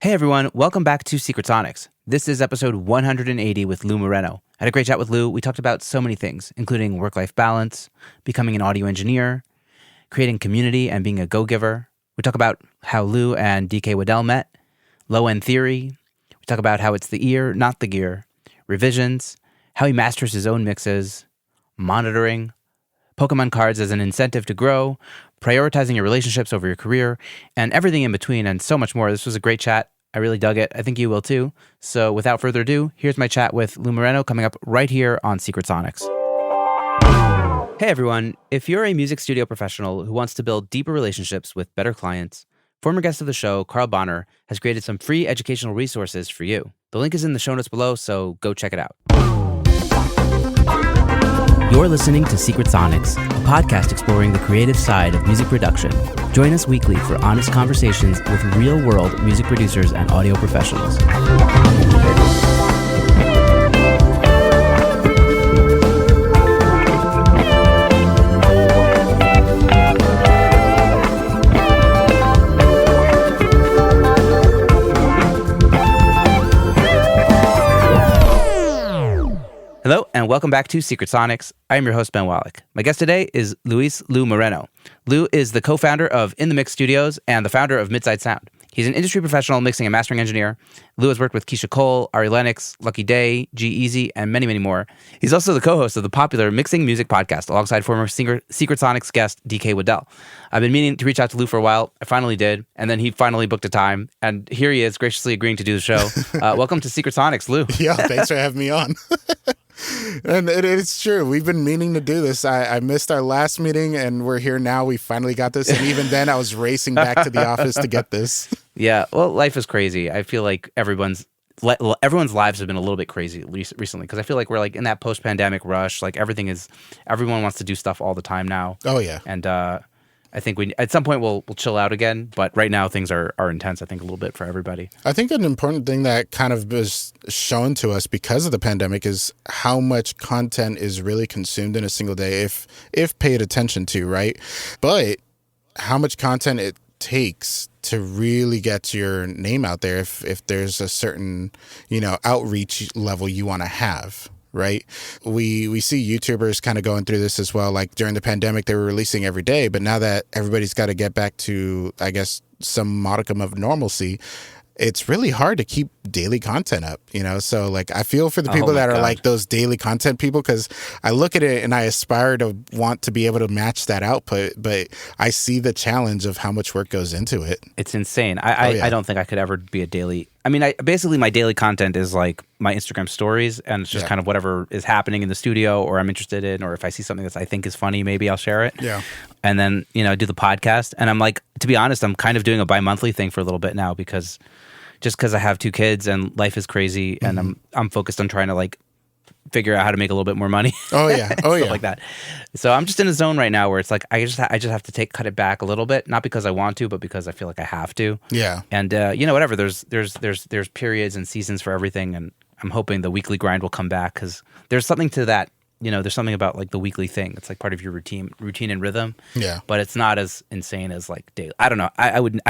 Hey everyone, welcome back to Secret Sonics. This is episode 180 with Lu Moreno. I had a great chat with Lu. We talked about so many things, including work-life balance, becoming an audio engineer, creating community and being a go-giver. We talk about how Lu and Dee Kei met, low-end theory. We talk about how it's the ear, not the gear, revisions, how he masters his own mixes, monitoring, Pokemon cards as an incentive to grow, prioritizing your relationships over your career, and everything in between, and so much more. This was a great chat. I really dug it. I think you will too. So without further ado, here's my chat with Lu Moreno coming up right here on Secret Sonics. Hey everyone, if you're a music studio professional who wants to build deeper relationships with better clients, former guest of the show, Carl Bonner, has created some free educational resources for you. The link is in the show notes below, so go check it out. You're listening to Secret Sonics, a podcast exploring the creative side of music production. Join us weekly for honest conversations with real-world music producers and audio professionals. Hello, and welcome back to Secret Sonics. I am your host, Ben Wallach. My guest today is Lu Moreno. Lu is the co-founder of In the Mix Studios and the founder of MidSide Sound. He's an industry professional, mixing and mastering engineer. Lu has worked with Keisha Cole, Ari Lennox, Lucky Day, G-Eazy, and many, many more. He's also the co-host of the popular Mixing Music podcast alongside former Secret Sonics guest DK Waddell. I've been meaning to reach out to Lu for a while. I finally did, and then he finally booked a time, and here he is, graciously agreeing to do the show. Welcome to Secret Sonics, Lu. Yeah, thanks for having me on. And it's true. We've been meaning to do this. I missed our last meeting, and we're here now. We finally got this. And even then, I was racing back to the office to get this. Yeah, well, life is crazy. I feel like everyone's lives have been a little bit crazy recently because I feel like we're like in that post-pandemic rush. Like everyone wants to do stuff all the time now. Oh, yeah. And I think at some point we'll chill out again, but right now things are intense, I think, a little bit for everybody. I think an important thing that kind of was shown to us because of the pandemic is how much content is really consumed in a single day if paid attention to, right? But how much content it takes to really get your name out there if there's a certain, outreach level you want to have. Right. We see YouTubers kind of going through this as well. Like during the pandemic, they were releasing every day. But now that everybody's got to get back to, I guess, some modicum of normalcy, it's really hard to keep daily content up, So like I feel for the people that are like those daily content people, because I look at it and I aspire to want to be able to match that output. But I see the challenge of how much work goes into it. It's insane. I don't think I could ever be a daily. I mean, basically my daily content is like my Instagram stories, and it's just kind of whatever is happening in the studio or I'm interested in, or if I see something that I think is funny, maybe I'll share it. Yeah. And then, do the podcast. And I'm like, to be honest, I'm kind of doing a bi-monthly thing for a little bit now because I have two kids and life is crazy, and I'm focused on trying to like figure out how to make a little bit more money. Oh yeah, stuff like that. So I'm just in a zone right now where it's like I just have to cut it back a little bit, not because I want to, but because I feel like I have to. Yeah. And whatever. There's periods and seasons for everything, and I'm hoping the weekly grind will come back because there's something to that. There's something about like the weekly thing. It's like part of your routine and rhythm. Yeah. But it's not as insane as like daily. I don't know. I would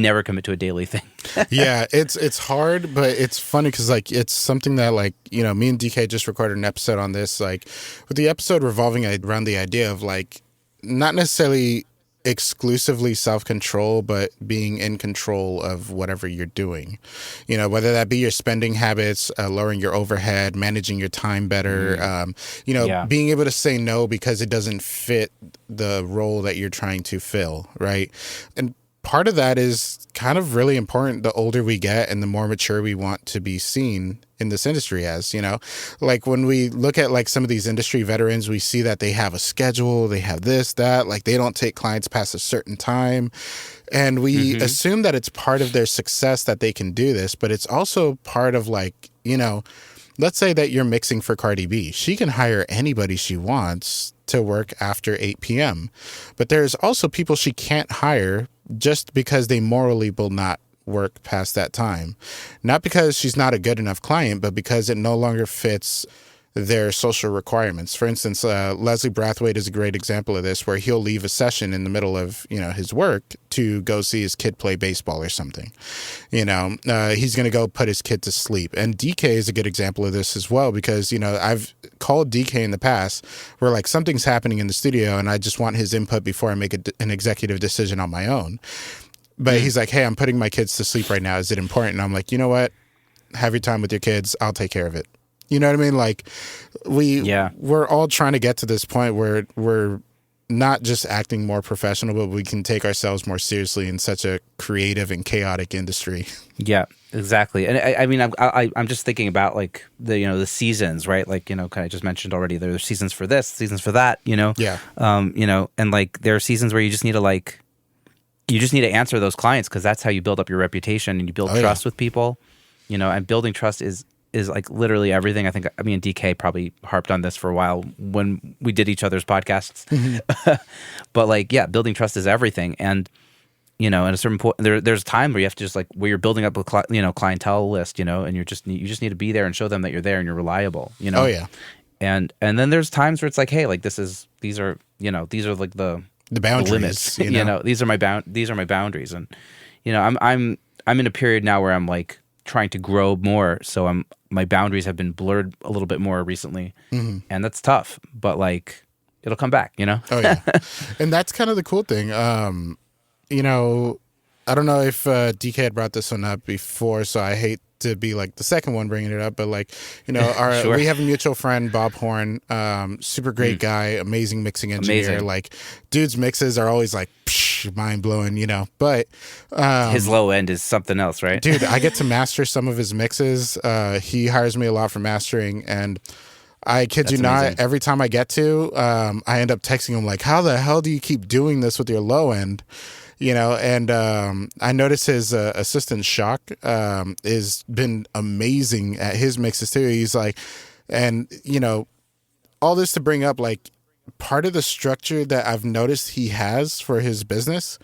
never commit to a daily thing. Yeah, it's hard, but it's funny because like it's something that like, me and DK just recorded an episode on this, like with the episode revolving around the idea of like not necessarily exclusively self-control, but being in control of whatever you're doing, whether that be your spending habits, lowering your overhead, managing your time better, being able to say no because it doesn't fit the role that you're trying to fill, right? And part of that is kind of really important the older we get and the more mature we want to be seen in this industry as, like when we look at like some of these industry veterans, we see that they have a schedule, they have this, that, like they don't take clients past a certain time. And we assume that it's part of their success that they can do this, but it's also part of like, let's say that you're mixing for Cardi B. She can hire anybody she wants to work after 8 p.m. But there's also people she can't hire just because they morally will not work past that time. Not because she's not a good enough client, but because it no longer fits their social requirements. For instance, Leslie Brathwaite is a great example of this, where he'll leave a session in the middle of, his work to go see his kid play baseball or something. He's going to go put his kid to sleep. And DK is a good example of this as well, because, I've called DK in the past where like something's happening in the studio and I just want his input before I make an executive decision on my own. But he's like, hey, I'm putting my kids to sleep right now. Is it important? And I'm like, you know what? Have your time with your kids. I'll take care of it. You know what I mean? Like we're all trying to get to this point where we're not just acting more professional, but we can take ourselves more seriously in such a creative and chaotic industry. Yeah, exactly. And I mean, I'm just thinking about like the seasons, right? Like, kind of just mentioned already, there are seasons for this, seasons for that, Yeah. And like there are seasons where you just need to answer those clients, because that's how you build up your reputation and you build trust with people, and building trust is like literally everything. I think me and DK probably harped on this for a while when we did each other's podcasts. But like, yeah, building trust is everything. And, at a certain point, there's a time where you have to just like, where you're building up a clientele list, and you just need to be there and show them that you're there and you're reliable, Oh yeah. And then there's times where it's like, hey, like these are like the boundaries, limits, these are my boundaries. And, I'm in a period now where I'm like trying to grow more. So my boundaries have been blurred a little bit more recently, and that's tough, but like it'll come back, Oh yeah. And that's kind of the cool thing. I don't know if DK had brought this one up before, so I hate to be like the second one bringing it up, but like, Sure. we have a mutual friend, Bob Horn, super great guy, amazing mixing engineer. Amazing. Like, dude's mixes are always like mind blowing, but his low end is something else, right? dude, I get to master some of his mixes. He hires me a lot for mastering, and I kid That's you not, amazing. every time I get to, I end up texting him like, how the hell do you keep doing this with your low end? And I noticed his assistant Shock has been amazing at his mixes too. He's like, and all this to bring up, like, part of the structure that I've noticed he has for his business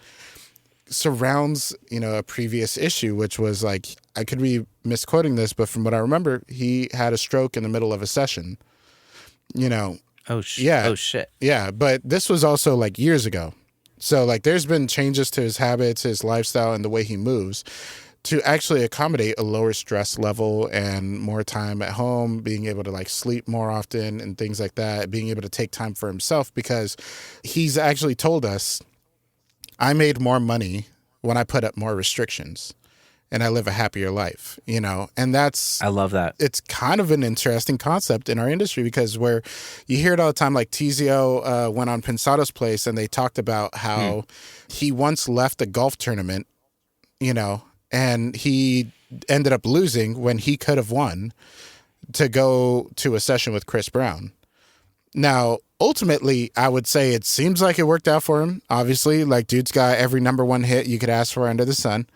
surrounds, a previous issue, which was like, I could be misquoting this, but from what I remember, he had a stroke in the middle of a session, Yeah. Oh shit. Yeah. But this was also like years ago. So like there's been changes to his habits, his lifestyle, and the way he moves to actually accommodate a lower stress level and more time at home, being able to like sleep more often and things like that, being able to take time for himself, because he's actually told us, I made more money when I put up more restrictions and I live a happier life, and that's, I love that. it's kind of an interesting concept in our industry, because where you hear it all the time, like Tizio went on Pensado's place and they talked about how he once left a golf tournament, and he ended up losing when he could have won, to go to a session with Chris Brown. Now, ultimately, I would say it seems like it worked out for him. Obviously, like, dude's got every number one hit you could ask for under the sun.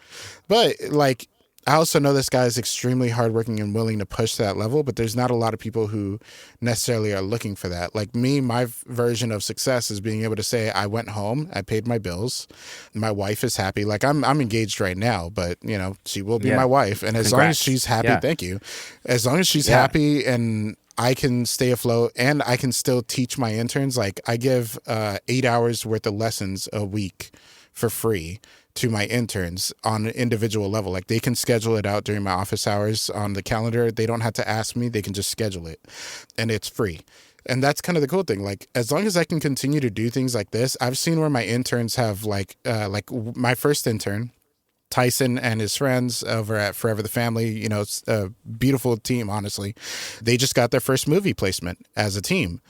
But like, I also know this guy is extremely hardworking and willing to push that level, but there's not a lot of people who necessarily are looking for that. Like me, my version of success is being able to say, I went home, I paid my bills, my wife is happy. Like I'm engaged right now, but she will be my wife. And as long as she's happy, thank you. As long as she's happy and I can stay afloat and I can still teach my interns. Like I give 8 hours worth of lessons a week for free to my interns on an individual level. Like they can schedule it out during my office hours on the calendar. They don't have to ask me. They can just schedule it and it's free. And that's kind of the cool thing. Like as long as I can continue to do things like this, I've seen where my interns have like my first intern, Tyson, and his friends over at Forever the Family, it's a beautiful team, honestly. They just got their first movie placement as a team.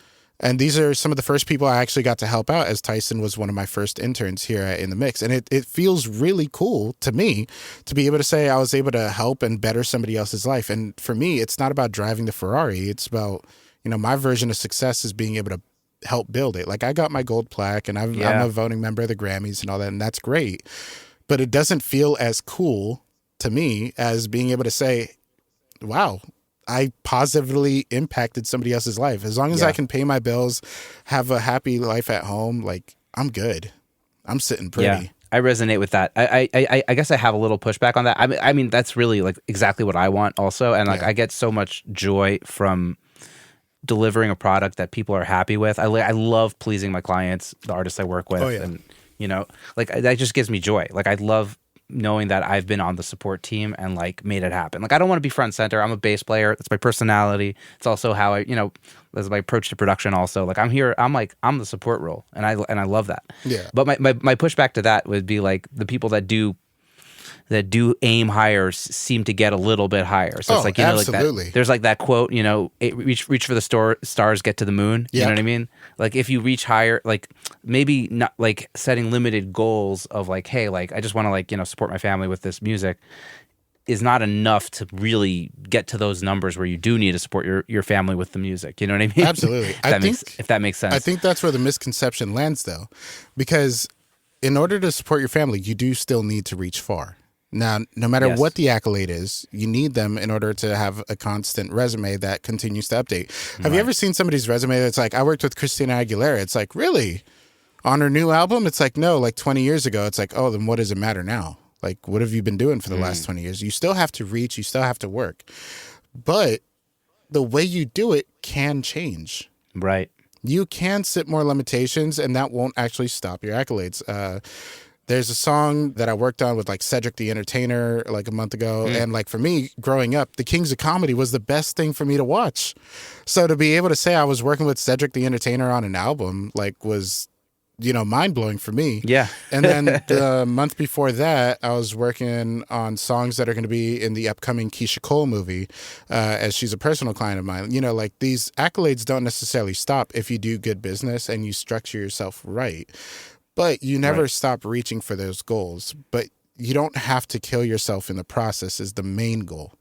And these are some of the first people I actually got to help out, as Tyson was one of my first interns here in the mix. And it feels really cool to me to be able to say I was able to help and better somebody else's life. And for me, it's not about driving the Ferrari. It's about, my version of success is being able to help build it. Like I got my gold plaque and I'm a voting member of the Grammys and all that. And that's great. But it doesn't feel as cool to me as being able to say, wow, I positively impacted somebody else's life. As long as I can pay my bills, have a happy life at home, like I'm good. I'm sitting pretty. Yeah, I resonate with that. I guess I have a little pushback on that. I mean that's really like exactly what I want also. And like I get so much joy from delivering a product that people are happy with. I love pleasing my clients, the artists I work with, Oh, yeah. and like that just gives me joy. Like I love knowing that I've been on the support team and like made it happen. Like I don't want to be front and center. I'm a bass player. That's my personality. It's also how that's my approach to production. Also, like I'm here. I'm the support role, and I love that. Yeah. But my pushback to that would be like the people that do aim higher seem to get a little bit higher. So it's like, absolutely. like that, there's like that quote, reach for the stars, get to the moon. You know what I mean? Like if you reach higher, like maybe not like setting limited goals of like, hey, like I just want to like, support my family with this music is not enough to really get to those numbers where you do need to support your family with the music. You know what I mean? Absolutely. If that makes sense. I think that's where the misconception lands though, because in order to support your family, you do still need to reach far. Now, no matter what the accolade is, you need them in order to have a constant resume that continues to update. Have you ever seen somebody's resume that's like, I worked with Christina Aguilera? It's like, really? On her new album? It's like, no, like 20 years ago. It's like, oh, then what does it matter now? Like, what have you been doing for the last 20 years? You still have to reach, you still have to work. But the way you do it can change. Right. You can set more limitations, and that won't actually stop your accolades. There's a song that I worked on with like Cedric the Entertainer like a month ago. And like for me growing up, The Kings of Comedy was the best thing for me to watch. So to be able to say I was working with Cedric the Entertainer on an album like was, mind blowing for me. Yeah. And then the month before that, I was working on songs that are going to be in the upcoming Keisha Cole movie, as she's a personal client of mine. Like these accolades don't necessarily stop if you do good business and you structure yourself right. But you never stop reaching for those goals. But you don't have to kill yourself in the process is the main goal.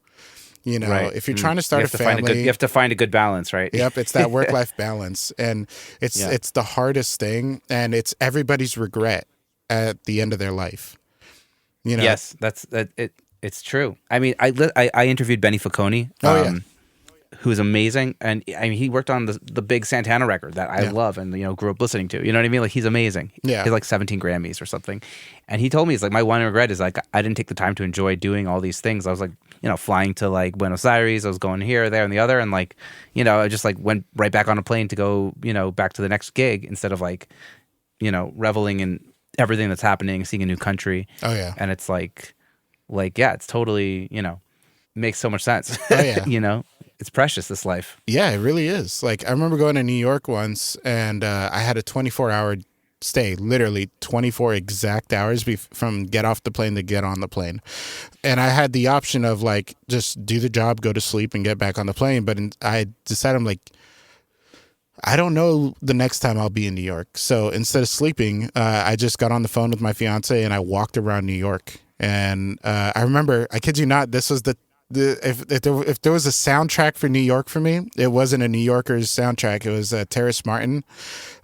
If you're trying to start a family... you have to find a good balance, right? Yep, it's that work-life balance. And it's the hardest thing, and it's everybody's regret at the end of their life. Yes, it's true. I mean, I interviewed Benny Facconi. Who's amazing, and I mean he worked on the big Santana record that I love and grew up listening to. You know what I mean? Like he's amazing. Yeah, he has like 17 Grammys or something. And he told me, he's like, my one regret is like I didn't take the time to enjoy doing all these things. I was like flying to like Buenos Aires. I was going here, there, and the other, and like I just like went right back on a plane to go back to the next gig instead of like reveling in everything that's happening, seeing a new country. Oh yeah, and it's like it's totally makes so much sense. Oh yeah, it's precious, this life. Yeah, it really is. Like, I remember going to New York once, and I had a 24-hour stay, literally 24 exact hours from get off the plane to get on the plane. And I had the option of, like, just do the job, go to sleep, and get back on the plane. But I decided, I'm like, I don't know the next time I'll be in New York. So instead of sleeping, I just got on the phone with my fiance, and I walked around New York. And I remember, I kid you not, this was if there was a soundtrack for New York for me, it wasn't a New Yorker's soundtrack. It was Terrace Martin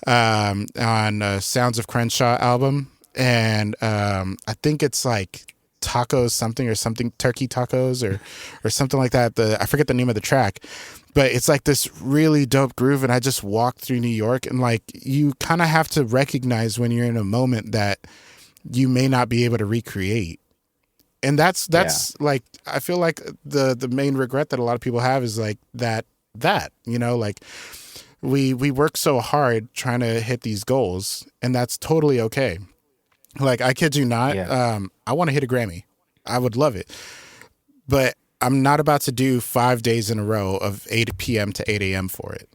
on Sounds of Crenshaw album. And I think it's like tacos something, turkey tacos or something like that. I forget the name of the track. But it's like this really dope groove. And I just walked through New York. And like you kind of have to recognize when you're in a moment that you may not be able to recreate. And that's like, I feel like the main regret that a lot of people have is like that, like we work so hard trying to hit these goals, and that's totally okay. Like, I kid you not, I want to hit a Grammy. I would love it. But I'm not about to do 5 days in a row of 8 p.m. to 8 a.m. for it.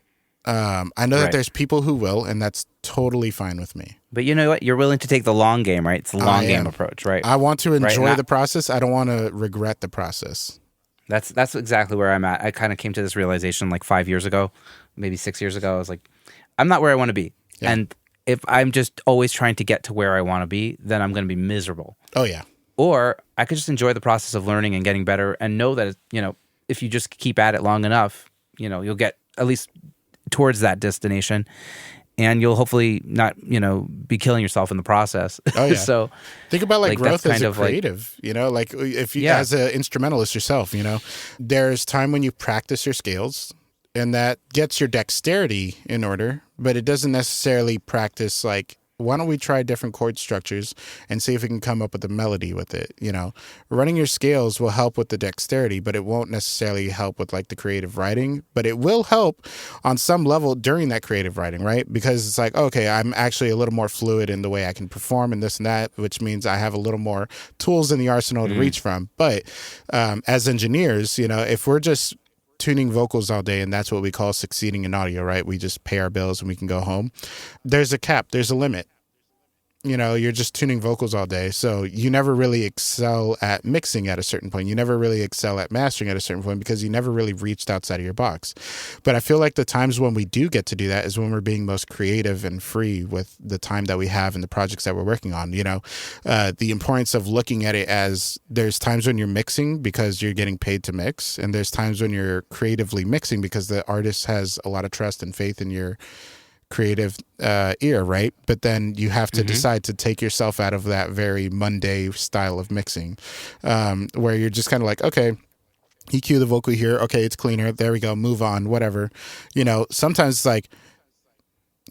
I know that there's people who will, and that's totally fine with me. But you know what? You're willing to take the long game, right? It's the long game approach, right? I want to enjoy the process. I don't want to regret the process. That's exactly where I'm at. I kind of came to this realization like 5 years ago, maybe 6 years ago. I was like, I'm not where I want to be. Yeah. And if I'm just always trying to get to where I want to be, then I'm going to be miserable. Oh, yeah. Or I could just enjoy the process of learning and getting better and know that, if you just keep at it long enough, you'll get at least towards that destination, and you'll hopefully not, be killing yourself in the process. Oh yeah. So think about like growth as a creative, like if you as an instrumentalist yourself, there's time when you practice your scales, and that gets your dexterity in order, but it doesn't necessarily practice like why don't we try different chord structures and see if we can come up with a melody with it? Running your scales will help with the dexterity, but it won't necessarily help with like the creative writing, but it will help on some level during that creative writing, right? Because it's like, okay, I'm actually a little more fluid in the way I can perform and this and that, which means I have a little more tools in the arsenal to reach from. But as engineers, if we're just tuning vocals all day, and that's what we call succeeding in audio, right? We just pay our bills and we can go home. There's a cap, there's a limit. You're just tuning vocals all day. So you never really excel at mixing at a certain point. You never really excel at mastering at a certain point because you never really reached outside of your box. But I feel like the times when we do get to do that is when we're being most creative and free with the time that we have and the projects that we're working on. The importance of looking at it as there's times when you're mixing because you're getting paid to mix. And there's times when you're creatively mixing because the artist has a lot of trust and faith in your creative ear, right? But then you have to decide to take yourself out of that very mundane style of mixing, where you're just kind of like, okay, EQ the vocal here, okay, it's cleaner, there we go, move on, whatever. Sometimes it's like,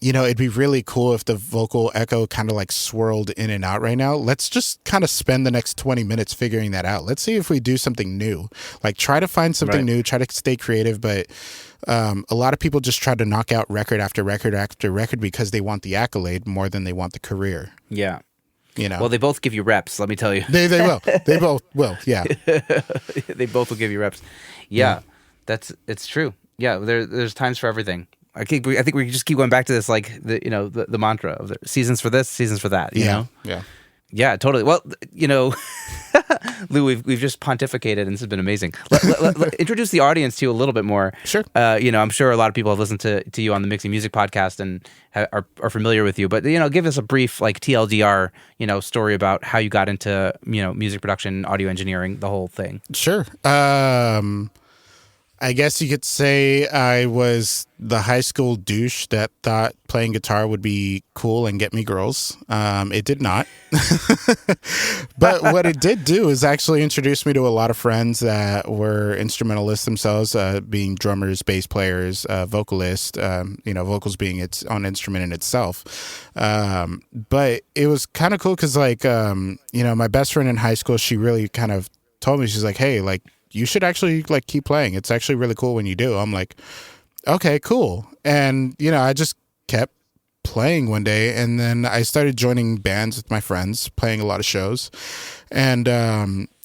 it'd be really cool if the vocal echo kind of like swirled in and out right now. Let's just kind of spend the next 20 minutes figuring that out. Let's see if we do something new. Like try to find something new, try to stay creative, but a lot of people just try to knock out record after record after record because they want the accolade more than they want the career. Yeah. Well, they both give you reps, let me tell you. They will. They both will, yeah. They both will give you reps. Yeah. It's true. Yeah, there's times for everything. I think we just keep going back to this, like the mantra of the seasons for this, seasons for that. You know? Yeah, totally. Well, Lu, we've just pontificated, and this has been amazing. Let introduce the audience to you a little bit more. Sure. I'm sure a lot of people have listened to you on the Mixing Music podcast and are familiar with you. But give us a brief like TLDR story about how you got into music production, audio engineering, the whole thing. Sure. I guess you could say I was the high school douche that thought playing guitar would be cool and get me girls. It did not. But what it did do is actually introduce me to a lot of friends that were instrumentalists themselves, being drummers, bass players, vocalists, vocals being its own instrument in itself. But it was kind of cool because my best friend in high school, she really kind of told me, she's like, hey, like, you should actually like keep playing. It's actually really cool when you do. I'm like, okay, cool. And, I just kept playing one day, and then I started joining bands with my friends, playing a lot of shows. And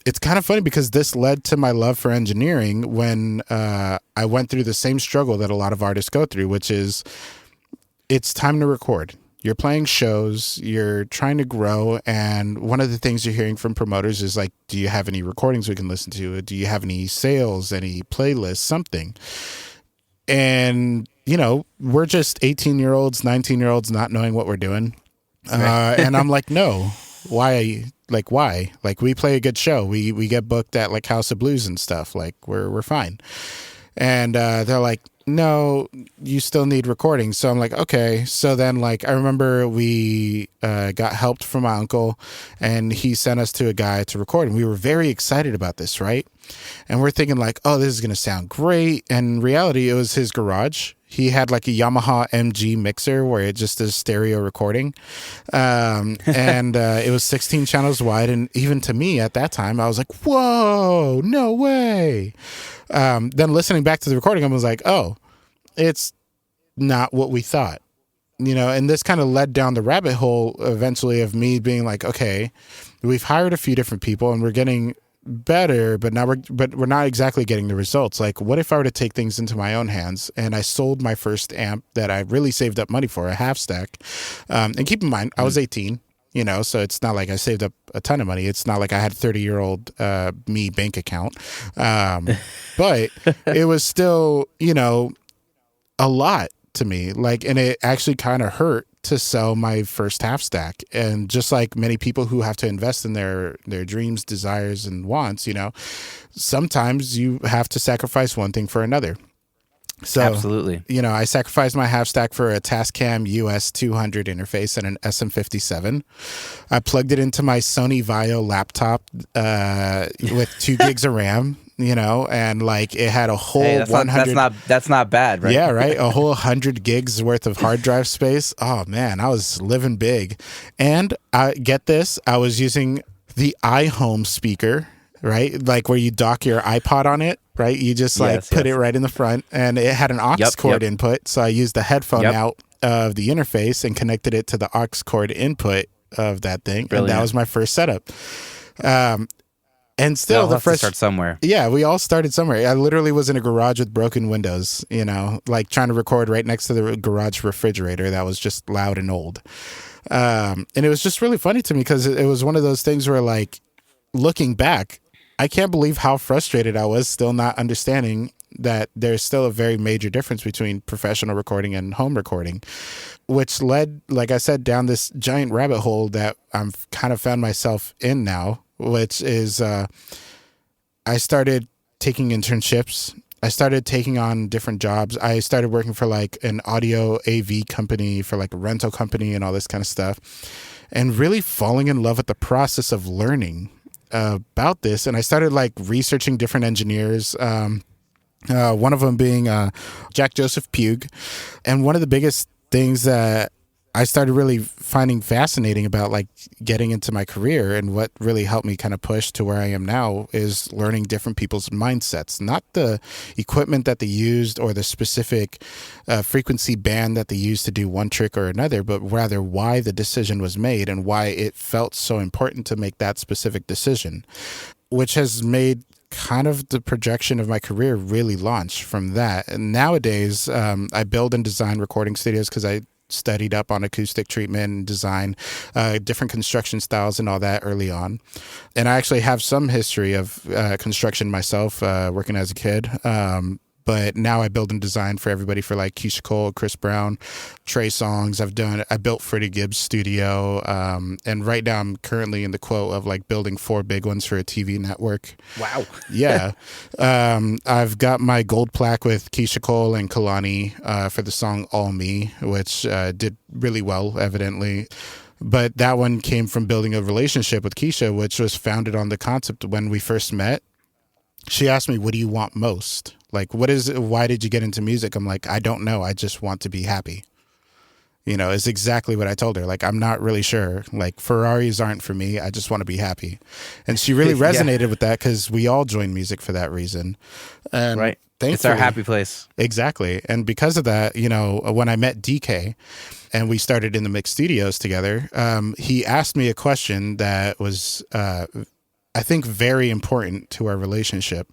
it's kind of funny because this led to my love for engineering when I went through the same struggle that a lot of artists go through, which is it's time to record. You're playing shows, you're trying to grow, and one of the things you're hearing from promoters is like, do you have any recordings we can listen to? Do you have any sales, any playlists, something? And, we're just 18-year-olds, 19-year-olds not knowing what we're doing. And I'm like, no, why? Like, why? Like, we play a good show. We get booked at like House of Blues and stuff. Like, we're fine. And they're like, no, you still need recordings. So I'm like, okay. So then I remember we got help from my uncle, and he sent us to a guy to record, and we were very excited about this, right? And we're thinking like, oh, this is going to sound great. And in reality, it was his garage. He had like a Yamaha MG mixer where it just does stereo recording. And it was 16 channels wide. And even to me at that time, I was like, whoa, no way. Then listening back to the recording, I was like, oh, it's not what we thought, and this kind of led down the rabbit hole eventually of me being like, okay, we've hired a few different people and we're getting better, but we're not exactly getting the results. Like, what if I were to take things into my own hands? And I sold my first amp that I really saved up money for, a half stack. And keep in mind, I was 18. So it's not like I saved up a ton of money. It's not like I had 30-year-old me bank account. But it was still, a lot to me. And it actually kind of hurt to sell my first half stack. And just like many people who have to invest in their dreams, desires, and wants, sometimes you have to sacrifice one thing for another. So, absolutely. I sacrificed my half stack for a Tascam US 200 interface and an SM57. I plugged it into my Sony Vaio laptop with 2 gigs of RAM. and like it had a whole Hey, that's 100. that's not bad, right? Yeah, right. A whole 100 gigs worth of hard drive space. Oh man, I was living big. And I get this, I was using the iHome speaker, right? Like where you dock your iPod on it, right? You just put it right in the front, and it had an aux cord input. So I used the headphone out of the interface and connected it to the aux cord input of that thing. Brilliant. And that was my first setup. And still, the first start somewhere. Yeah, we all started somewhere. I literally was in a garage with broken windows, like trying to record right next to the garage refrigerator that was just loud and old. And it was just really funny to me because it was one of those things where, like, looking back, I can't believe how frustrated I was still not understanding that there's still a very major difference between professional recording and home recording, which led, like I said, down this giant rabbit hole that I've kind of found myself in now, which is I started taking internships. I started taking on different jobs. I started working for like an audio AV company, for like a rental company and all this kind of stuff, and really falling in love with the process of learning about this. And I started like researching different engineers, one of them being Jack Joseph Pugh. And one of the biggest things that I started really finding fascinating about like getting into my career and what really helped me kind of push to where I am now is learning different people's mindsets, not the equipment that they used or the specific frequency band that they used to do one trick or another, but rather why the decision was made and why it felt so important to make that specific decision, which has made kind of the projection of my career really launch from that. And nowadays, I build and design recording studios because I studied up on acoustic treatment and design, different construction styles and all that early on. And I actually have some history of construction myself, working as a kid. But now I build and design for everybody, for like Keisha Cole, Chris Brown, Trey Songz. I built Freddie Gibbs' studio. And right now I'm currently in the quote of like building 4 big ones for a TV network. Wow. Yeah. I've got my gold plaque with Keisha Cole and Kalani for the song All Me, which did really well, evidently. But that one came from building a relationship with Keisha, which was founded on the concept when we first met. She asked me, what do you want most? Like, why did you get into music? I'm like, I don't know. I just want to be happy. Is exactly what I told her. Like, I'm not really sure. Like, Ferraris aren't for me. I just want to be happy. And she really resonated with that because we all join music for that reason. And right. It's our happy place. Exactly. And because of that, when I met DK and we started in the mixed studios together, he asked me a question that was, I think, very important to our relationship,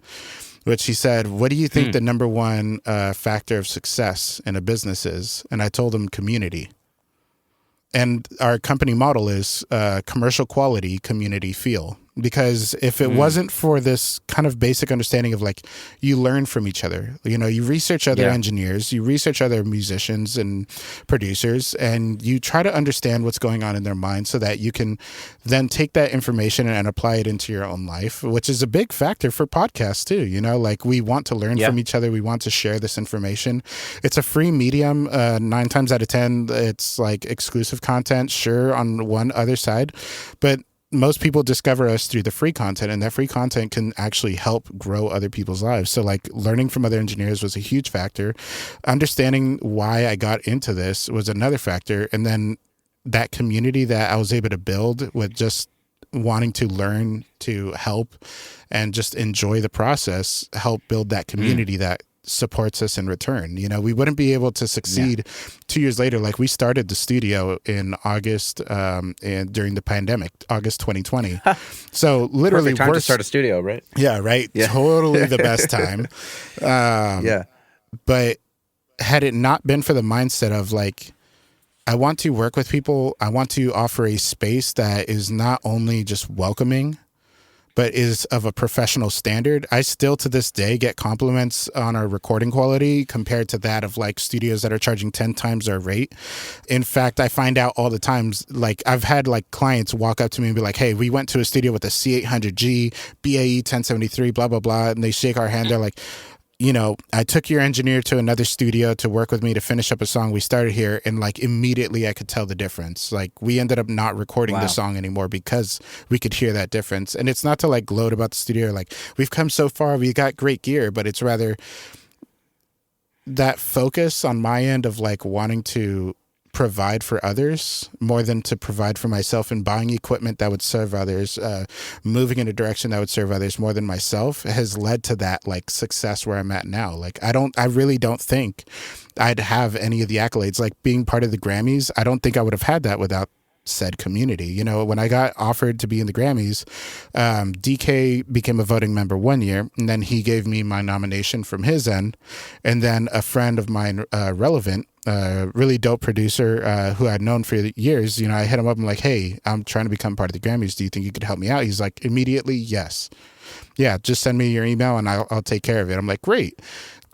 which he said, what do you think the number one factor of success in a business is? And I told him community. And our company model is commercial quality, community feel. Because if it wasn't for this kind of basic understanding of like, you learn from each other, you research other engineers, you research other musicians and producers, and you try to understand what's going on in their minds so that you can then take that information and apply it into your own life, which is a big factor for podcasts too. Like we want to learn from each other. We want to share this information. It's a free medium. 9 times out of 10, it's like exclusive content, sure, on one other side, but most people discover us through the free content, and that free content can actually help grow other people's lives. So like learning from other engineers was a huge factor. Understanding why I got into this was another factor. And then that community that I was able to build with just wanting to learn, to help, and just enjoy the process, help build that community that supports us in return. We wouldn't be able to succeed 2 years later. Like we started the studio in August and during the pandemic, August 2020. So literally perfect time to start a studio, right? Yeah, right. Yeah. Totally the best time. But had it not been for the mindset of like, I want to work with people, I want to offer a space that is not only just welcoming, but is of a professional standard. I still to this day get compliments on our recording quality compared to that of like studios that are charging 10 times our rate. In fact, I find out all the times, like I've had like clients walk up to me and be like, hey, we went to a studio with a C800G, BAE 1073, blah, blah, blah. And they shake our hand. They're like, I took your engineer to another studio to work with me to finish up a song we started here, and like immediately I could tell the difference. Like we ended up not recording the song anymore because we could hear that difference. And it's not to like gloat about the studio, like we've come so far, we got great gear, but it's rather that focus on my end of like wanting to provide for others more than to provide for myself, and buying equipment that would serve others, moving in a direction that would serve others more than myself, has led to that like success where I'm at now. Like I really don't think I'd have any of the accolades, like being part of the Grammys. I don't think I would have had that without said community. When I got offered to be in the Grammys, DK became a voting member one year, and then he gave me my nomination from his end. And then a friend of mine, Relevant, really dope producer who I'd known for years, I hit him up. I'm like, hey, I'm trying to become part of the Grammys. Do you think you could help me out? He's like, immediately, yes. Yeah, just send me your email and I'll take care of it. I'm like, great.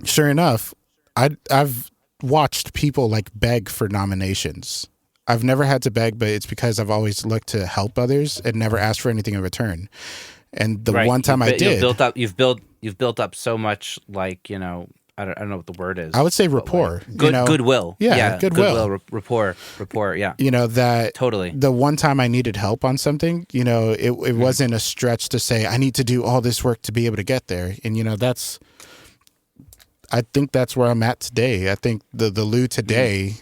Sure enough, I've watched people like beg for nominations. I've never had to beg, but it's because I've always looked to help others and never asked for anything in return. And the one time I did, you've built up so much, like, I don't know what the word is. I would say rapport. Like, goodwill. Yeah, goodwill. Rapport. Yeah. That totally. The one time I needed help on something, it wasn't a stretch to say I need to do all this work to be able to get there. And I think that's where I'm at today. I think the Lu today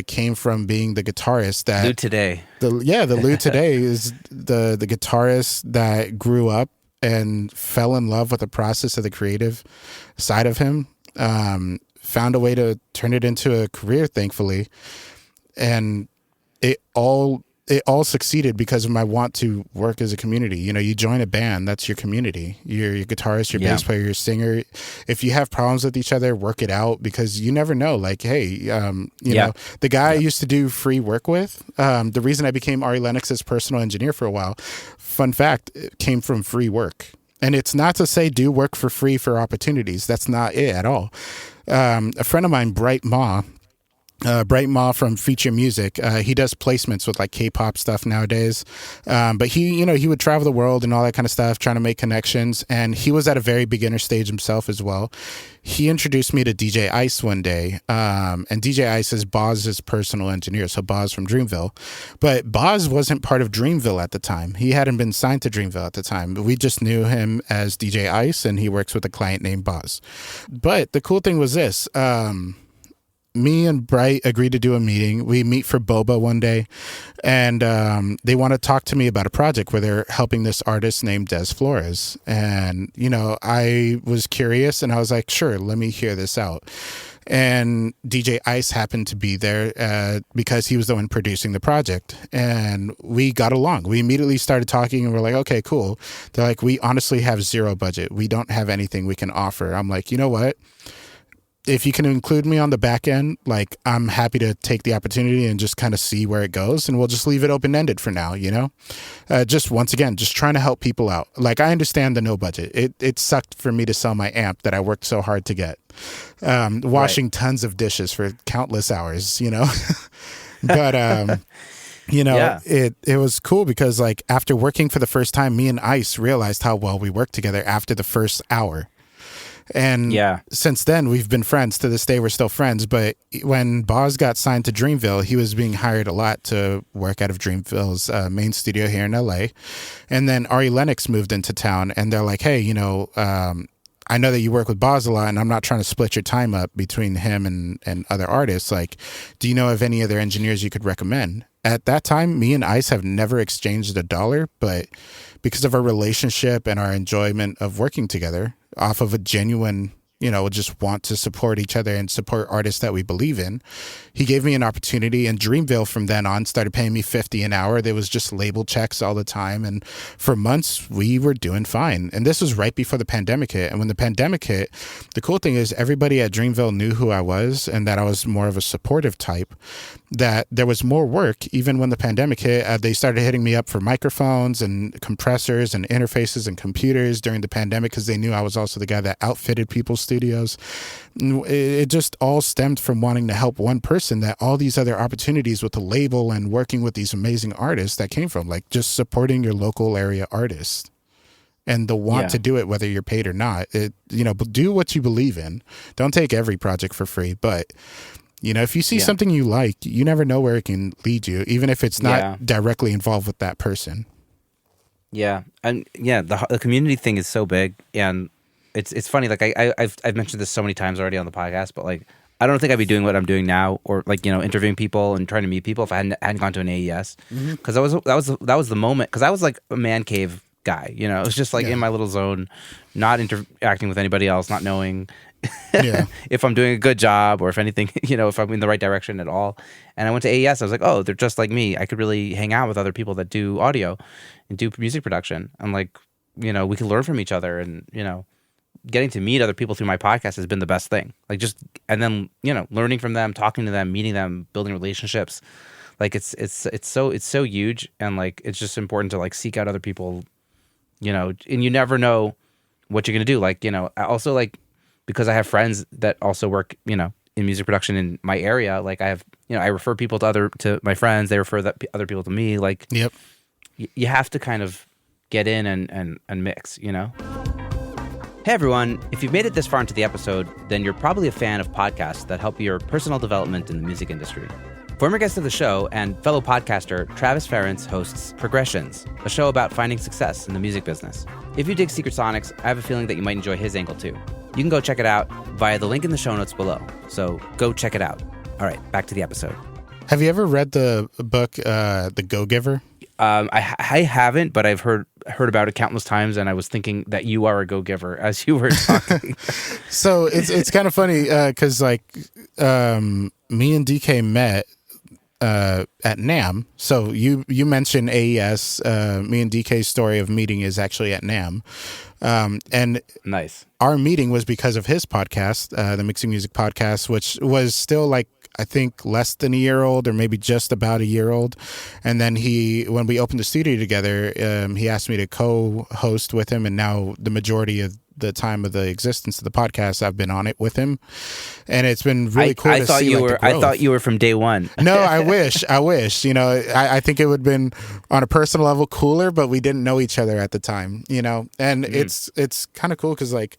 came from being the guitarist that Lu today. The Lu today is the guitarist that grew up and fell in love with the process of the creative side of him. Found a way to turn it into a career, thankfully, and it all succeeded because of my want to work as a community. You join a band, that's your community. Your guitarist, your bass player, your singer. If you have problems with each other, work it out, because you never know. Like, hey, the guy I used to do free work with, the reason I became Ari Lennox's personal engineer for a while, fun fact, it came from free work. And it's not to say do work for free for opportunities. That's not it at all. A friend of mine, Bright Ma from Feature Music, he does placements with like K-pop stuff nowadays. But he would travel the world and all that kind of stuff, trying to make connections. And he was at a very beginner stage himself as well. He introduced me to DJ Ice one day. And DJ Ice is Boz's personal engineer. So Boz from Dreamville. But Boz wasn't part of Dreamville at the time. He hadn't been signed to Dreamville at the time. We just knew him as DJ Ice, and he works with a client named Boz. But the cool thing was this. Me and Bright agreed to do a meeting. We meet for boba one day, and they want to talk to me about a project where they're helping this artist named Des Flores. And, I was curious, and I was like, sure, let me hear this out. And DJ Ice happened to be there because he was the one producing the project. And we got along. We immediately started talking, and we're like, okay, cool. They're like, we honestly have zero budget. We don't have anything we can offer. I'm like, you know what? If you can include me on the back end, like, I'm happy to take the opportunity and just kind of see where it goes, and we'll just leave it open-ended for now, just once again, just trying to help people out. Like, I understand the no budget. It sucked for me to sell my amp that I worked so hard to get, washing tons of dishes for countless hours, but, it was cool because, like, after working for the first time, me and Ice realized how well we worked together after the first hour. And since then, we've been friends. To this day, we're still friends. But when Boz got signed to Dreamville, he was being hired a lot to work out of Dreamville's main studio here in LA. And then Ari Lennox moved into town, and they're like, hey, I know that you work with Boz a lot, and I'm not trying to split your time up between him and other artists. Like, do you know of any other engineers you could recommend? At that time, me and Ice have never exchanged a dollar, but because of our relationship and our enjoyment of working together, off of a genuine, just want to support each other and support artists that we believe in, he gave me an opportunity. And Dreamville from then on started paying me $50 an hour. There was just label checks all the time. And for months, we were doing fine. And this was right before the pandemic hit. And when the pandemic hit, the cool thing is everybody at Dreamville knew who I was and that I was more of a supportive type, that there was more work. Even when the pandemic hit, they started hitting me up for microphones and compressors and interfaces and computers during the pandemic, because they knew I was also the guy that outfitted people's studios. It just all stemmed from wanting to help one person, that all these other opportunities with the label and working with these amazing artists that came from, like, just supporting your local area artists. and the want to do it, whether you're paid or not. Do what you believe in. Don't take every project for free, but if you see something you like, you never know where it can lead you, even if it's not directly involved with that person. Yeah, and the community thing is so big, and it's funny. Like I've mentioned this so many times already on the podcast, but like I don't think I'd be doing what I'm doing now, or like interviewing people and trying to meet people if I hadn't gone to an AES, because that was the moment. Because I was like a man cave guy, it was just like in my little zone, not interacting with anybody else, not knowing if I'm doing a good job or if anything, if I'm in the right direction at all. And I went to AES. I was like, oh, they're just like me. I could really hang out with other people that do audio and do music production, and like we can learn from each other, and getting to meet other people through my podcast has been the best thing. Like and then learning from them, talking to them, meeting them, building relationships. Like it's so huge, and like it's just important to like seek out other people, and you never know what you're gonna do. Like also like because I have friends that also work in music production in my area. Like I have I refer people to my friends. They refer other people to me. Like you have to kind of get in and mix. Hey everyone, if you've made it this far into the episode, then you're probably a fan of podcasts that help your personal development in the music industry. Former guest of the show and fellow podcaster Travis Ferentz hosts Progressions, a show about finding success in the music business. If you dig Secret Sonics, I have a feeling that you might enjoy his angle too. You can go check it out via the link in the show notes below, so go check it out. All right, back to the episode. Have you ever read the book, The Go-Giver? I haven't, but I've heard about it countless times, and I was thinking that you are a go-giver as you were talking. So it's kind of funny because like me and DK met at NAMM. So you mentioned AES. Me and DK's story of meeting is actually at NAMM. And nice. Our meeting was because of his podcast, the Mixing Music Podcast, which was still like, I think less than a year old, or maybe just about a year old. And then when we opened the studio together, he asked me to co-host with him. And now the majority of the time of the existence of the podcast, I've been on it with him. And it's been really cool to see the growth. I thought you were from day one. No, I wish. I think it would have been on a personal level cooler, but we didn't know each other at the time, and it's kind of cool because like,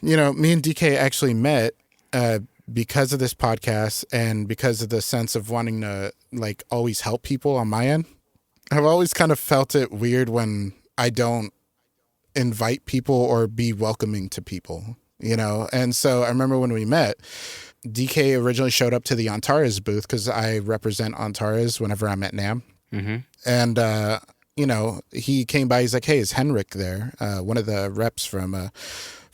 me and DK actually met, because of this podcast and because of the sense of wanting to like always help people on my end. I've always kind of felt it weird when I don't invite people or be welcoming to people, And so I remember when we met, DK originally showed up to the Antares booth because I represent Antares whenever I'm at NAMM. Mm-hmm. And, he came by, he's like, hey, is Henrik there? One of the reps for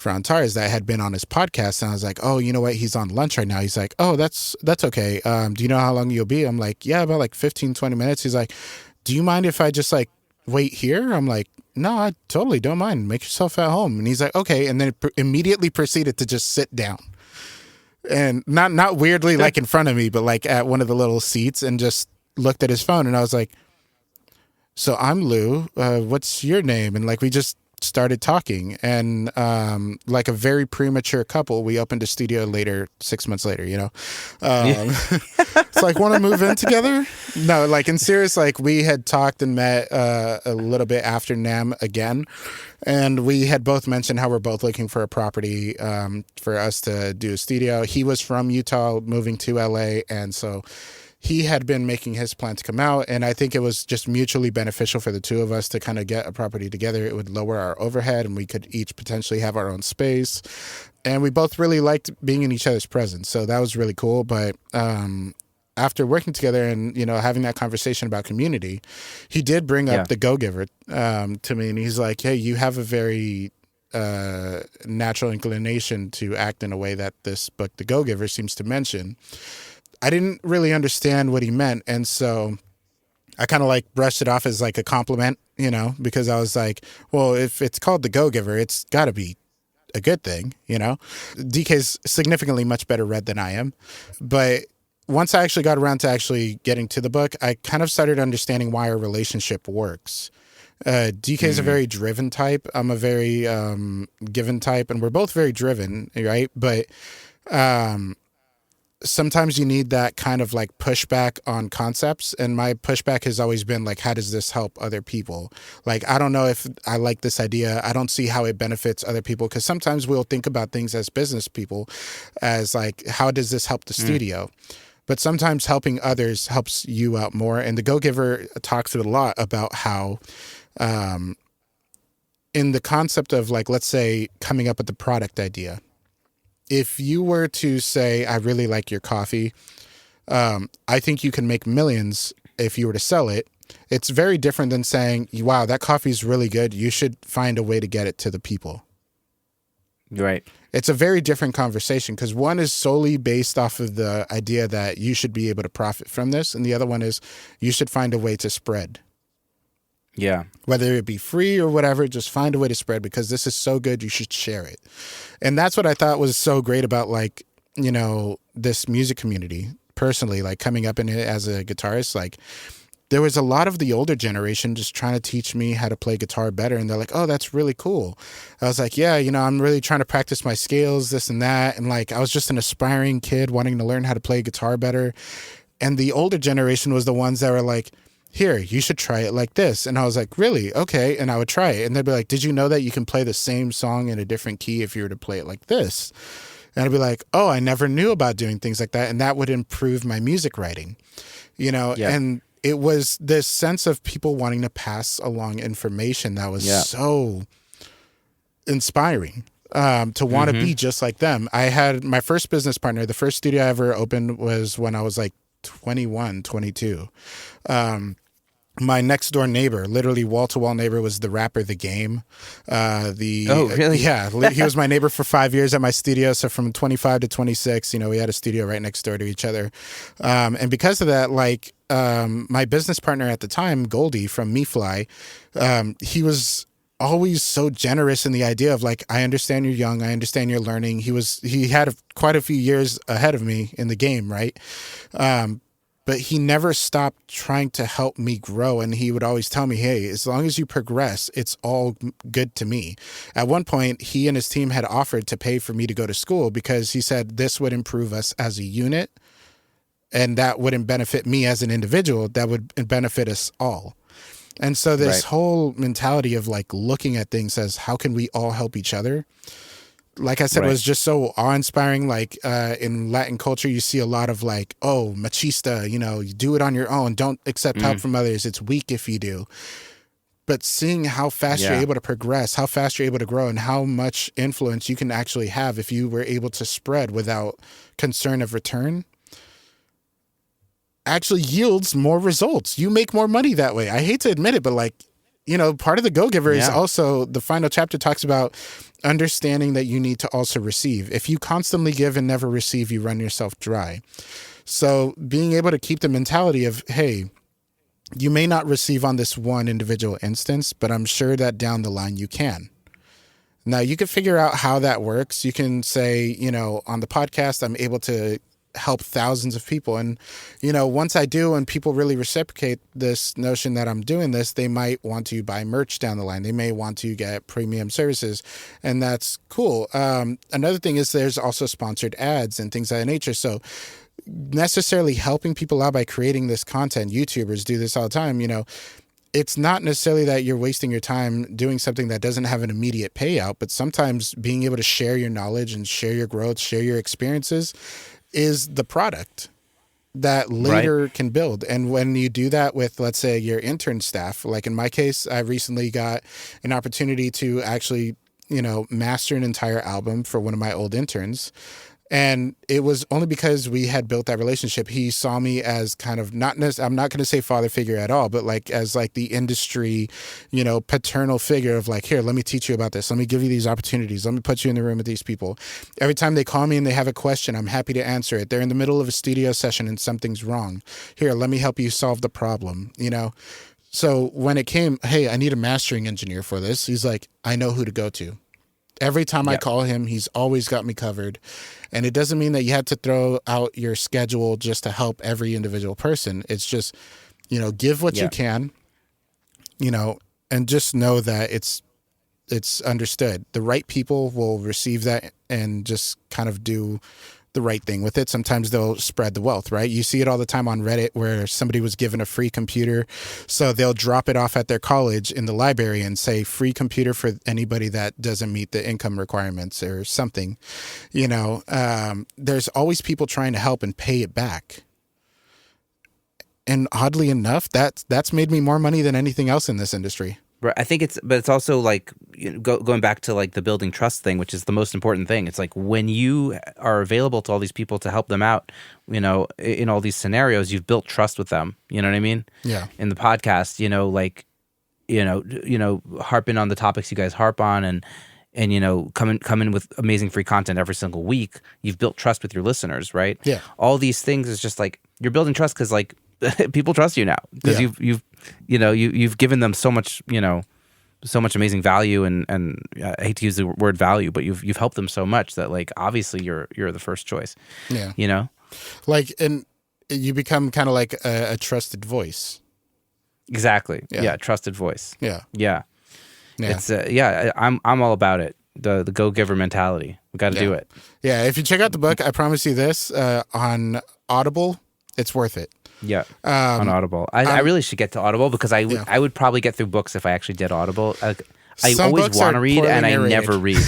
Antares that had been on his podcast. And I was like, oh, you know what? He's on lunch right now. He's like, oh, that's okay. Do you know how long you'll be? I'm like, yeah, about like 15, 20 minutes. He's like, do you mind if I just like wait here? I'm like, no, I totally don't mind. Make yourself at home. And he's like, okay. And then immediately proceeded to just sit down. And not weirdly like in front of me, but like at one of the little seats, and just looked at his phone. And I was like, so I'm Lu. What's your name? And like we just started talking, and like a very premature couple, we opened a studio later, 6 months later, it's like, want to move in together? No, like in serious, like we had talked and met a little bit after NAMM again, and we had both mentioned how we're both looking for a property for us to do a studio. He was from Utah, moving to LA, and so he had been making his plan to come out, and I think it was just mutually beneficial for the two of us to kind of get a property together. It would lower our overhead, and we could each potentially have our own space. And we both really liked being in each other's presence, so that was really cool. But after working together and having that conversation about community, he did bring up the Go-Giver to me, and he's like, hey, you have a very natural inclination to act in a way that this book, The Go-Giver, seems to mention. I didn't really understand what he meant, and so I kind of like brushed it off as like a compliment, because I was like, well, if it's called The Go-Giver, it's got to be a good thing, DK's significantly much better read than I am, but once I actually got around to actually getting to the book, I kind of started understanding why our relationship works. DK is a very driven type. I'm a very given type, and we're both very driven, right? But sometimes you need that kind of like pushback on concepts. And my pushback has always been like, how does this help other people? Like, I don't know if I like this idea. I don't see how it benefits other people. Because sometimes we'll think about things as business people as like, how does this help the studio? But sometimes helping others helps you out more. And the Go Giver talks a lot about how, in the concept of like, let's say coming up with the product idea, if you were to say, I really like your coffee, I think you can make millions if you were to sell it. It's very different than saying, wow, that coffee is really good. You should find a way to get it to the people. Right. It's a very different conversation because one is solely based off of the idea that you should be able to profit from this. And the other one is you should find a way to spread. Yeah. Whether it be free or whatever, just find a way to spread because this is so good, you should share it. And that's what I thought was so great about like, you know, this music community personally, like coming up in it as a guitarist, like there was a lot of the older generation just trying to teach me how to play guitar better. And they're like, oh, that's really cool. I was like, yeah, you know, I'm really trying to practice my scales, this and that. And like, I was just an aspiring kid wanting to learn how to play guitar better. And the older generation was the ones that were like, here, you should try it like this. And I was like, really? Okay. And I would try it. And they'd be like, did you know that you can play the same song in a different key if you were to play it like this? And I'd be like, oh, I never knew about doing things like that. And that would improve my music writing, you know? Yeah. And it was this sense of people wanting to pass along information that was so inspiring. To want to be just like them. I had my first business partner. The first studio I ever opened was when I was like 21, 22. My next door neighbor, literally wall to wall neighbor, was the rapper The Game. Oh, really? Yeah, he was my neighbor for 5 years at my studio. So from 25 to 26, you know, we had a studio right next door to each other. And because of that, like my business partner at the time, Goldie from MeFly, he was always so generous in the idea of like, I understand you're young, I understand you're learning. He had quite a few years ahead of me in the game, right? But he never stopped trying to help me grow. And he would always tell me, hey, as long as you progress, it's all good to me. At one point, he and his team had offered to pay for me to go to school because he said this would improve us as a unit. And that wouldn't benefit me as an individual. That would benefit us all. And so this whole mentality of like looking at things as how can we all help each other? Like I said, it was just so awe-inspiring. Like in Latin culture, you see a lot of like, oh, machista, you know, you do it on your own. Don't accept help from others. It's weak if you do. But seeing how fast you're able to progress, how fast you're able to grow, and how much influence you can actually have if you were able to spread without concern of return actually yields more results. You make more money that way. I hate to admit it, but like, you know, part of the Go Giver is also the final chapter talks about understanding that you need to also receive. If you constantly give and never receive, you run yourself dry. So being able to keep the mentality of, hey, you may not receive on this one individual instance, but I'm sure that down the line you can. Now you can figure out how that works. You can say, you know, on the podcast, I'm able to help thousands of people. And, you know, once I do and people really reciprocate this notion that I'm doing this, they might want to buy merch down the line. They may want to get premium services, and that's cool. Another thing is there's also sponsored ads and things of that nature. So necessarily helping people out by creating this content, YouTubers do this all the time, you know, it's not necessarily that you're wasting your time doing something that doesn't have an immediate payout, but sometimes being able to share your knowledge and share your growth, share your experiences is the product that later can build. And when you do that with, let's say, your intern staff, like in my case, I recently got an opportunity to actually, you know, master an entire album for one of my old interns. And it was only because we had built that relationship. He saw me as kind of I'm not going to say father figure at all, but like as like the industry, you know, paternal figure of like, here, let me teach you about this. Let me give you these opportunities. Let me put you in the room with these people. Every time they call me and they have a question, I'm happy to answer it. They're in the middle of a studio session and something's wrong. Here, let me help you solve the problem, you know? So when it came, hey, I need a mastering engineer for this. He's like, I know who to go to. Every time I call him, he's always got me covered. And it doesn't mean that you have to throw out your schedule just to help every individual person. It's just, you know, give what you can, you know, and just know that it's understood. The right people will receive that and just kind of do the right thing with it. Sometimes they'll spread the wealth, right? You see it all the time on Reddit where somebody was given a free computer. So they'll drop it off at their college in the library and say free computer for anybody that doesn't meet the income requirements or something. There's always people trying to help and pay it back. And oddly enough, that's made me more money than anything else in this industry. Right. I think it's also like going back to like the building trust thing, which is the most important thing. It's like when you are available to all these people to help them out, in all these scenarios, you've built trust with them. You know what I mean? Yeah. In the podcast, harping on the topics you guys harp on and come in with amazing free content every single week. You've built trust with your listeners, right? Yeah. All these things is just like you're building trust because like people trust you now because you've given them so much amazing value and I hate to use the word value, but you've helped them so much that like obviously you're the first choice. Yeah. Like, and you become kind of like a trusted voice. Exactly. Yeah. Trusted voice. Yeah. Yeah. It's I'm all about it. The go-giver mentality. We got to do it. Yeah. If you check out the book, I promise you this, on Audible, it's worth it. Yeah, on Audible. I really should get to Audible because I would probably get through books if I actually did Audible. I always want to read and I never read.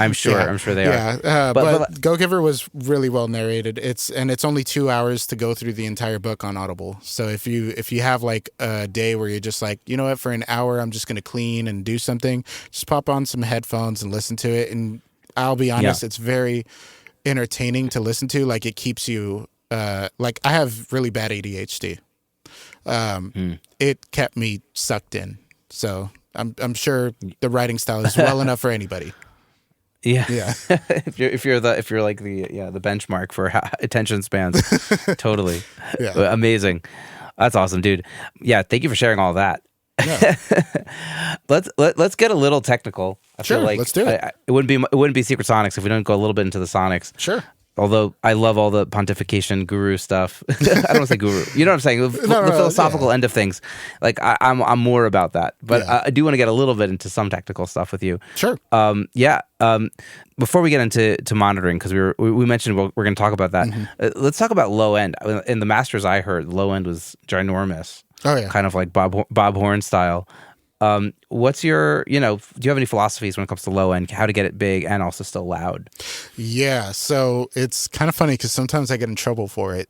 I'm sure they are. But Go-Giver was really well narrated. It's only 2 hours to go through the entire book on Audible. So if you have like a day where you're just like, you know what, for an hour I'm just going to clean and do something, just pop on some headphones and listen to it. And I'll be honest, it's very entertaining to listen to. Like it keeps you. Like I have really bad ADHD. It kept me sucked in. So I'm sure the writing style is well enough for anybody. Yeah. if you're like the benchmark for attention spans, totally. Yeah. Amazing. That's awesome, dude. Yeah. Thank you for sharing all that. Yeah. Let's get a little technical. I feel like let's do it. It wouldn't be Secret Sonics if we don't go a little bit into the Sonics. Sure. Although I love all the pontification guru stuff. I don't want to say guru. You know what I'm saying? The philosophical end of things. Like I'm more about that. But I do want to get a little bit into some technical stuff with you. Sure. Before we get into monitoring, because we mentioned we're going to talk about that. Mm-hmm. Let's talk about low end. In the masters I heard, low end was ginormous. Oh yeah. Kind of like Bob Horn style. What's your, do you have any philosophies when it comes to low end, how to get it big and also still loud? Yeah. So it's kind of funny because sometimes I get in trouble for it.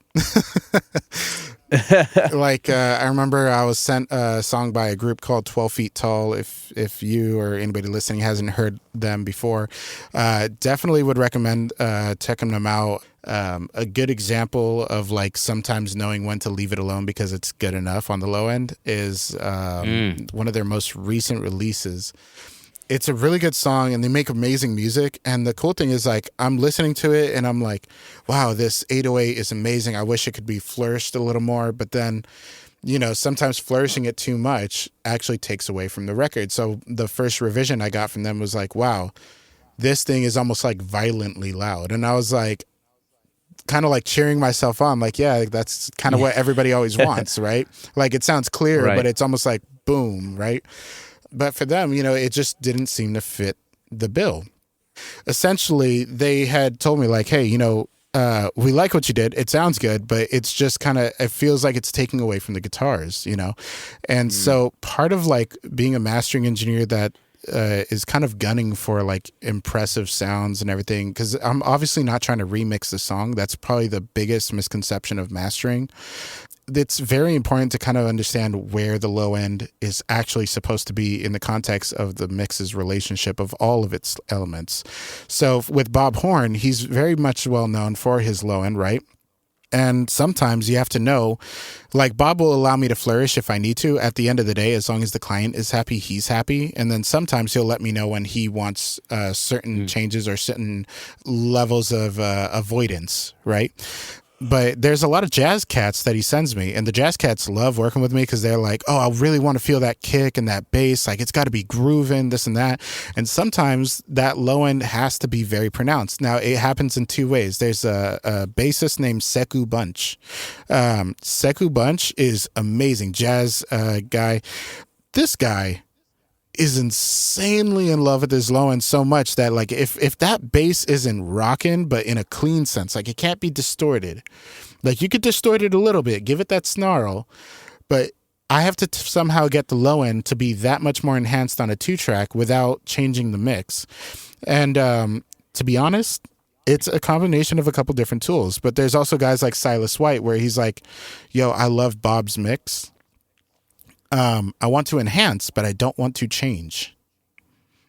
Like, I remember I was sent a song by a group called 12 Feet Tall. If you or anybody listening hasn't heard them before, definitely would recommend checking them out. A good example of like sometimes knowing when to leave it alone because it's good enough on the low end is one of their most recent releases. It's a really good song and they make amazing music. And the cool thing is like I'm listening to it and I'm like, wow, this 808 is amazing. I wish it could be flourished a little more. But then, sometimes flourishing it too much actually takes away from the record. So the first revision I got from them was like, wow, this thing is almost like violently loud. And I was like, kind of like cheering myself on, like, yeah, that's kind of what everybody always wants, right? Like it sounds clear, but it's almost like boom, right? But for them, it just didn't seem to fit the bill. Essentially, they had told me like, hey, we like what you did. It sounds good, but it's just it feels like it's taking away from the guitars, And so part of like being a mastering engineer that is kind of gunning for like impressive sounds and everything, because I'm obviously not trying to remix the song. That's probably the biggest misconception of mastering. It's very important to kind of understand where the low end is actually supposed to be in the context of the mix's relationship of all of its elements. So with Bob Horn, he's very much well known for his low end, right? And sometimes you have to know, like Bob will allow me to flourish if I need to. At the end of the day, as long as the client is happy, he's happy. And then sometimes he'll let me know when he wants certain changes or certain levels of avoidance, right? But there's a lot of jazz cats that he sends me, and the jazz cats love working with me because they're like, oh, I really want to feel that kick and that bass. Like, it's got to be grooving, this and that. And sometimes that low end has to be very pronounced. Now, it happens in two ways. There's a bassist named Sekou Bunch. Sekou Bunch is amazing. Jazz guy. This guy, is insanely in love with his low end so much that like if that bass isn't rocking, but in a clean sense, like it can't be distorted. Like you could distort it a little bit, give it that snarl, but I have to somehow get the low end to be that much more enhanced on a 2-track without changing the mix. And to be honest, it's a combination of a couple different tools. But there's also guys like Silas White where he's like, yo, I love Bob's mix. I want to enhance, but I don't want to change.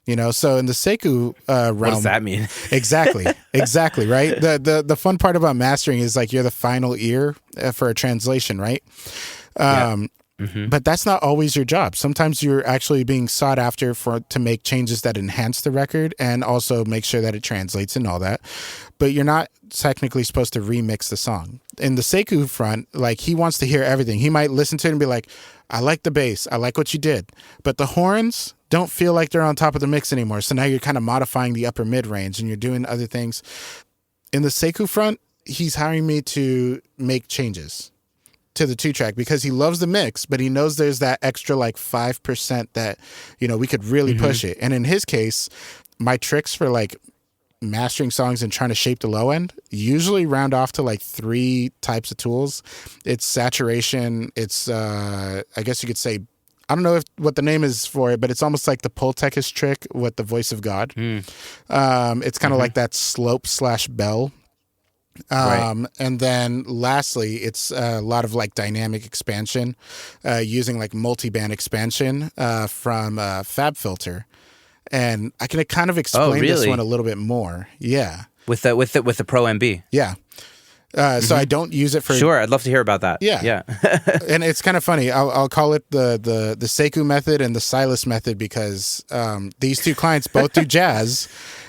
You know, so in the Sekou realm, what does that mean? exactly, right. The fun part about mastering is like you're the final ear for a translation, right? But that's not always your job. Sometimes you're actually being sought after to make changes that enhance the record and also make sure that it translates and all that. But you're not technically supposed to remix the song. In the Sekou front, like he wants to hear everything. He might listen to it and be like, I like the bass. I like what you did. But the horns don't feel like they're on top of the mix anymore. So now you're kind of modifying the upper mid range and you're doing other things. In the Sekou front, he's hiring me to make changes to the 2-track because he loves the mix, but he knows there's that extra like 5% that, you know, we could really push it. And in his case, my tricks for like mastering songs and trying to shape the low end usually round off to like 3 types of tools. It's saturation. It's, I guess you could say, I don't know what the name is for it, but it's almost like the Poltekish trick with the voice of God. It's kind of like that slope/bell. Right. And then lastly, it's a lot of like dynamic expansion, using like multi-band expansion from Fab Filter. And I can kind of explain this one a little bit more. Yeah. With the Pro MB. Yeah. So I don't use it for... Sure, I'd love to hear about that. Yeah. And it's kind of funny. I'll call it the Sekou method and the Silas method because these 2 clients both do jazz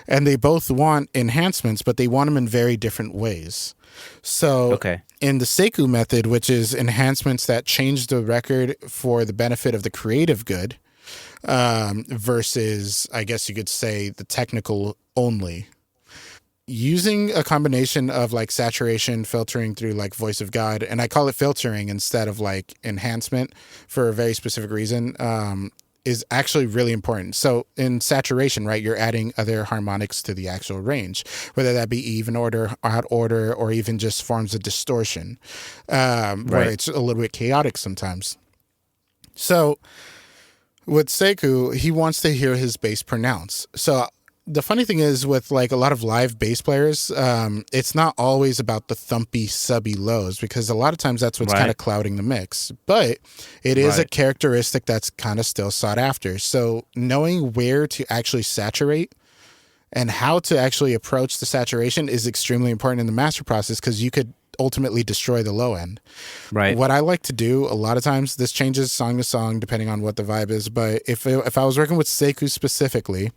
and they both want enhancements, but they want them in very different ways. So in the Sekou method, which is enhancements that change the record for the benefit of the creative good, versus, I guess you could say, the technical only. Using a combination of like saturation filtering through like voice of God, and I call it filtering instead of like enhancement for a very specific reason, is actually really important. So in saturation, right, you're adding other harmonics to the actual range, whether that be even order, odd order, or even just forms of distortion, where it's a little bit chaotic sometimes. So with Sekou, he wants to hear his bass pronounced. So the funny thing is with like a lot of live bass players, it's not always about the thumpy, subby lows because a lot of times that's what's kind of clouding the mix. But it is a characteristic that's kind of still sought after. So knowing where to actually saturate and how to actually approach the saturation is extremely important in the master process because you could ultimately destroy the low end. Right. What I like to do a lot of times, this changes song to song depending on what the vibe is, but if I was working with Sekou specifically,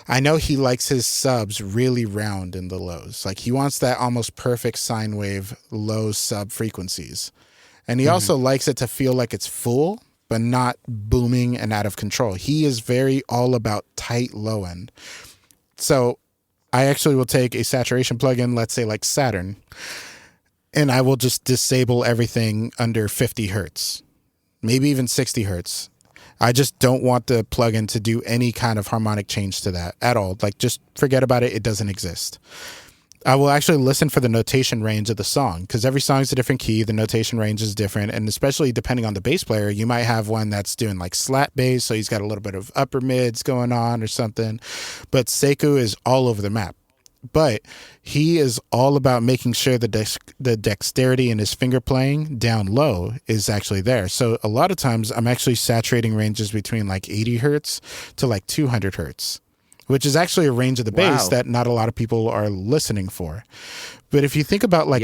I know he likes his subs really round in the lows. Like he wants that almost perfect sine wave low sub frequencies. And he also likes it to feel like it's full, but not booming and out of control. He is very all about tight low end. So I actually will take a saturation plugin, let's say like Saturn, and I will just disable everything under 50 hertz, maybe even 60 hertz. I just don't want the plugin to do any kind of harmonic change to that at all. Like, just forget about it. It doesn't exist. I will actually listen for the notation range of the song because every song is a different key. The notation range is different. And especially depending on the bass player, you might have one that's doing like slat bass. So he's got a little bit of upper mids going on or something. But Sekou is all over the map. But he is all about making sure the dexterity in his finger playing down low is actually there. So a lot of times I'm actually saturating ranges between like 80 hertz to like 200 hertz, which is actually a range of the bass that not a lot of people are listening for. But if you think about like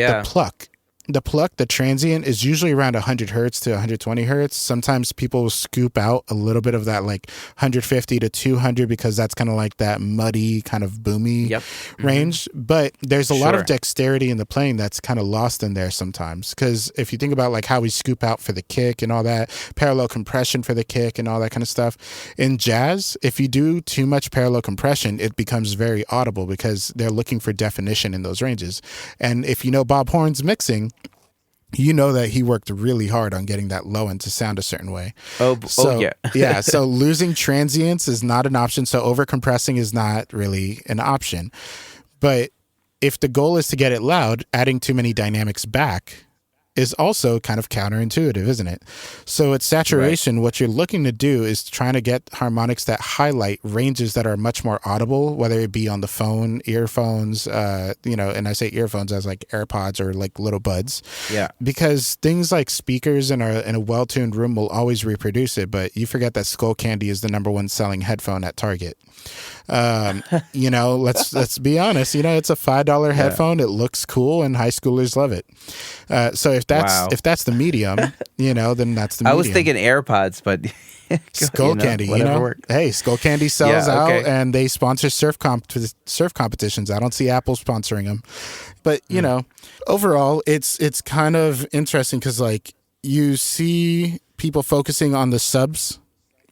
the transient is usually around 100 hertz to 120 hertz. Sometimes people will scoop out a little bit of that like 150 to 200 because that's kind of like that muddy kind of boomy range. But there's a lot of dexterity in the playing that's kind of lost in there sometimes. Because if you think about like how we scoop out for the kick and all that, parallel compression for the kick and all that kind of stuff. In jazz, if you do too much parallel compression, it becomes very audible because they're looking for definition in those ranges. And if you know Bob Horn's mixing, you know that he worked really hard on getting that low end to sound a certain way. Yeah. Yeah. So losing transients is not an option. So overcompressing is not really an option. But if the goal is to get it loud, adding too many dynamics back is also kind of counterintuitive, isn't it? So at saturation, what you're looking to do is trying to get harmonics that highlight ranges that are much more audible, whether it be on the phone, earphones, and I say earphones as like AirPods or like little buds. Yeah. Because things like speakers in a well-tuned room will always reproduce it, but you forget that Skull Candy is the number one selling headphone at Target. Let's be honest, it's a $5 headphone. It looks cool and high schoolers love it. So if that's the medium, then that's the medium. I was thinking AirPods, but Skull Candy, hey, Skull Candy sells out and they sponsor surf competitions. I don't see Apple sponsoring them, but overall it's kind of interesting because like you see people focusing on the subs,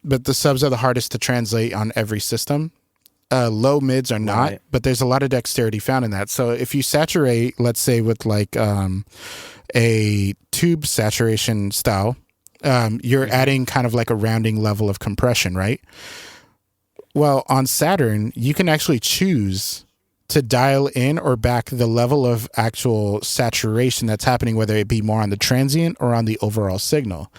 but the subs are the hardest to translate on every system. Low mids are not, but there's a lot of dexterity found in that. So if you saturate, let's say with like a tube saturation style, you're adding kind of like a rounding level of compression, right? Well, on Saturn, you can actually choose to dial in or back the level of actual saturation that's happening, whether it be more on the transient or on the overall signal.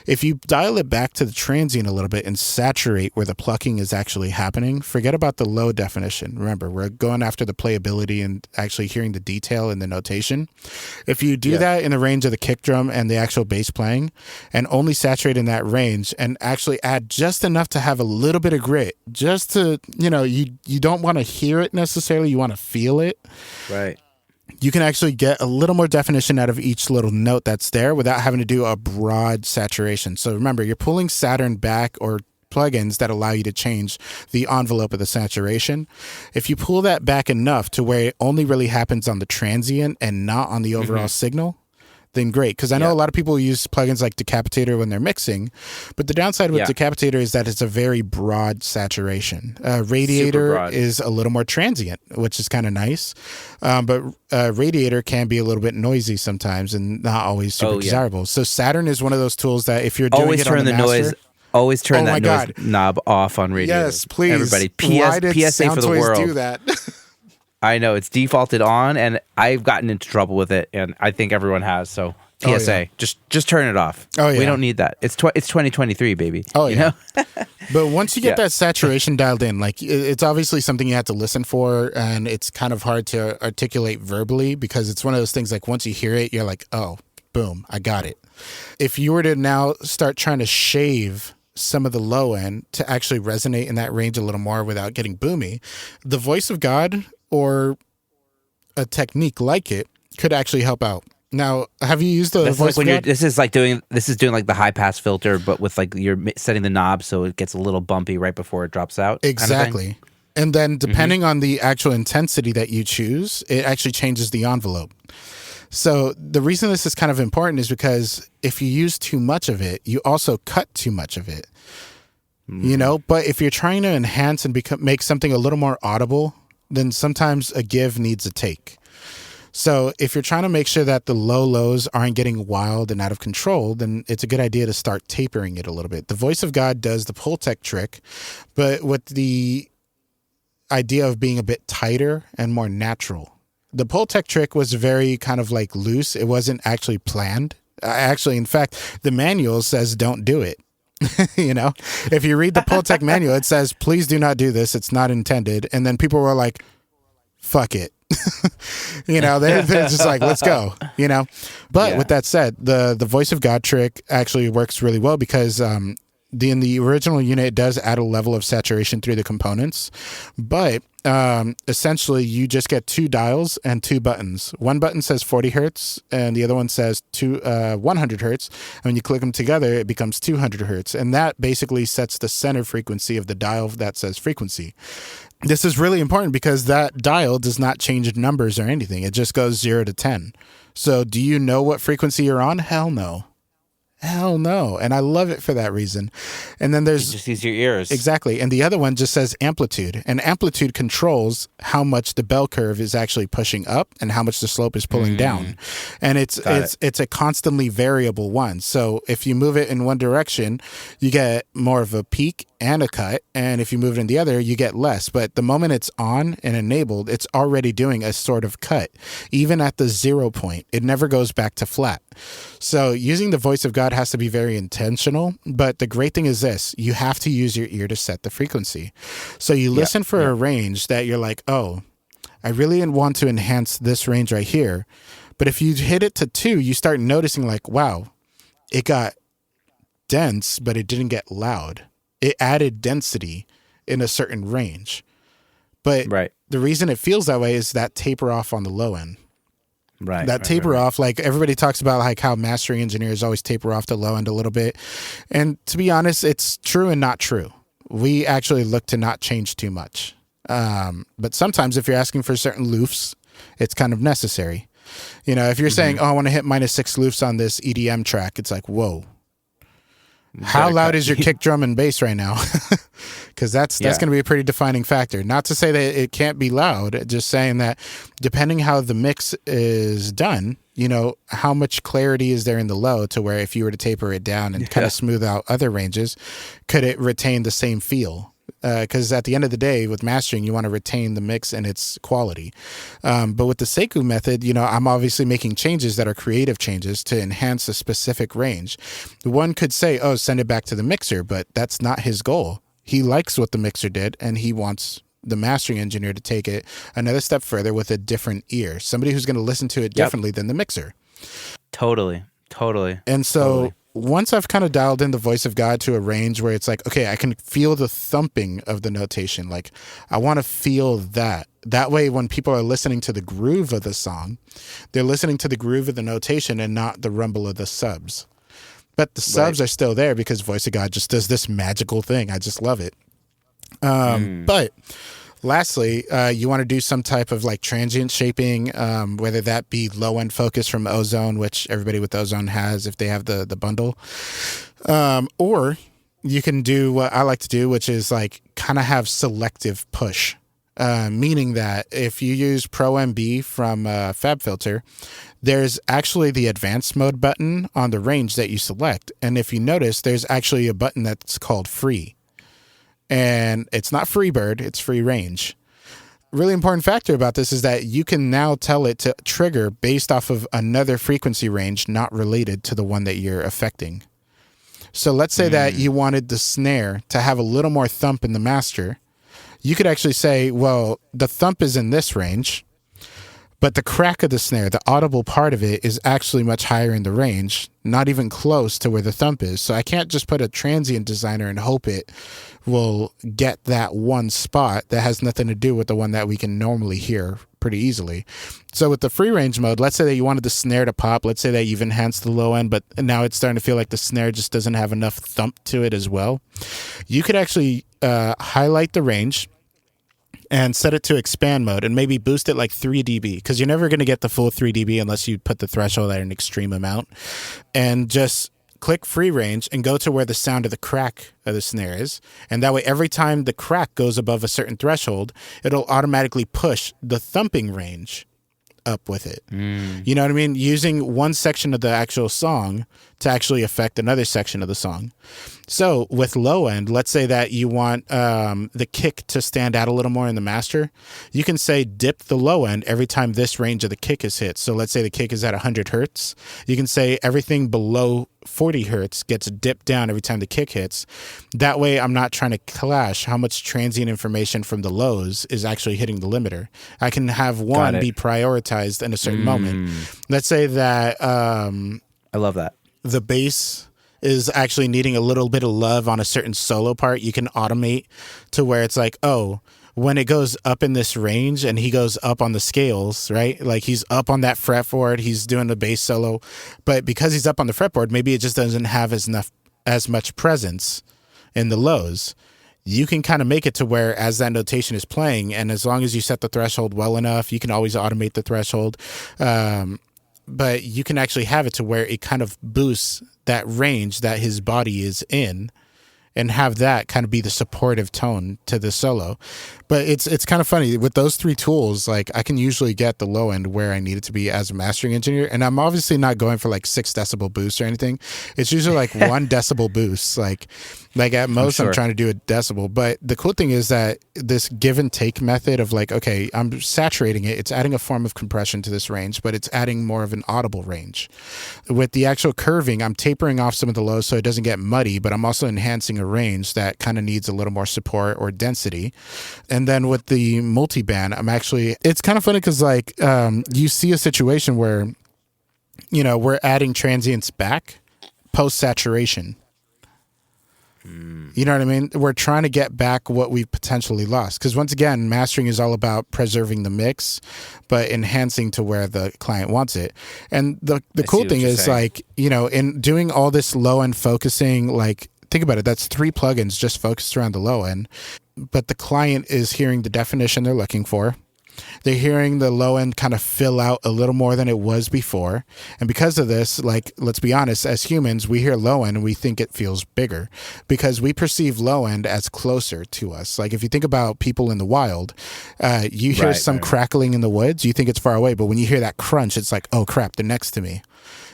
If you dial it back to the transient a little bit and saturate where the plucking is actually happening, forget about the low definition. Remember, we're going after the playability and actually hearing the detail in the notation. If you do that in the range of the kick drum and the actual bass playing and only saturate in that range and actually add just enough to have a little bit of grit, just to, you don't want to hear it necessarily, you want to feel it. Right. You can actually get a little more definition out of each little note that's there without having to do a broad saturation. So remember, you're pulling Saturn back or plugins that allow you to change the envelope of the saturation. If you pull that back enough to where it only really happens on the transient and not on the overall signal, then great. Because I know a lot of people use plugins like Decapitator when they're mixing, but the downside with Decapitator is that it's a very broad saturation. Radiator is a little more transient, which is kind of nice. But Radiator can be a little bit noisy sometimes and not always super desirable. So Saturn is one of those tools that if you're doing always it turn on the noise. Always turn that noise knob off on Radiator. Yes, please. Everybody, Why did PSA for the world. do that? I know it's defaulted on, and I've gotten into trouble with it, and I think everyone has. So PSA, just turn it off. Oh yeah, we don't need that. It's 2023, baby. Oh yeah. But once you get that saturation dialed in, like it's obviously something you have to listen for, and it's kind of hard to articulate verbally because it's one of those things. Like once you hear it, you're like, oh, boom, I got it. If you were to now start trying to shave some of the low end to actually resonate in that range a little more without getting boomy, the voice of God or a technique like it could actually help out. Now, have you used the voice of God? This is doing like the high pass filter, but with like you're setting the knob so it gets a little bumpy right before it drops out. Exactly. Kind of and then depending on the actual intensity that you choose, it actually changes the envelope. So the reason this is kind of important is because if you use too much of it, you also cut too much of it. But if you're trying to enhance and make something a little more audible, then sometimes a give needs a take. So if you're trying to make sure that the low lows aren't getting wild and out of control, then it's a good idea to start tapering it a little bit. The voice of God does the Pultec trick, but with the idea of being a bit tighter and more natural. The Pultec trick was very kind of like loose. It wasn't actually planned. Actually, in fact, the manual says don't do it. If you read the Pultec manual, it says, please do not do this. It's not intended. And then people were like, fuck it. They're just like, let's go, But with that said, the voice of God trick actually works really well because in the original unit, it does add a level of saturation through the components. But essentially, you just get two dials and two buttons. One button says 40 hertz, and the other one says 100 hertz. And when you click them together, it becomes 200 hertz. And that basically sets the center frequency of the dial that says frequency. This is really important because that dial does not change numbers or anything. It just goes 0 to 10. So do you know what frequency you're on? Hell no. Hell no. And I love it for that reason. And then there's You just use your ears. exactly. And the other one just says amplitude. And amplitude controls how much the bell curve is actually pushing up and how much the slope is pulling down. And it's a constantly variable one. So if you move it in one direction, you get more of a peak and a cut. And if you move it in the other, you get less. But the moment it's on and enabled, it's already doing a sort of cut. Even at the 0 point, it never goes back to flat. So using the voice of God has to be very intentional. But the great thing is this, you have to use your ear to set the frequency. So you listen for a range that you're like, oh, I really want to enhance this range right here. But if you hit it to 2, you start noticing like, wow, it got dense, but it didn't get loud. It added density in a certain range. But the reason it feels that way is that taper off on the low end. That taper off, like everybody talks about like how mastering engineers always taper off the low end a little bit. And to be honest, it's true and not true. We actually look to not change too much. But sometimes if you're asking for certain loofs, it's kind of necessary. You know, if you're saying, oh, I want to hit -6 loofs on this EDM track, it's like, whoa. How loud is your kick drum and bass right now? Because that's going to be a pretty defining factor. Not to say that it can't be loud, just saying that depending how the mix is done, you know, how much clarity is there in the low to where if you were to taper it down and kind of smooth out other ranges, could it retain the same feel? Because at the end of the day, with mastering, you want to retain the mix and its quality. But with the Sekou method, you know, I'm obviously making changes that are creative changes to enhance a specific range. One could say, oh, send it back to the mixer, but that's not his goal. He likes what the mixer did, and he wants the mastering engineer to take it another step further with a different ear, somebody who's going to listen to it differently than the mixer. Totally. And so once I've kind of dialed in the voice of God to a range where it's like, okay, I can feel the thumping of the notation. Like, I want to feel that. That way, when people are listening to the groove of the song, they're listening to the groove of the notation and not the rumble of the subs. But the subs are still there because voice of God just does this magical thing. I just love it. But lastly, you want to do some type of like transient shaping, whether that be low end focus from Ozone, which everybody with Ozone has if they have the bundle, or you can do what I like to do, which is like kind of have selective push, meaning that if you use Pro MB from FabFilter, there's actually the advanced mode button on the range that you select. And if you notice, there's actually a button that's called free. And it's not Freebird, it's free range. Really important factor about this is that you can now tell it to trigger based off of another frequency range not related to the one that you're affecting. So let's say that you wanted the snare to have a little more thump in the master. You could actually say, well, the thump is in this range, but the crack of the snare, the audible part of it, is actually much higher in the range, not even close to where the thump is. So I can't just put a transient designer and hope it will get that one spot that has nothing to do with the one that we can normally hear pretty easily. So with the free range mode, let's say that you wanted the snare to pop. Let's say that you've enhanced the low end, but now it's starting to feel like the snare just doesn't have enough thump to it as well. You could actually highlight the range and set it to expand mode and maybe boost it like 3 dB, because you're never going to get the full 3 dB unless you put the threshold at an extreme amount. And just click free range and go to where the sound of the crack of the snare is. And that way, every time the crack goes above a certain threshold, it'll automatically push the thumping range up with it. You know what I mean? Using one section of the actual song to actually affect another section of the song. So with low end, let's say that you want the kick to stand out a little more in the master. You can say dip the low end every time this range of the kick is hit. So let's say the kick is at 100 hertz. You can say everything below 40 hertz gets dipped down every time the kick hits. That way I'm not trying to clash how much transient information from the lows is actually hitting the limiter. I can have one be prioritized in a certain moment. Let's say that I love that. The bass is actually needing a little bit of love on a certain solo part. You can automate to where it's like, oh, when it goes up in this range and he goes up on the scales, right? Like he's up on that fretboard, he's doing the bass solo, but because he's up on the fretboard, maybe it just doesn't have as much presence in the lows. You can kind of make it to where as that notation is playing, and as long as you set the threshold well enough, you can always automate the threshold. But you can actually have it to where it kind of boosts that range that his body is in, and have that kind of be the supportive tone to the solo. But it's kind of funny with those three tools. Like I can usually get the low end where I need it to be as a mastering engineer, and I'm obviously not going for like 6 decibel boost or anything. It's usually like 1 decibel boost. Like at most I'm trying to do a decibel. But the cool thing is that this give and take method of like, okay, I'm saturating it. It's adding a form of compression to this range, but it's adding more of an audible range. With the actual curving, I'm tapering off some of the lows so it doesn't get muddy, but I'm also enhancing a range that kind of needs a little more support or density. And then with the multi-band, it's kind of funny because like you see a situation where, you know, we're adding transients back post-saturation. You know what I mean? We're trying to get back what we've potentially lost. Because once again, mastering is all about preserving the mix, but enhancing to where the client wants it. And the cool thing is saying, like, you know, in doing all this low end focusing, like, think about it, that's 3 plugins just focused around the low end. But the client is hearing the definition they're looking for. They're hearing the low end kind of fill out a little more than it was before. And because of this, like, let's be honest, as humans, we hear low end and we think it feels bigger because we perceive low end as closer to us. Like if you think about people in the wild, you hear some crackling in the woods, you think it's far away. But when you hear that crunch, it's like, oh crap, they're next to me.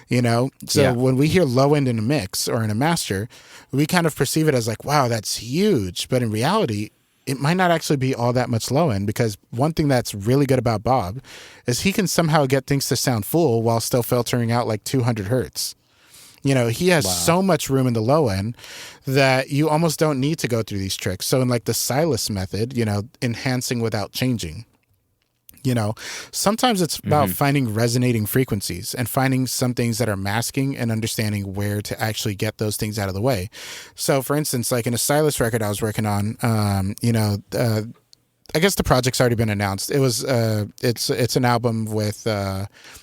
You know? So when we hear low end in a mix or in a master, we kind of perceive it as like, wow, that's huge. But in reality, it might not actually be all that much low end, because one thing that's really good about Bob is he can somehow get things to sound full while still filtering out like 200 hertz. You know, he has so much room in the low end that you almost don't need to go through these tricks. So in like the Silas method, you know, enhancing without changing. You know, sometimes it's about finding resonating frequencies and finding some things that are masking and understanding where to actually get those things out of the way. So, for instance, like in a Silas record I was working on, you know, I guess the project's already been announced. It was it's an album with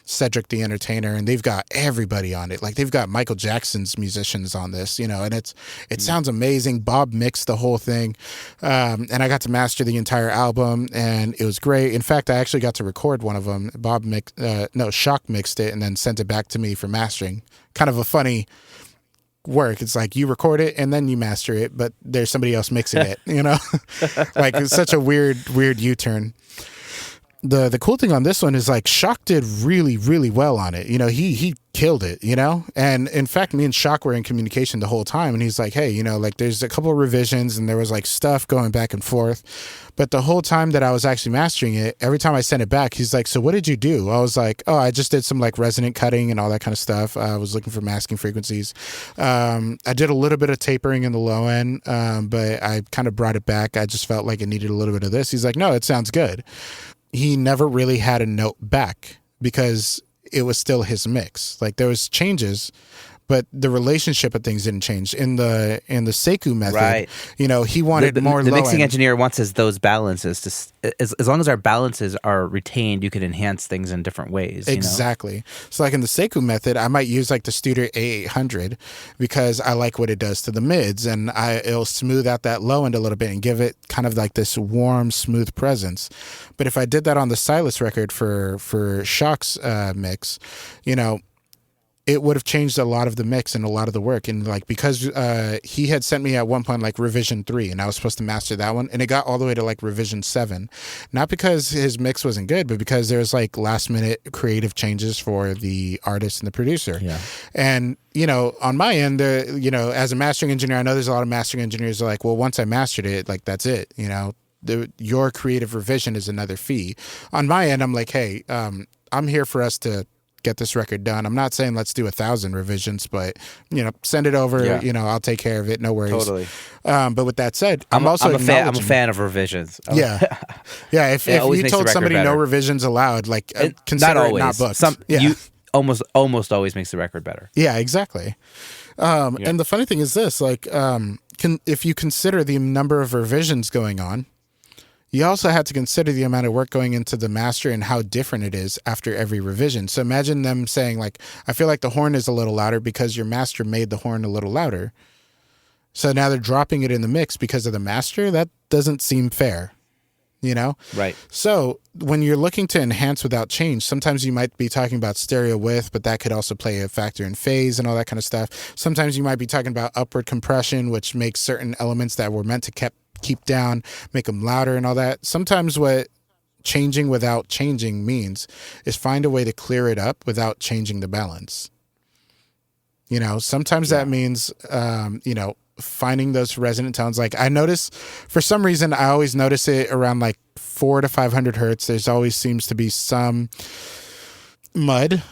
Cedric the Entertainer, and they've got everybody on it. Like they've got Michael Jackson's musicians on this, you know, and it sounds amazing. Bob mixed the whole thing, and I got to master the entire album, and it was great. In fact, I actually got to record one of them. Shock mixed it and then sent it back to me for mastering. Kind of a funny work. It's like you record it and then you master it, but there's somebody else mixing it, you know? Like it's such a weird U-turn. The cool thing on this one is like Shock did really, really well on it. You know, he killed it, you know? And in fact, me and Shock were in communication the whole time, and he's like, hey, you know, like there's a couple of revisions and there was like stuff going back and forth. But the whole time that I was actually mastering it, every time I sent it back, he's like, so what did you do? I was like, oh, I just did some like resonant cutting and all that kind of stuff. I was looking for masking frequencies. I did a little bit of tapering in the low end, but I kind of brought it back. I just felt like it needed a little bit of this. He's like, no, it sounds good. He never really had a note back because it was still his mix. Like there was changes, but the relationship of things didn't change. In the Sekou method, you know, he wanted more the low mixing end. engineer wants those balances to as long as our balances are retained, you can enhance things in different ways. Exactly. You know? So like in the Sekou method, I might use like the Studer A800 because I like what it does to the mids, and it'll smooth out that low end a little bit and give it kind of like this warm, smooth presence. But if I did that on the Silas record for Shock's mix, you know, it would have changed a lot of the mix and a lot of the work. And like, because he had sent me at one point like revision 3, and I was supposed to master that one, and it got all the way to like revision 7, not because his mix wasn't good, but because there's like last minute creative changes for the artist and the producer. And you know, on my end, you know, as a mastering engineer, I know there's a lot of mastering engineers who are like, well, once I mastered it, like that's it, you know. Your creative revision is another fee. On my end, I'm like, hey, I'm here for us to get this record done. I'm not saying let's do 1,000 revisions, but you know, send it over. You know, I'll take care of it. No worries. Totally. But with that said, I'm a fan of revisions. If you told somebody better. No revisions allowed, like consider not always. It not booked. You almost always makes the record better. Yeah, exactly. And the funny thing is this, like, if you consider the number of revisions going on, you also have to consider the amount of work going into the master and how different it is after every revision. So imagine them saying like, I feel like the horn is a little louder because your master made the horn a little louder. So now they're dropping it in the mix because of the master. That doesn't seem fair. you know? Right. So when you're looking to enhance without change, sometimes you might be talking about stereo width, but that could also play a factor in phase and all that kind of stuff. Sometimes you might be talking about upward compression, which makes certain elements that were meant to keep down, make them louder and all that. Sometimes what changing without changing means is find a way to clear it up without changing the balance. You know, sometimes that means, you know, finding those resonant tones. Like I notice, for some reason, I always notice it around like 400 to 500 hertz. There's always seems to be some mud,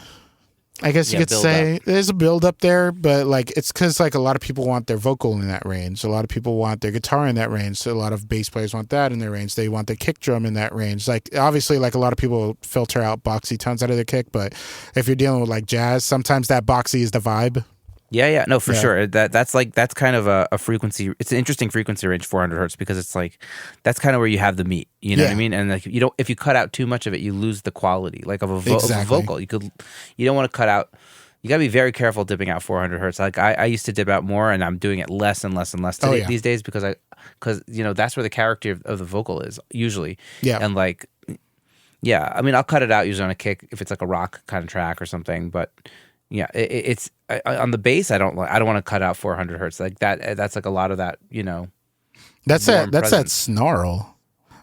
I guess you could say. There's a build up there, but like it's because like a lot of people want their vocal in that range. A lot of people want their guitar in that range. So a lot of bass players want that in their range. They want their kick drum in that range. Like obviously, like a lot of people filter out boxy tones out of their kick, but if you're dealing with like jazz, sometimes that boxy is the vibe. Yeah, no, for sure. That's kind of a frequency. It's an interesting frequency range, 400 hertz, because it's like that's kind of where you have the meat. You know what I mean? And like if you cut out too much of it, you lose the quality, like of a vocal. You don't want to cut out. You gotta be very careful dipping out 400 hertz. Like I used to dip out more, and I'm doing it less and less and less these days because you know that's where the character of the vocal is usually. Yeah, and like I mean I'll cut it out usually on a kick if it's like a rock kind of track or something, but. Yeah, it's on the bass. I don't want to cut out 400 hertz like that. That's like a lot of that. You know, that's that snarl.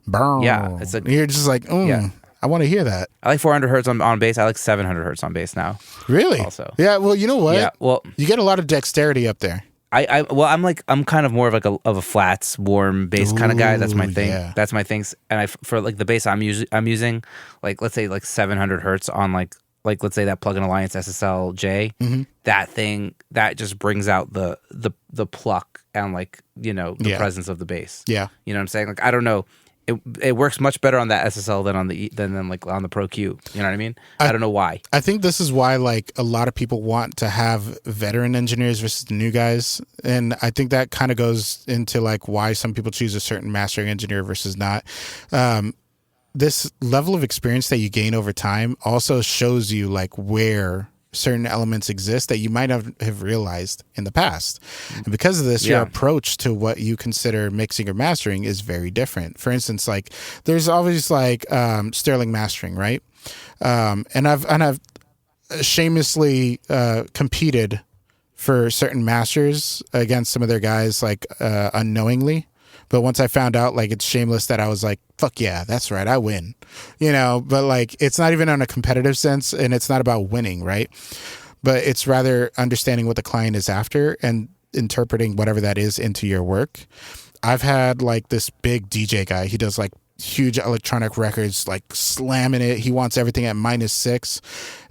Burn. Yeah, it's like you're just like, I want to hear that. I like 400 hertz on bass. I like 700 hertz on bass now. Really? Also, yeah. Well, you know what? Yeah. Well, you get a lot of dexterity up there. I'm kind of more of like a flats, warm bass kind of guy. That's my thing. Yeah. That's my things. And for like the bass I'm using like let's say like 700 hertz on like let's say that Plug-in Alliance SSL-J, that thing that just brings out the pluck and like the presence of the bass. Yeah, you know what I'm saying? Like I don't know, it works much better on that SSL than like on the Pro Q. You know what I mean? I don't know why. I think this is why like a lot of people want to have veteran engineers versus the new guys, and I think that kind of goes into like why some people choose a certain mastering engineer versus not. This level of experience that you gain over time also shows you like where certain elements exist that you might have realized in the past. And because of this, your approach to what you consider mixing or mastering is very different. For instance, like there's always like sterling mastering, right? And I've shamelessly competed for certain masters against some of their guys like unknowingly. But once I found out, like, it's shameless that I was like, fuck yeah, that's right, I win. You know, but like, it's not even on a competitive sense and it's not about winning, right? But it's rather understanding what the client is after and interpreting whatever that is into your work. I've had like this big DJ guy. He does like huge electronic records, like slamming it. He wants everything at -6.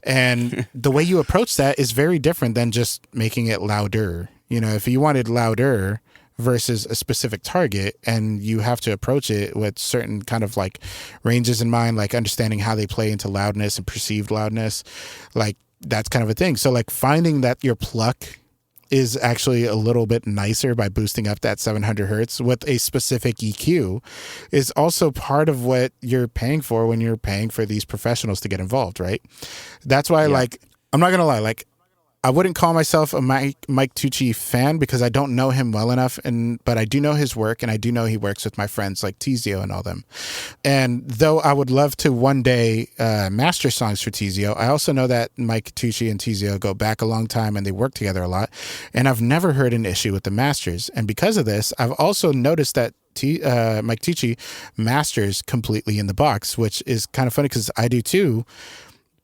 And the way you approach that is very different than just making it louder. You know, if you wanted louder versus a specific target, and you have to approach it with certain kind of like ranges in mind, like understanding how they play into loudness and perceived loudness, like that's kind of a thing. So like finding that your pluck is actually a little bit nicer by boosting up that 700 hertz with a specific EQ is also part of what you're paying for when you're paying for these professionals to get involved, right? That's why like, I'm not gonna lie, like I wouldn't call myself a Mike Tucci fan because I don't know him well enough, but I do know his work, and I do know he works with my friends like Tizio and all them. And though I would love to one day master songs for Tizio, I also know that Mike Tucci and Tizio go back a long time and they work together a lot, and I've never heard an issue with the masters. And because of this, I've also noticed that Mike Tucci masters completely in the box, which is kind of funny because I do too,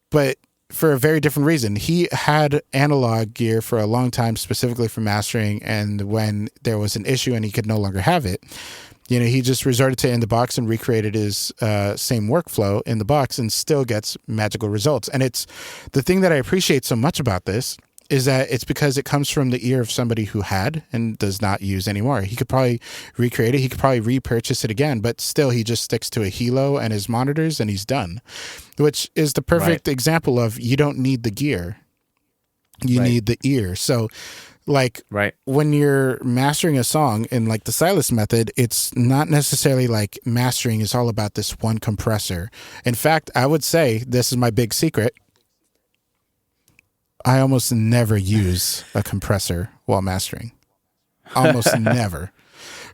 but for a very different reason. He had analog gear for a long time, specifically for mastering, and when there was an issue and he could no longer have it, you know, he just resorted to in the box and recreated his same workflow in the box and still gets magical results. And it's the thing that I appreciate so much about this is that it's because it comes from the ear of somebody who had and does not use anymore. He could probably recreate it. He could probably repurchase it again, but still he just sticks to a Hilo and his monitors and he's done, which is the perfect example of you don't need the gear. You need the ear. So like when you're mastering a song in like the Silas method, it's not necessarily like mastering is all about this one compressor. In fact, I would say this is my big secret. I almost never use a compressor while mastering. Almost never.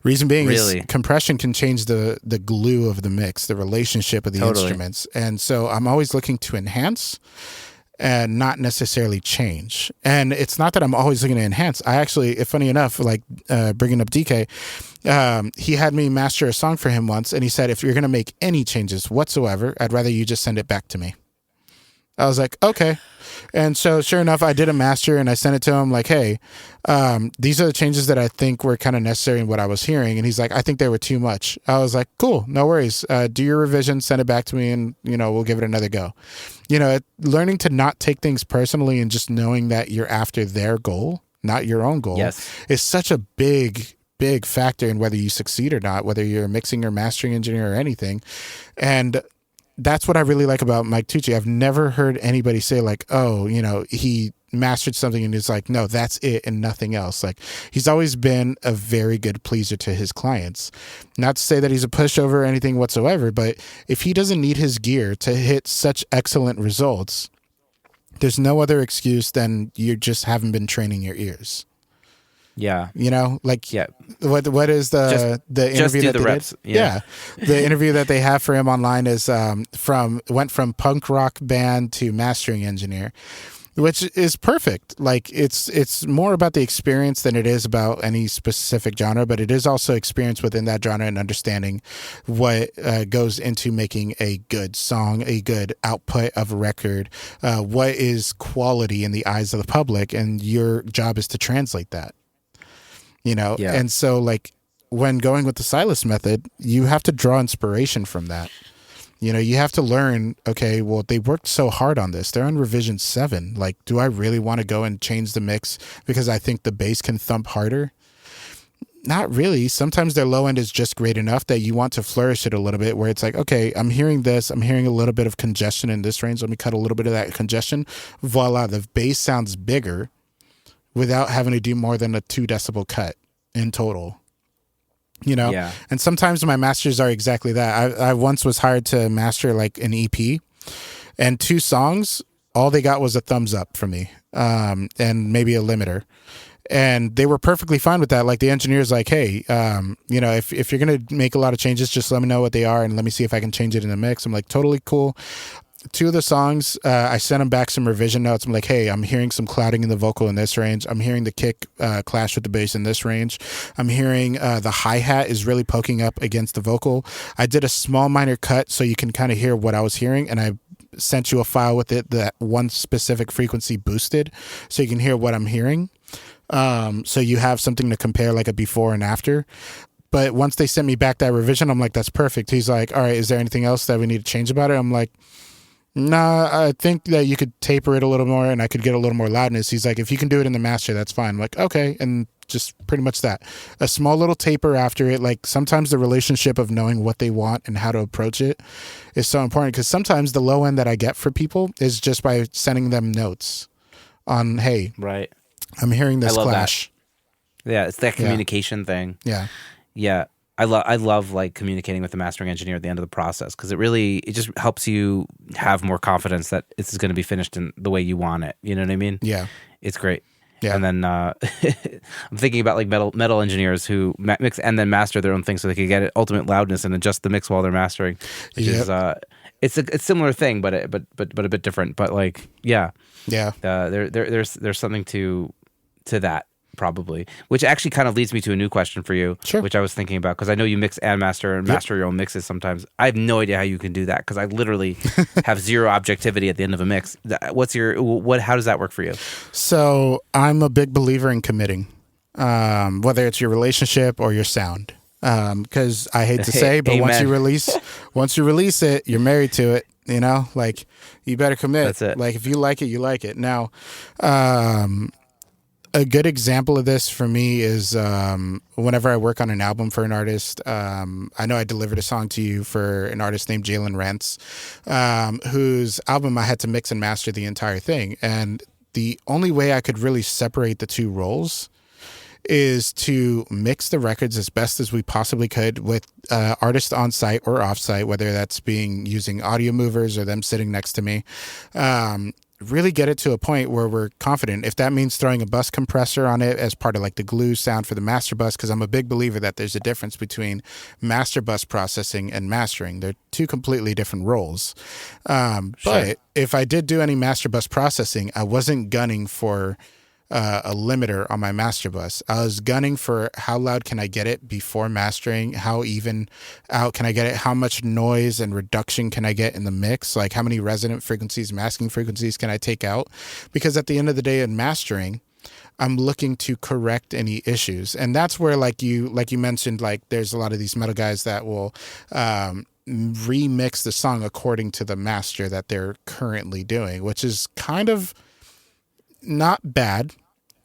Reason being Really? is compression can change the glue of the mix, the relationship of the Totally. instruments. And so I'm always looking to enhance and not necessarily change. And it's not that I'm always looking to enhance. I actually, funny enough, like bringing up DK, he had me master a song for him once, and he said, if you're going to make any changes whatsoever, I'd rather you just send it back to me. I was like, okay. And so sure enough, I did a master and I sent it to him like, hey, these are the changes that I think were kind of necessary in what I was hearing. And he's like, I think they were too much. I was like, cool, no worries. Do your revision, send it back to me, and, we'll give it another go. Learning to not take things personally and just knowing that you're after their goal, not your own goal, is such a big factor in whether you succeed or not, whether you're a mixing or mastering engineer or anything. And that's what I really like about Mike Tucci. I've never heard anybody say like, oh, he mastered something and he's like, no, that's it and nothing else. Like, he's always been a very good pleaser to his clients. Not to say that he's a pushover or anything whatsoever, but if he doesn't need his gear to hit such excellent results, there's no other excuse than you just haven't been training your ears. Yeah. What is the interview that they reps. Did? Yeah. The interview that they have for him online is went from punk rock band to mastering engineer, which is perfect. Like, it's more about the experience than it is about any specific genre, but it is also experience within that genre and understanding what goes into making a good song, a good output of a record, what is quality in the eyes of the public, and your job is to translate that. And so like when going with the Silas method, you have to draw inspiration from that. You have to learn, okay, well, they worked so hard on this. They're on revision 7. Like, do I really want to go and change the mix because I think the bass can thump harder? Not really. Sometimes their low end is just great enough that you want to flourish it a little bit, where it's like, okay, I'm hearing this. I'm hearing a little bit of congestion in this range. Let me cut a little bit of that congestion. Voila, the bass sounds bigger without having to do more than a 2 decibel cut in total. And sometimes my masters are exactly that. I once was hired to master like an EP, and 2 songs, all they got was a thumbs up from me, and maybe a limiter. And they were perfectly fine with that. Like, the engineer's like, hey, if you're going to make a lot of changes, just let me know what they are and let me see if I can change it in the mix. I'm like, totally cool. 2 of the songs, I sent them back some revision notes. I'm like, hey, I'm hearing some clouding in the vocal in this range. I'm hearing the kick clash with the bass in this range. I'm hearing the hi-hat is really poking up against the vocal. I did a small minor cut so you can kind of hear what I was hearing, and I sent you a file with it that one specific frequency boosted so you can hear what I'm hearing. So you have something to compare, like a before and after. But once they sent me back that revision, I'm like, that's perfect. He's like, all right, is there anything else that we need to change about it? I'm like, nah, I think that you could taper it a little more and I could get a little more loudness. He's like, if you can do it in the master, that's fine. I'm like, okay. And just pretty much that. A small little taper after it. Like, sometimes the relationship of knowing what they want and how to approach it is so important, because sometimes the low end that I get for people is just by sending them notes on, hey, right, I'm hearing this clash. That. Yeah, it's that communication thing. Yeah. Yeah. I love like communicating with the mastering engineer at the end of the process, because it just helps you have more confidence that this is going to be finished in the way you want it. You know what I mean? Yeah. It's great. Yeah. And then I'm thinking about like metal engineers who mix and then master their own thing so they can get ultimate loudness and adjust the mix while they're mastering. Which is it's a similar thing, but a bit different. But like, there's something to that. Probably, which actually kind of leads me to a new question for you, which I was thinking about, because I know you mix and master your own mixes sometimes. I have no idea how you can do that, because I literally have zero objectivity at the end of a mix. How does that work for you? So I'm a big believer in committing, whether it's your relationship or your sound. Because I hate to say, but once you release it, you're married to it. Like, you better commit. That's it. Like, if you like it, you like it. Now, a good example of this for me is whenever I work on an album for an artist. I know I delivered a song to you for an artist named Jalen Rents, whose album I had to mix and master the entire thing. And the only way I could really separate the 2 roles is to mix the records as best as we possibly could with artists on site or off site, whether that's using audio movers or them sitting next to me. really get it to a point where we're confident. If that means throwing a bus compressor on it as part of like the glue sound for the master bus, because I'm a big believer that there's a difference between master bus processing and mastering. They're two completely different roles. But if I did do any master bus processing, I wasn't gunning for a limiter on my master bus. I was gunning for how loud can I get it before mastering, how even out can I get it, how much noise and reduction can I get in the mix, like how many resonant frequencies, masking frequencies can I take out, because at the end of the day in mastering, I'm looking to correct any issues. And that's where like you mentioned, like there's a lot of these metal guys that will remix the song according to the master that they're currently doing, which is kind of not bad.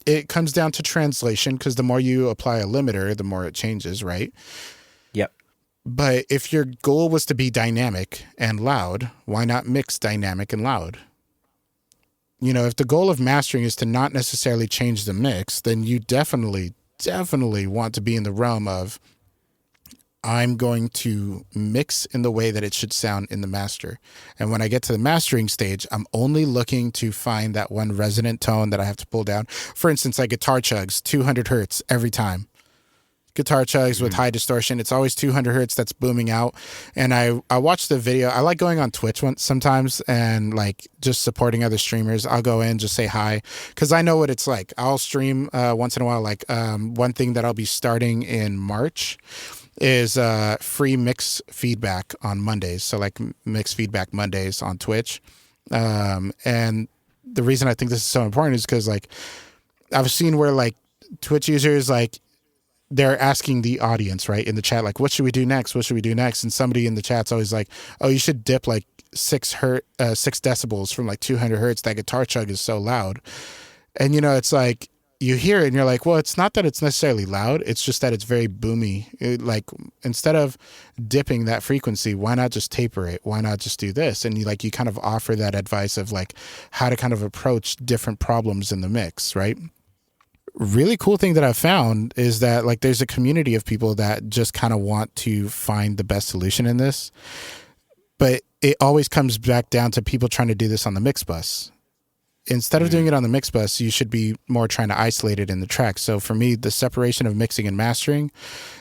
It comes down to translation, because the more you apply a limiter, the more it changes, right? Yep. But if your goal was to be dynamic and loud, why not mix dynamic and loud? You know, if the goal of mastering is to not necessarily change the mix, then you definitely want to be in the realm of, I'm going to mix in the way that it should sound in the master. And when I get to the mastering stage, I'm only looking to find that one resonant tone that I have to pull down. For instance, like guitar chugs, 200 hertz every time. Guitar chugs with high distortion, it's always 200 hertz that's booming out. And I watch the video. I like going on Twitch sometimes and like just supporting other streamers. I'll go in, just say hi, because I know what it's like. I'll stream once in a while. Like one thing that I'll be starting in March is free mix feedback on Mondays. So like mix feedback Mondays on Twitch. And the reason I think this is so important is because like I've seen where like Twitch users, like they're asking the audience, right, in the chat, like, what should we do next? What should we do next? And somebody in the chat's always like, oh, you should dip like 6 decibels from like 200 hertz. That guitar chug is so loud. And, you know, it's like, you hear it and you're like, well, it's not that it's necessarily loud. It's just that it's very boomy. Like instead of dipping that frequency, why not just taper it? Why not just do this? And you kind of offer that advice of like how to kind of approach different problems in the mix, right? Really cool thing that I've found is that like there's a community of people that just kind of want to find the best solution in this. But it always comes back down to people trying to do this on the mix bus. Instead of doing it on the mix bus, you should be more trying to isolate it in the track. So for me, the separation of mixing and mastering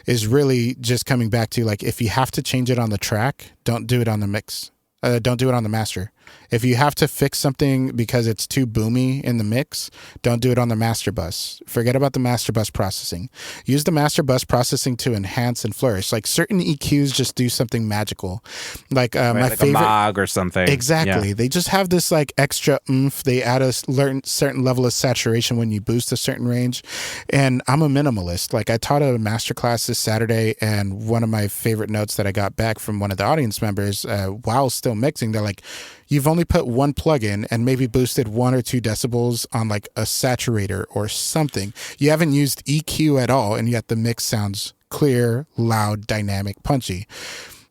is really just coming back to like, if you have to change it on the track, don't do it on the mix. Don't do it on the master. If you have to fix something because it's too boomy in the mix, don't do it on the master bus. Forget about the master bus processing. Use the master bus processing to enhance and flourish. Like certain EQs just do something magical. Like my like favorite, a Moog or something. Exactly. Yeah. They just have this like extra oomph. They add a certain level of saturation when you boost a certain range. And I'm a minimalist. Like I taught a master class this Saturday, and one of my favorite notes that I got back from one of the audience members while still mixing, they're like, you've only put one plug in and maybe boosted 1 or 2 decibels on like a saturator or something. You haven't used EQ at all, and yet the mix sounds clear, loud, dynamic, punchy.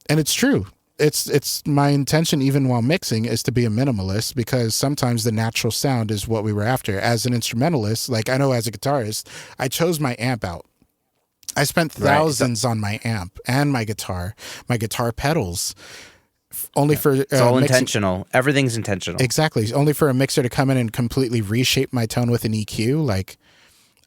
And it's true. It's my intention, even while mixing, is to be a minimalist, because sometimes the natural sound is what we were after. As an instrumentalist, like I know as a guitarist, I chose my amp out. I spent thousands on my amp and my guitar pedals. Only for it's all intentional. Everything's intentional. Exactly. Only for a mixer to come in and completely reshape my tone with an EQ. Like,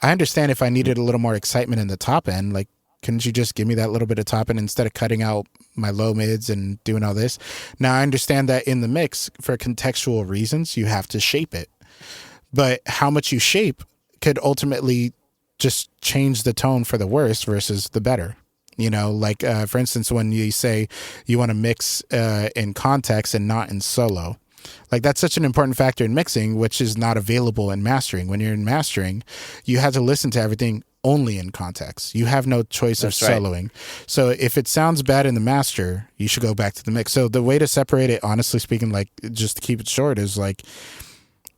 I understand if I needed a little more excitement in the top end, like, couldn't you just give me that little bit of top end instead of cutting out my low mids and doing all this? Now, I understand that in the mix, for contextual reasons, you have to shape it. But how much you shape could ultimately just change the tone for the worse versus the better. You know, like, for instance, when you say you want to mix in context and not in solo, like that's such an important factor in mixing, which is not available in mastering. When you're in mastering, you have to listen to everything only in context. You have no choice of soloing. Right. So if it sounds bad in the master, you should go back to the mix. So the way to separate it, honestly speaking, like just to keep it short, is like,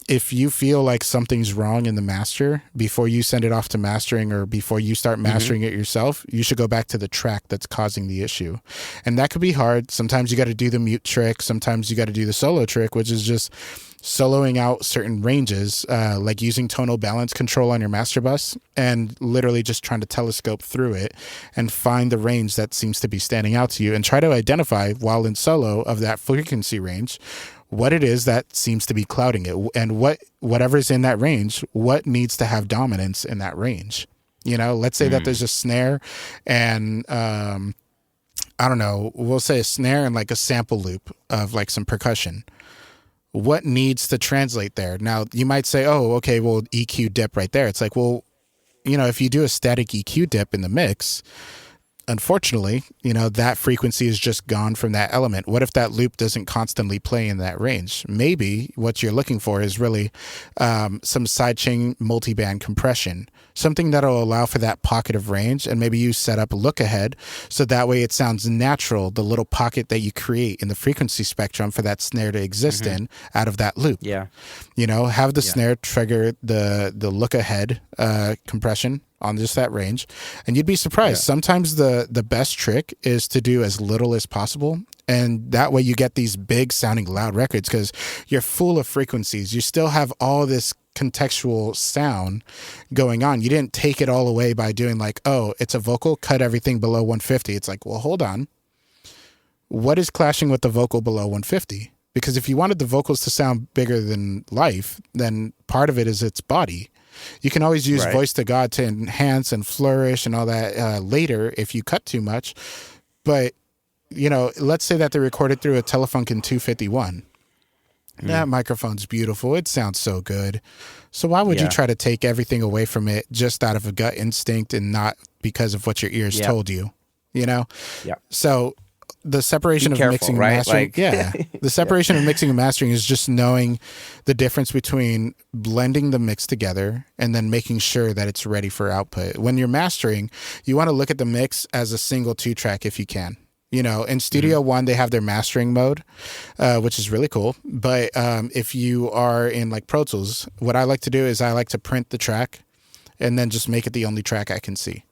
if you feel like something's wrong in the master, before you send it off to mastering or before you start mastering it yourself, you should go back to the track that's causing the issue. And that could be hard. Sometimes you got to do the mute trick. Sometimes you got to do the solo trick, which is just soloing out certain ranges, like using tonal balance control on your master bus and literally just trying to telescope through it and find the range that seems to be standing out to you and try to identify while in solo of that frequency range what it is that seems to be clouding it, and whatever's in that range, what needs to have dominance in that range. You know, let's say that there's a snare and I don't know, we'll say a snare and like a sample loop of like some percussion. What needs to translate there? Now, you might say, oh, okay, well, EQ dip right there. It's like, well, you know, if you do a static EQ dip in the mix, unfortunately, you know, that frequency is just gone from that element. What if that loop doesn't constantly play in that range? Maybe what you're looking for is really some sidechain multiband compression, something that'll allow for that pocket of range, and maybe you set up a look ahead so that way it sounds natural, the little pocket that you create in the frequency spectrum for that snare to exist in out of that loop. Yeah. You know, have the snare trigger the look ahead compression on just that range, and you'd be surprised. Sometimes the best trick is to do as little as possible, and that way you get these big sounding loud records because you're full of frequencies. You still have all this contextual sound going on. You didn't take it all away by doing like, oh, it's a vocal, cut everything below 150. It's like, well, hold on. What is clashing with the vocal below 150? Because if you wanted the vocals to sound bigger than life, then part of it is its body. You can always use voice to God to enhance and flourish and all that later if you cut too much. But, you know, let's say that they recorded through a Telefunken 251. That microphone's beautiful. It sounds so good. So why would you try to take everything away from it just out of a gut instinct and not because of what your ears told you? You know? Yeah. So the separation of mixing and mastering, the separation of mixing and mastering is just knowing the difference between blending the mix together and then making sure that it's ready for output. When you're mastering, you want to look at the mix as a single 2-track if you can. You know, in Studio One, they have their mastering mode, which is really cool. But if you are in like Pro Tools, what I like to do is I like to print the track and then just make it the only track I can see.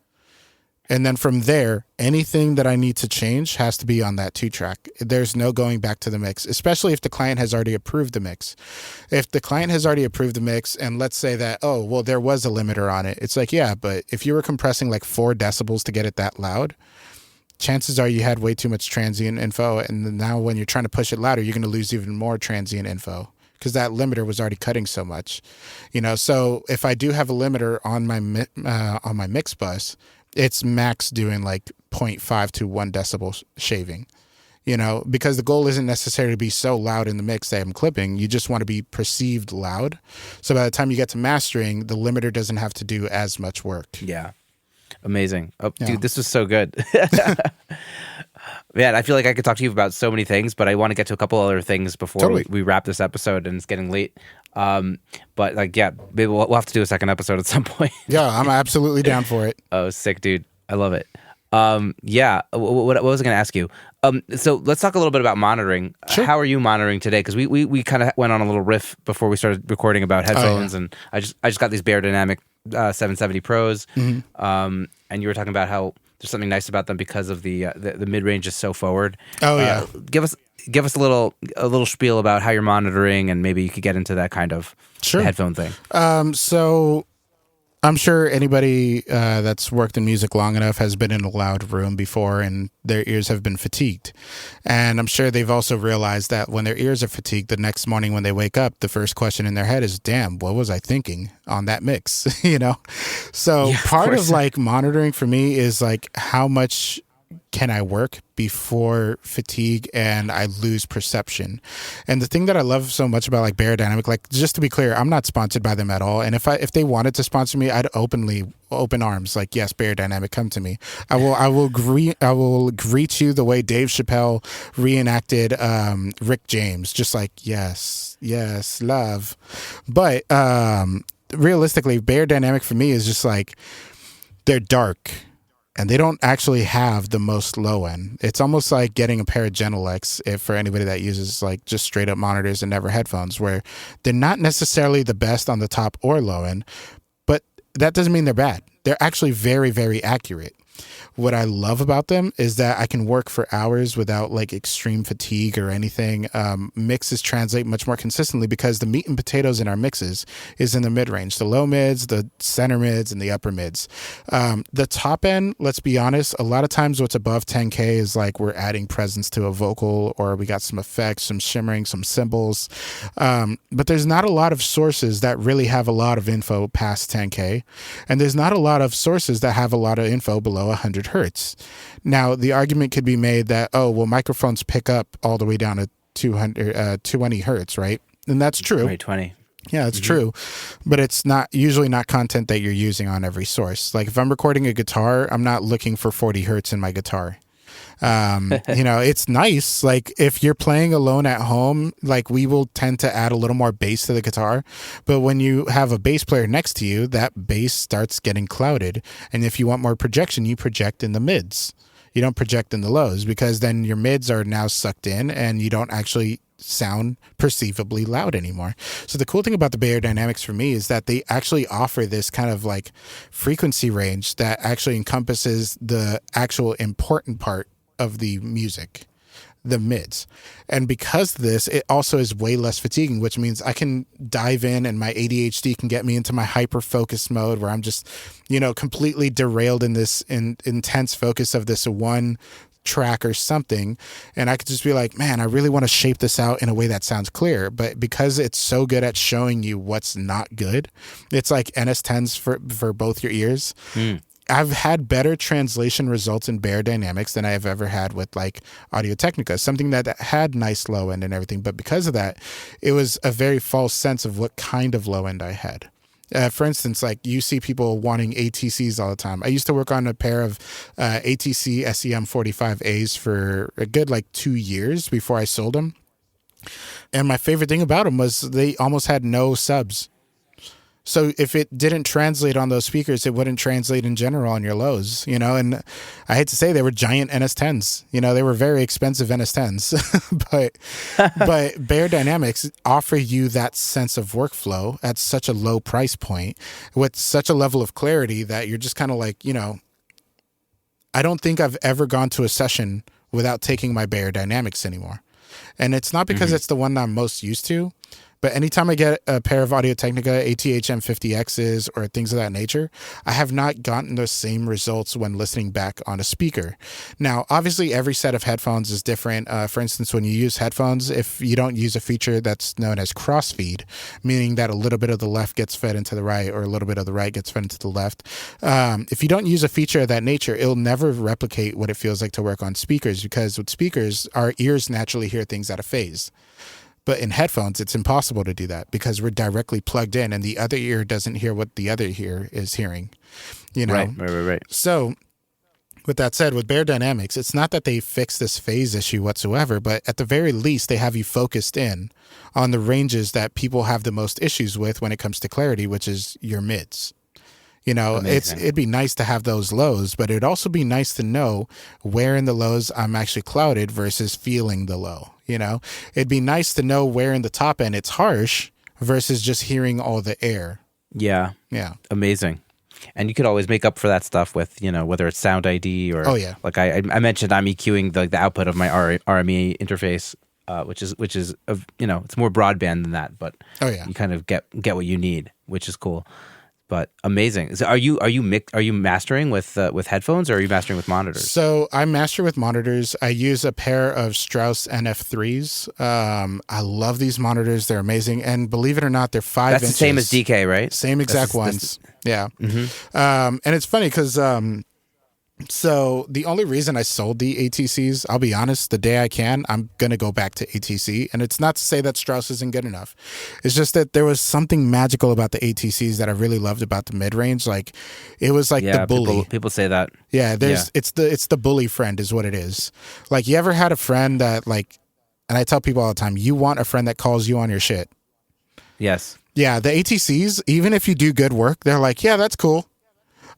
And then from there, anything that I need to change has to be on that 2-track. There's no going back to the mix, especially if the client has already approved the mix. If the client has already approved the mix, and let's say that, oh, well, there was a limiter on it. It's like, yeah, but if you were compressing like 4 decibels to get it that loud, chances are you had way too much transient info. And then now when you're trying to push it louder, you're going to lose even more transient info because that limiter was already cutting so much. You know, so if I do have a limiter on my mix bus, it's max doing like 0.5 to 1 decibel shaving, you know, because the goal isn't necessarily to be so loud in the mix that I'm clipping. You just want to be perceived loud. So by the time you get to mastering, the limiter doesn't have to do as much work. Yeah. Amazing. Oh, dude, this was so good. Man, I feel like I could talk to you about so many things, but I want to get to a couple other things before we wrap this episode, and it's getting late. But like, yeah, maybe we'll have to do a second episode at some point. Yeah, I'm absolutely down for it. Oh, sick, dude. I love it. Yeah, what was I going to ask you? So let's talk a little bit about monitoring. Sure. How are you monitoring today? Because we kind of went on a little riff before we started recording about headphones, and I just got these Bear Dynamic 770 Pros, and you were talking about how there's something nice about them because of the mid range is so forward. Oh yeah, give us a little spiel about how you're monitoring, and maybe you could get into that kind of headphone thing. So I'm sure anybody that's worked in music long enough has been in a loud room before and their ears have been fatigued. And I'm sure they've also realized that when their ears are fatigued, the next morning when they wake up, the first question in their head is, damn, what was I thinking on that mix? You know? So part of like monitoring for me is like, how much can I work before fatigue and I lose perception? And the thing that I love so much about like Bear Dynamic, like just to be clear, I'm not sponsored by them at all. And if they wanted to sponsor me, I'd open arms, like, yes, Bear Dynamic, come to me. I will greet you the way Dave Chappelle reenacted Rick James, just like, yes, love. But realistically, Bear Dynamic for me is just like, they're dark. And they don't actually have the most low end. It's almost like getting a pair of Genelecs, if for anybody that uses like just straight up monitors and never headphones, where they're not necessarily the best on the top or low end, but that doesn't mean they're bad. They're actually very, very accurate. what I love about them is that I can work for hours without like extreme fatigue or anything. Mixes translate much more consistently because the meat and potatoes in our mixes is in the mid-range, the low mids, the center mids, and the upper mids. The top end, let's be honest, a lot of times what's above 10K is like we're adding presence to a vocal, or we got some effects, some shimmering, some cymbals. But there's not a lot of sources that really have a lot of info past 10K. And there's not a lot of sources that have a lot of info below 100 hertz. Now, the argument could be made that, oh, well, microphones pick up all the way down to 220 hertz, right? And that's true. 220. Yeah, it's true. But it's usually not content that you're using on every source. Like if I'm recording a guitar, I'm not looking for 40 hertz in my guitar. It's nice. Like if you're playing alone at home, like we will tend to add a little more bass to the guitar. But when you have a bass player next to you, that bass starts getting clouded. And if you want more projection, you project in the mids. You don't project in the lows, because then your mids are now sucked in and you don't actually sound perceivably loud anymore. So the cool thing about the Beyerdynamics for me is that they actually offer this kind of like frequency range that actually encompasses the actual important part of the music, the mids. And because of this, it also is way less fatiguing, which means I can dive in and my ADHD can get me into my hyper focus mode where I'm just, completely derailed in this intense focus of this one track or something, and I could just be like, man, I really want to shape this out in a way that sounds clear. But because it's so good at showing you what's not good, it's like NS10s for both your ears. I've had better translation results in Beyerdynamics than I have ever had with like Audio-Technica, something that had nice low end and everything. But because of that, it was a very false sense of what kind of low end I had. For instance, like you see people wanting ATCs all the time. I used to work on a pair of ATC SEM 45As for a good 2 years before I sold them. And my favorite thing about them was they almost had no subs. So if it didn't translate on those speakers, it wouldn't translate in general on your lows, and I hate to say they were giant NS10s, they were very expensive NS10s, but Beyerdynamics offer you that sense of workflow at such a low price point with such a level of clarity that you're just kind of like, I don't think I've ever gone to a session without taking my Beyerdynamics anymore. And it's not because it's the one that I'm most used to, but anytime I get a pair of Audio-Technica ATH M50Xs or things of that nature, I have not gotten those same results when listening back on a speaker. Now, obviously, every set of headphones is different. For instance, when you use headphones, if you don't use a feature that's known as crossfeed, meaning that a little bit of the left gets fed into the right or a little bit of the right gets fed into the left, if you don't use a feature of that nature, it'll never replicate what it feels like to work on speakers, because with speakers, our ears naturally hear things out of phase. But in headphones, it's impossible to do that because we're directly plugged in and the other ear doesn't hear what the other ear is hearing, Right. So with that said, with Beyerdynamics, it's not that they fix this phase issue whatsoever, but at the very least, they have you focused in on the ranges that people have the most issues with when it comes to clarity, which is your mids. It'd be nice to have those lows, but it'd also be nice to know where in the lows I'm actually clouded versus feeling the low. It'd be nice to know where in the top end it's harsh versus just hearing all the air. Yeah. Yeah. Amazing. And you could always make up for that stuff with, whether it's Sound ID or, like I mentioned, I'm EQing the output of my RME interface, which is it's more broadband than that, but you kind of get what you need, which is cool. But amazing. So are you mastering with headphones, or are you mastering with monitors? So I master with monitors. I use a pair of Strauss NF3s. I love these monitors. They're amazing. And believe it or not, they're 5 inches. That's the same as DK, right? Same exact ones. Yeah. And it's funny because so the only reason I sold the ATCs, I'll be honest, the day I can, I'm going to go back to ATC. And it's not to say that Strauss isn't good enough. It's just that there was something magical about the ATCs that I really loved about the mid-range. Like it was like the bully. People say that. Yeah, it's the bully friend is what it is. Like you ever had a friend that and I tell people all the time, you want a friend that calls you on your shit. Yes. Yeah, the ATCs, even if you do good work, they're like, yeah, that's cool.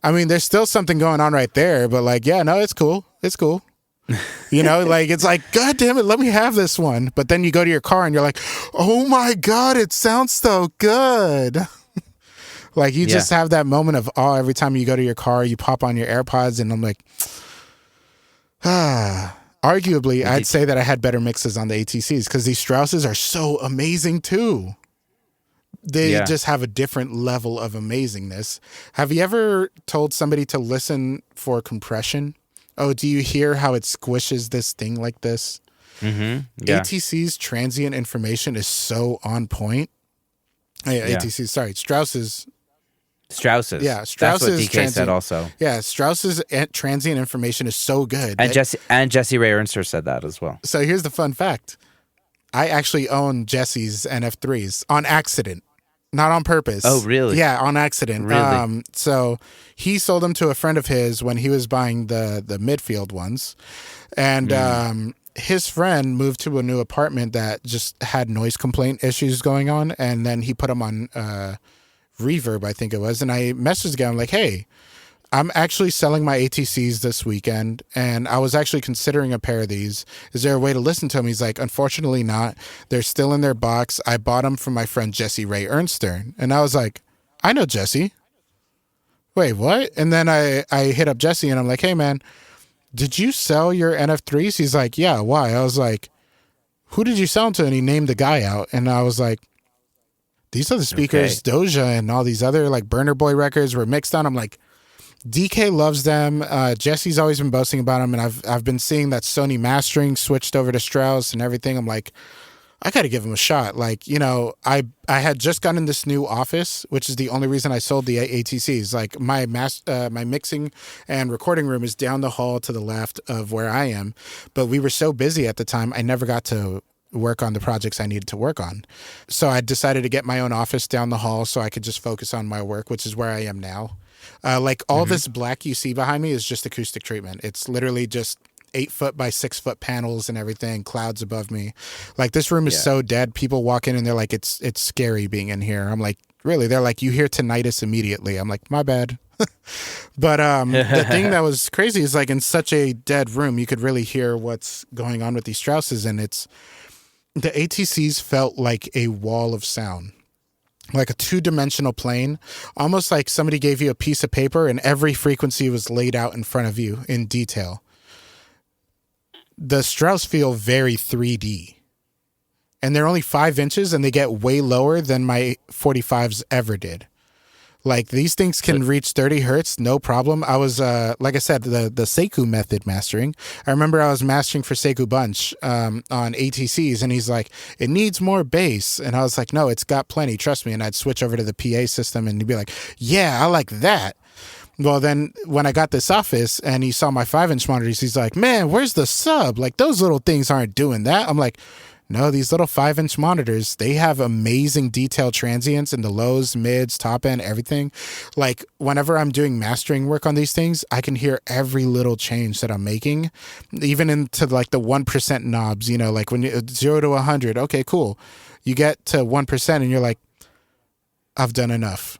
I mean, there's still something going on right there, but it's cool. It's cool. It's like, God damn it, let me have this one. But then you go to your car and you're like, oh my God, it sounds so good. Like you just have that moment of awe every time you go to your car, you pop on your AirPods, and I'm like, arguably, I'd say that I had better mixes on the ATCs because these Strausses are so amazing too. They just have a different level of amazingness. Have you ever told somebody to listen for compression? Oh, do you hear how it squishes this thing like this? Mm-hmm. Yeah. ATC's transient information is so on point. ATC, sorry, Strauss's. Yeah, Strauss's. That's what DK said also. Yeah, Strauss's transient information is so good. And Jesse Ray Ernster said that as well. So here's the fun fact. I actually own Jesse's NF3s on accident. Not on purpose. Oh, really? Yeah, on accident. Really? So he sold them to a friend of his when he was buying the midfield ones. And his friend moved to a new apartment that just had noise complaint issues going on. And then he put them on reverb, I think it was. And I messaged the guy. I'm like, hey, I'm actually selling my ATCs this weekend, and I was actually considering a pair of these. Is there a way to listen to them? He's like, unfortunately not. They're still in their box. I bought them from my friend Jesse Ray Ernster. And I was like, I know Jesse. Wait, what? And then I hit up Jesse, and I'm like, hey, man, did you sell your NF3s? He's like, yeah, why? I was like, who did you sell them to? And he named the guy out. And I was like, these are the speakers Doja and all these other like Burner Boy records were mixed on. I'm like, DK loves them. Jesse's always been boasting about them, and I've been seeing that Sony mastering switched over to Strauss and everything. I'm like, I got to give him a shot. Like, you know, I had just gotten this new office, which is the only reason I sold the ATCs. Like my my mixing and recording room is down the hall to the left of where I am, but we were so busy at the time, I never got to work on the projects I needed to work on. So I decided to get my own office down the hall so I could just focus on my work, which is where I am now. Like all this black you see behind me is just acoustic treatment. It's literally just 8-foot by 6-foot panels and everything, clouds above me. Like this room is so dead. People walk in and they're like, it's scary being in here. I'm like, really? They're like, you hear tinnitus immediately. I'm like, my bad. But the thing that was crazy is like in such a dead room, you could really hear what's going on with these Strausses. And the ATCs felt like a wall of sound. Like a 2-dimensional plane, almost like somebody gave you a piece of paper and every frequency was laid out in front of you in detail. The Strauss feel very 3D. And they're only 5 inches and they get way lower than my 45s ever did. Like these things can reach 30 hertz, no problem. I was, like I said, the Sekou method mastering. I remember I was mastering for Sekou Bunch on ATCs, and he's like, it needs more bass. And I was like, no, it's got plenty, trust me. And I'd switch over to the PA system and he'd be like, yeah, I like that. Well, then when I got this office and he saw my 5-inch monitors, he's like, man, where's the sub? Like those little things aren't doing that. I'm like, no, these little 5-inch monitors, they have amazing detail transients in the lows, mids, top end, everything. Like whenever I'm doing mastering work on these things, I can hear every little change that I'm making, even into like the 1% knobs, you know, like when you 0 to 100. Okay, cool. You get to 1% and you're like, I've done enough.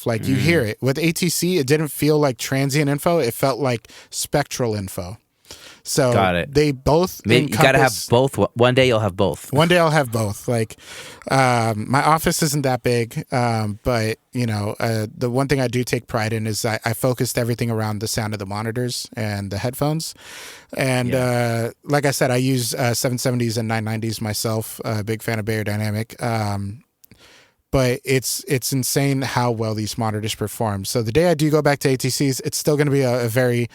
Like you hear it. With ATC, it didn't feel like transient info. It felt like spectral info. So got it. They both You got to have both. One day you'll have both. One day I'll have both. Like my office isn't that big, but you know, the one thing I do take pride in is I focused everything around the sound of the monitors and the headphones. And like I said, I use 770s and 990s myself. Big fan of Beyerdynamic. But it's insane how well these monitors perform. So the day I do go back to ATCs, it's still going to be a very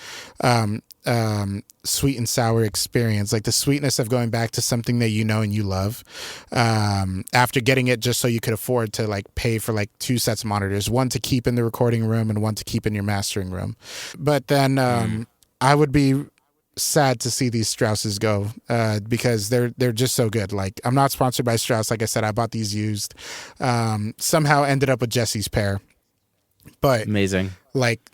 sweet and sour experience. Like the sweetness of going back to something that you know and you love, after getting it just so you could afford to like pay for like 2 sets of monitors, one to keep in the recording room and one to keep in your mastering room. But then I would be sad to see these Strausses go because they're just so good. Like I'm not sponsored by Strauss. Like I said, I bought these used. Somehow ended up with Jesse's pair. But amazing. Like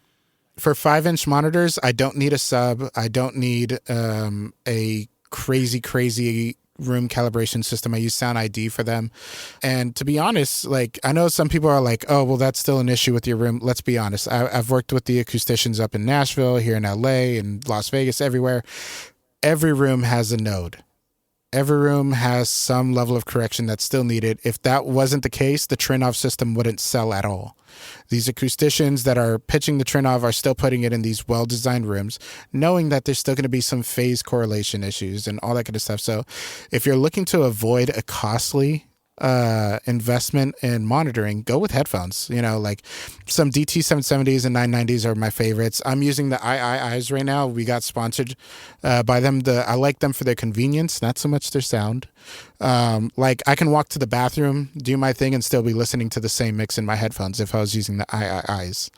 for 5-inch monitors, I don't need a sub. I don't need a crazy room calibration system. I use Sound ID for them. And to be honest, like I know some people are like, oh, well, that's still an issue with your room. Let's be honest. I've worked with the acousticians up in Nashville, here in LA, and Las Vegas, everywhere. Every room has a node. every room has some level of correction that's still needed. If that wasn't the case, the Trinnov system wouldn't sell at all. These acousticians that are pitching the Trinnov are still putting it in these well-designed rooms, knowing that there's still going to be some phase correlation issues and all that kind of stuff. So if you're looking to avoid a costly investment in monitoring, go with headphones. Like some DT770s and 990s are my favorites. I'm using the IIIs right now. We got sponsored by them. I like them for their convenience, not so much their sound. Like I can walk to the bathroom, do my thing, and still be listening to the same mix in my headphones if I was using the IIIs.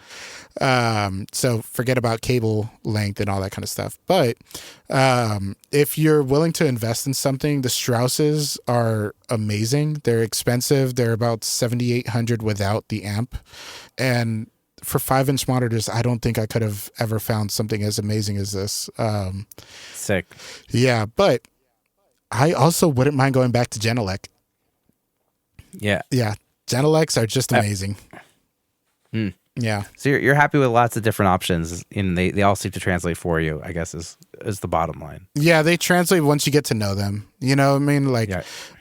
So forget about cable length and all that kind of stuff. But if you're willing to invest in something, the Strausses are amazing. They're expensive. They're about $7,800 without the amp. And for 5-inch monitors, I don't think I could have ever found something as amazing as this. Sick. Yeah, but I also wouldn't mind going back to Genelec. Yeah. Yeah. Genelecs are just amazing. Yeah. So you're happy with lots of different options, and they all seem to translate for you, I guess is the bottom line. Yeah, they translate once you get to know them. You know what I mean? Like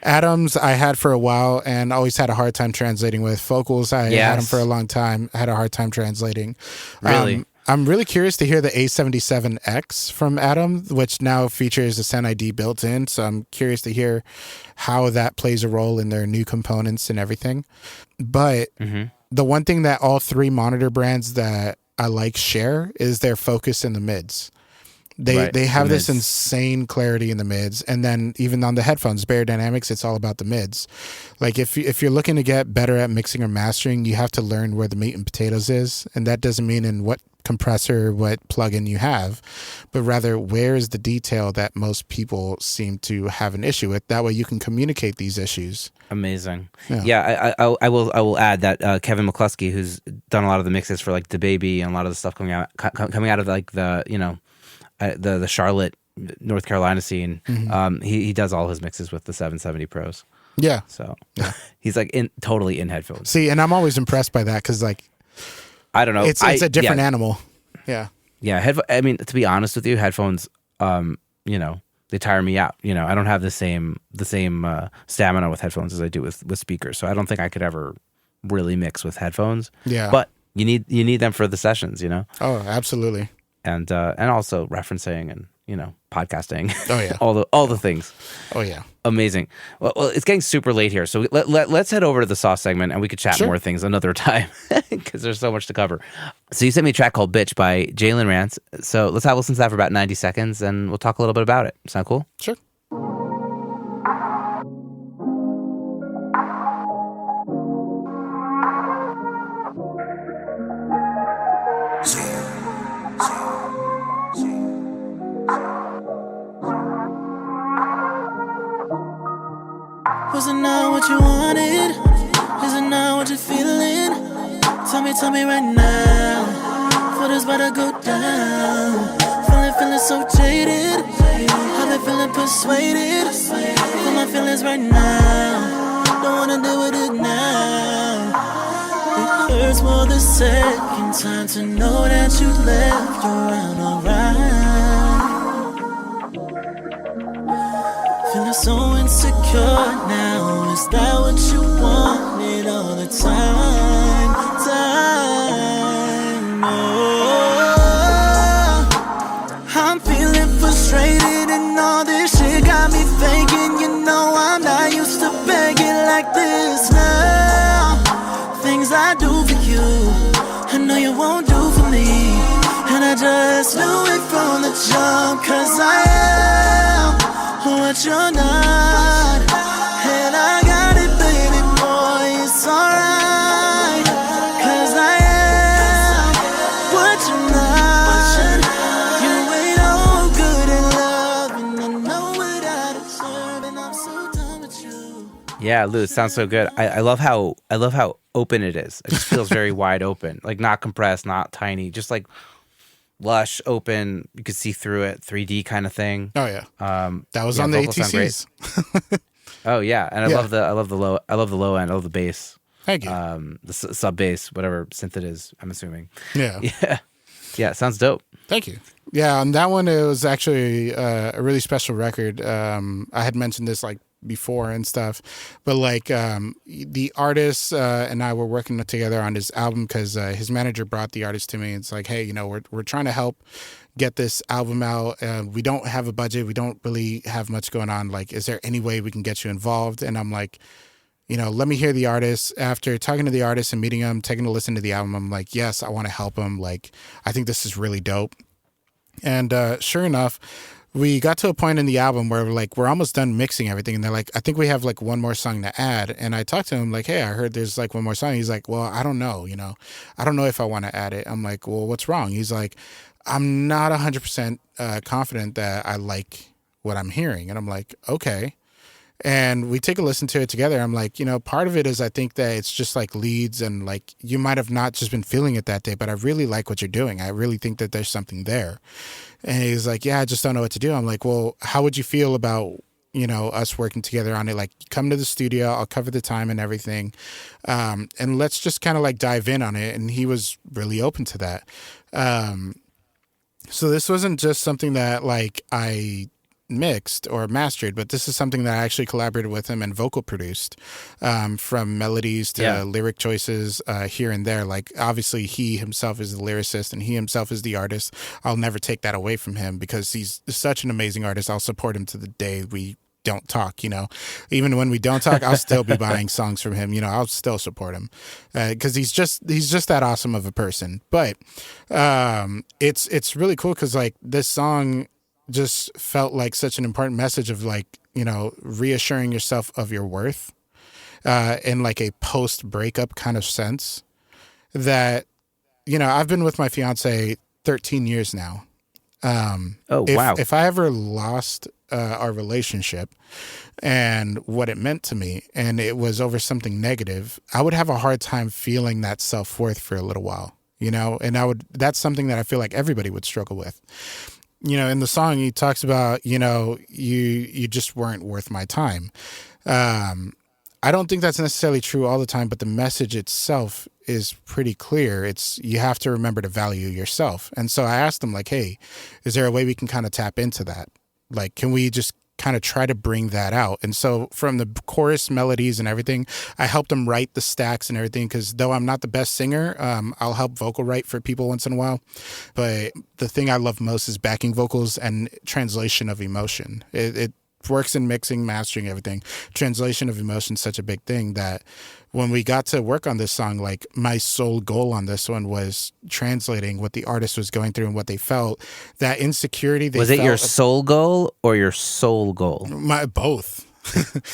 Adams I had for a while and always had a hard time translating with. Focals I had them for a long time, had a hard time translating. Really? I'm really curious to hear the A77X from Atom, which now features a Sound ID built in. So I'm curious to hear how that plays a role in their new components and everything. But the one thing that all three monitor brands that I like share is their focus in the mids. They have this insane clarity in the mids, and then even on the headphones, Bear Dynamics, it's all about the mids. Like if you're looking to get better at mixing or mastering, you have to learn where the meat and potatoes is, and that doesn't mean in what compressor, what plugin you have, but rather where is the detail that most people seem to have an issue with. That way you can communicate these issues. Amazing. Yeah, I will add that Kevin McCluskey, who's done a lot of the mixes for like DaBaby and a lot of the stuff coming out of like the the Charlotte, North Carolina scene. He does all his mixes with the 770 Pros. Yeah. So he's like totally in headphones. See, and I'm always impressed by that because like I don't know, it's a different animal. Yeah. Yeah. I mean, to be honest with you, headphones, they tire me out. I don't have the same stamina with headphones as I do with speakers. So I don't think I could ever really mix with headphones. Yeah. But you need them for the sessions. Oh, absolutely. And also referencing and podcasting. Oh yeah. all the things. Oh yeah. Amazing. Well, it's getting super late here, so let's head over to the sauce segment and we could chat more things another time because there's so much to cover. So you sent me a track called "Bitch" by Jalen Rance. So let's have a listen to that for about 90 seconds, and we'll talk a little bit about it. Sound cool? Sure. Was it not what you wanted? Is it not what you're feeling? Tell me right now. For this about to go down. Feeling so jaded. I've been feeling persuaded. Feel my feelings right now. Don't wanna deal with it now. It hurts more the second time to know that you left around alright. Feeling so insecure now. Is that what you wanted all the time? Oh, I'm feeling frustrated and all this shit got me thinking. I'm not used to begging like this now. Things I do for you, I know you won't do for me. And I just knew it from the jump, 'cause I am what you're not, and I got it, baby boy, it's alright, 'cause I am what you're not. You ain't all good in love, and I know what I deserve, and I'm so done with you. Yeah, Lou, it sounds so good. I love how open it is. It just feels very wide open, like not compressed, not tiny, just like lush, open. You could see through it, 3D kind of thing. Oh yeah. That was on the ATCs. Oh yeah, and I love the low end. I love the bass. Thank you. The sub bass, whatever synth it is. I'm assuming. Yeah. Yeah. Yeah, sounds dope. Thank you. Yeah, on that one, it was actually a really special record. I had mentioned this like before and stuff, but like the artist and I were working together on his album because his manager brought the artist to me. It's like, hey, we're trying to help get this album out. We don't have a budget. We don't really have much going on. Like, is there any way we can get you involved? And I'm like, let me hear the artist. After talking to the artist and meeting him, taking a listen to the album, I'm like, yes, I want to help him. Like, I think this is really dope. And sure enough, we got to a point in the album where we're almost done mixing everything. And they're like, I think we have like one more song to add. And I talked to him like, hey, I heard there's like one more song. He's like, well, I don't know. I don't know if I want to add it. I'm like, well, what's wrong? He's like, I'm not 100% confident that I like what I'm hearing. And I'm like, okay. And we take a listen to it together. I'm like, part of it is I think that it's just like leads and like you might have not just been feeling it that day, but I really like what you're doing. I really think that there's something there. And he's like, yeah, I just don't know what to do. I'm like, well, how would you feel about, us working together on it? Like, come to the studio, I'll cover the time and everything. And let's just kind of like dive in on it. And he was really open to that. So this wasn't just something that like I mixed or mastered, but this is something that I actually collaborated with him and vocal produced, from melodies to lyric choices here and there. Like, obviously he himself is the lyricist and he himself is the artist. I'll never take that away from him because he's such an amazing artist. I'll support him to the day we don't talk. Even when we don't talk, I'll still be buying songs from him. I'll still support him because he's just that awesome of a person. But it's really cool because like this song just felt like such an important message of like, reassuring yourself of your worth in like a post-breakup kind of sense that, I've been with my fiance 13 years now. Wow. If I ever lost our relationship and what it meant to me and it was over something negative, I would have a hard time feeling that self-worth for a little while, and that's something that I feel like everybody would struggle with. In the song, he talks about, you just weren't worth my time. I don't think that's necessarily true all the time, but the message itself is pretty clear. It's, you have to remember to value yourself. And so I asked him like, hey, is there a way we can kind of tap into that? Like, can we just kind of try to bring that out? And so from the chorus melodies and everything, I helped him write the stacks and everything because though I'm not the best singer, I'll help vocal write for people once in a while. But the thing I love most is backing vocals and translation of emotion. It works in mixing, mastering, everything. Translation of emotion is such a big thing that when we got to work on this song, like my sole goal on this one was translating what the artist was going through and what they felt. That insecurity they was felt. it your soul goal or your soul goal? My both.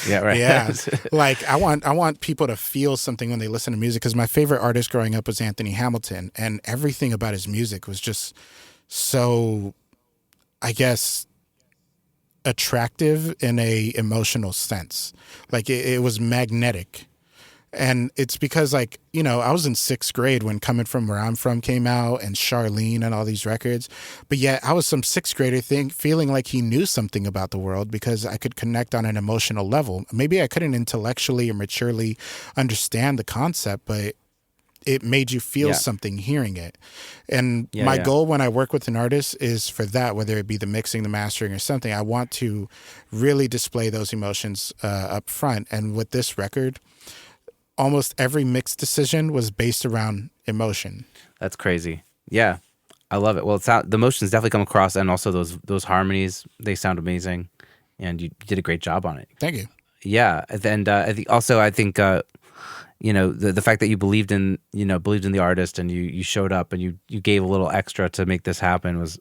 Yeah, right. Yeah. Like I want people to feel something when they listen to music because my favorite artist growing up was Anthony Hamilton, and everything about his music was just so, I guess, attractive in a emotional sense. Like it was magnetic. And it's because like, I was in 6th grade when Coming From Where I'm From came out and Charlene and all these records. But yet I was some 6th grader feeling like he knew something about the world because I could connect on an emotional level. Maybe I couldn't intellectually or maturely understand the concept, but it made you feel something hearing it. And my goal when I work with an artist is for that, whether it be the mixing, the mastering or something, I want to really display those emotions up front. And with this record, almost every mix decision was based around emotion. That's crazy. Yeah, I love it. Well, the emotions definitely come across, and also those harmonies, they sound amazing, and you did a great job on it. Thank you. Yeah, and I think the fact that you believed in the artist and you showed up and you gave a little extra to make this happen was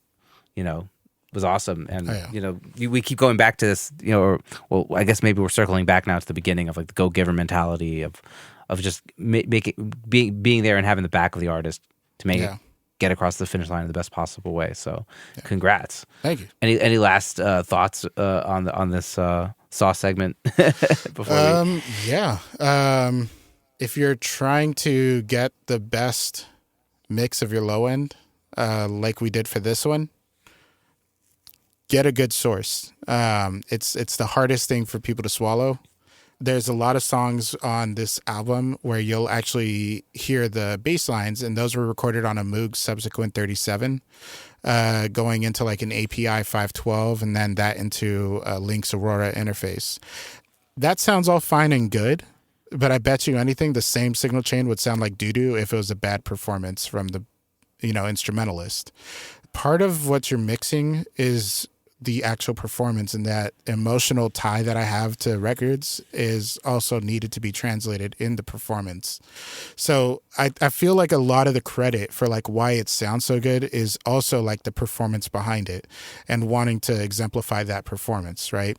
awesome. And we keep going back to this, I guess maybe we're circling back now to the beginning of like the go-giver mentality of just being there and having the back of the artist to make it get across the finish line in the best possible way. So, congrats. Thank you. Any last thoughts on this Saw segment before if you're trying to get the best mix of your low end, like we did for this one, get a good source. It's the hardest thing for people to swallow, there's a lot of songs on this album where you'll actually hear the bass lines, and those were recorded on a Moog Subsequent 37, going into like an API 512, and then that into a Lynx Aurora interface. That sounds all fine and good, but I bet you anything the same signal chain would sound like doo-doo if it was a bad performance from the, instrumentalist. Part of what you're mixing is the actual performance, and that emotional tie that I have to records is also needed to be translated in the performance. So I feel like a lot of the credit for like why it sounds so good is also like the performance behind it and wanting to exemplify that performance, right?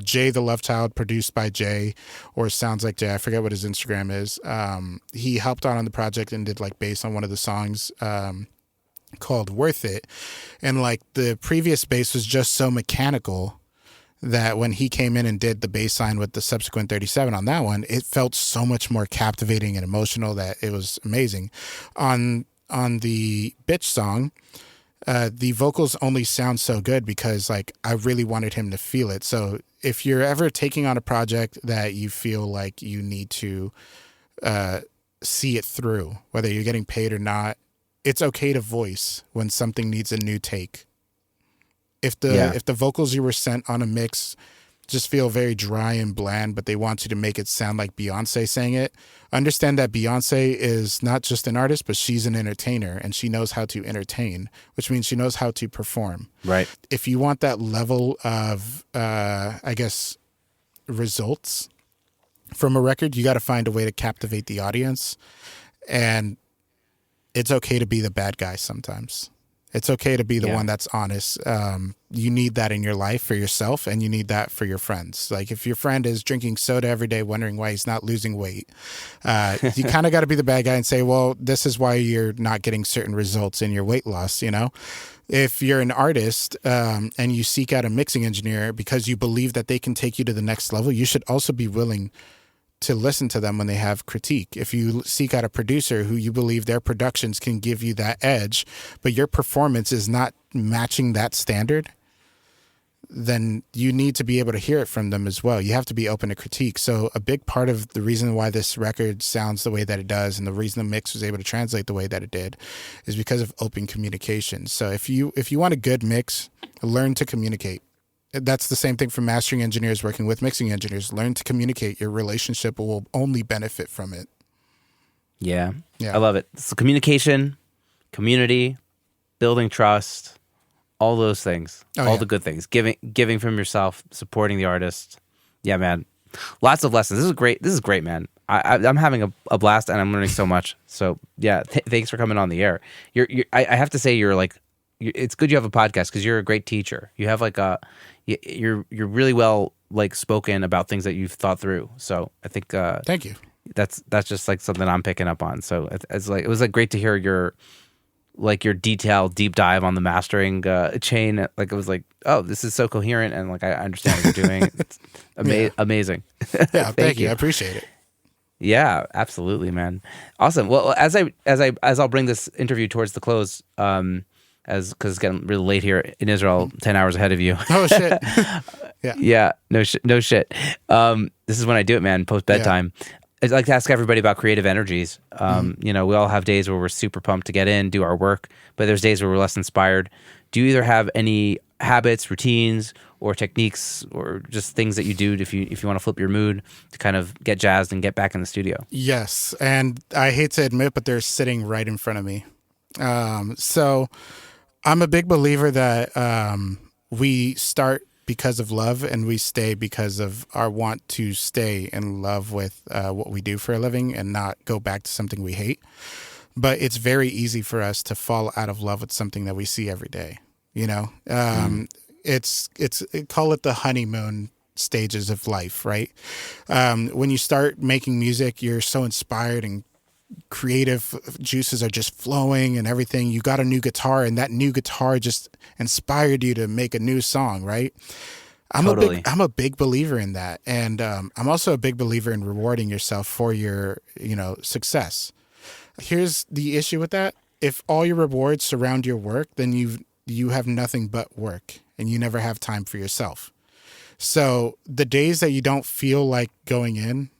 Jay the Love Child, produced by Jay, or Sounds Like Jay, I forget what his Instagram is. He helped out on the project and did like bass on one of the songs called Worth It. And like the previous bass was just so mechanical that when he came in and did the bass line with the Subsequent 37 on that one, it felt so much more captivating and emotional that it was amazing. On the Bitch song, the vocals only sound so good because like I really wanted him to feel it. So if you're ever taking on a project that you feel like you need to see it through, whether you're getting paid or not, it's okay to voice when something needs a new take. If the vocals you were sent on a mix just feel very dry and bland, but they want you to make it sound like Beyonce sang it, understand that Beyonce is not just an artist, but she's an entertainer, and she knows how to entertain, which means she knows how to perform. Right. If you want that level of, results from a record, you got to find a way to captivate the audience. And it's okay to be the bad guy sometimes. It's okay to be the one that's honest. You need that in your life for yourself, and you need that for your friends. Like if your friend is drinking soda every day, wondering why he's not losing weight, you kind of got to be the bad guy and say, well, this is why you're not getting certain results in your weight loss, If you're an artist and you seek out a mixing engineer because you believe that they can take you to the next level, you should also be willing to listen to them when they have critique. If you seek out a producer who you believe their productions can give you that edge, but your performance is not matching that standard, then you need to be able to hear it from them as well. You have to be open to critique. So a big part of the reason why this record sounds the way that it does and the reason the mix was able to translate the way that it did is because of open communication. So if you want a good mix, learn to communicate. That's the same thing for mastering engineers working with mixing engineers. Learn to communicate. Your relationship will only benefit from it. Yeah. I love it. So communication, community, building trust, all those things, the good things, giving from yourself, supporting the artist. Yeah, man. Lots of lessons. This is great, man. I'm having a blast and I'm learning so much. So yeah, thanks for coming on the air. I have to say you're like, it's good you have a podcast because you're a great teacher. You have like you're really well like spoken about things that you've thought through. So I think thank you. That's just like something I'm picking up on. So it was like great to hear your detailed deep dive on the mastering chain. Like it was like, oh, this is so coherent and like I understand what you're doing. It's amazing. Yeah, thank you. I appreciate it. Yeah, absolutely, man. Awesome. Well, as I'll bring this interview towards the close, because it's getting really late here in Israel, 10 hours ahead of you. Oh, shit. Yeah. No shit. This is when I do it, man, post bedtime. Yeah. I'd like to ask everybody about creative energies. We all have days where we're super pumped to get in, do our work, but there's days where we're less inspired. Do you either have any habits, routines, or techniques, or just things that you do if you want to flip your mood to kind of get jazzed and get back in the studio? Yes, and I hate to admit, but they're sitting right in front of me. So I'm a big believer that we start because of love and we stay because of our want to stay in love with what we do for a living and not go back to something we hate. But it's very easy for us to fall out of love with something that we see every day. It's call it the honeymoon stages of life, right? When you start making music, you're so inspired and creative juices are just flowing and everything. You got a new guitar and that new guitar just inspired you to make a new song, right? I'm a big believer in that. And I'm also a big believer in rewarding yourself for your, success. Here's the issue with that. If all your rewards surround your work, then you have nothing but work and you never have time for yourself. So the days that you don't feel like going in,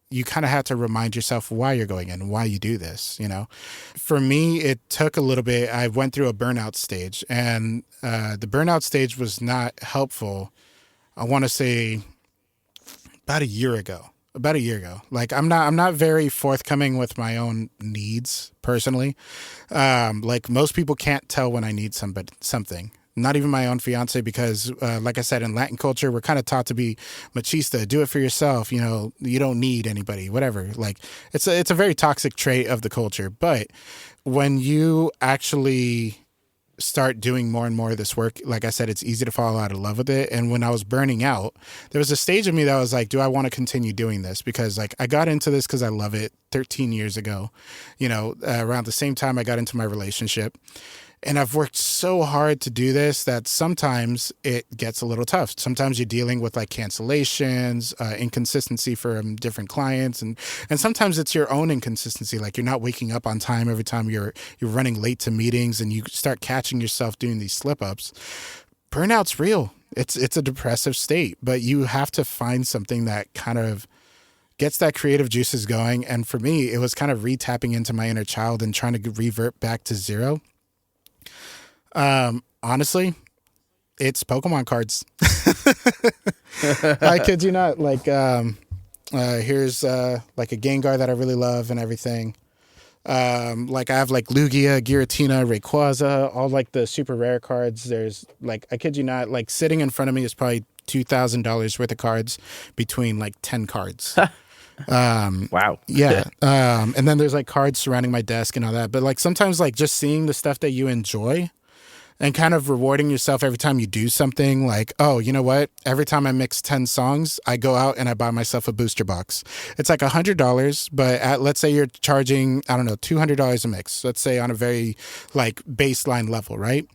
you kind of have to remind yourself why you're going in, why you do this, you know? For me, it took a little bit. I went through a burnout stage, and the burnout stage was not helpful. I want to say about a year ago. Like I'm not very forthcoming with my own needs personally. Like most people can't tell when I need something. Not even my own fiance, because like I said, in Latin culture, we're kind of taught to be machista, do it for yourself. You know, you don't need anybody, whatever. Like it's a very toxic trait of the culture. But when you actually start doing more and more of this work, like I said, it's easy to fall out of love with it. And when I was burning out, there was a stage of me that was like, do I want to continue doing this? Because like I got into this because I love it 13 years ago, you know, around the same time I got into my relationship. And I've worked so hard to do this that sometimes it gets a little tough. Sometimes you're dealing with like cancellations, inconsistency from different clients, and sometimes it's your own inconsistency. Like you're not waking up on time every time you're running late to meetings, and you start catching yourself doing these slip ups. Burnout's real. It's a depressive state, but you have to find something that kind of gets that creative juices going. And for me, it was kind of re-tapping into my inner child and trying to revert back to zero. Honestly, it's Pokemon cards. I kid you not. Like, here's like a Gengar that I really love and everything. Like I have like Lugia, Giratina, Rayquaza, all like the super rare cards. There's like, I kid you not, like sitting in front of me is probably $2,000 worth of cards between like 10 cards. Wow. Yeah. And then there's like cards surrounding my desk and all that. But like sometimes like just seeing the stuff that you enjoy and kind of rewarding yourself every time you do something, like, oh, you know what? Every time I mix 10 songs, I go out and I buy myself a booster box. It's like $100, but let's say you're charging, I don't know, $200 a mix. Let's say on a very like baseline level, right?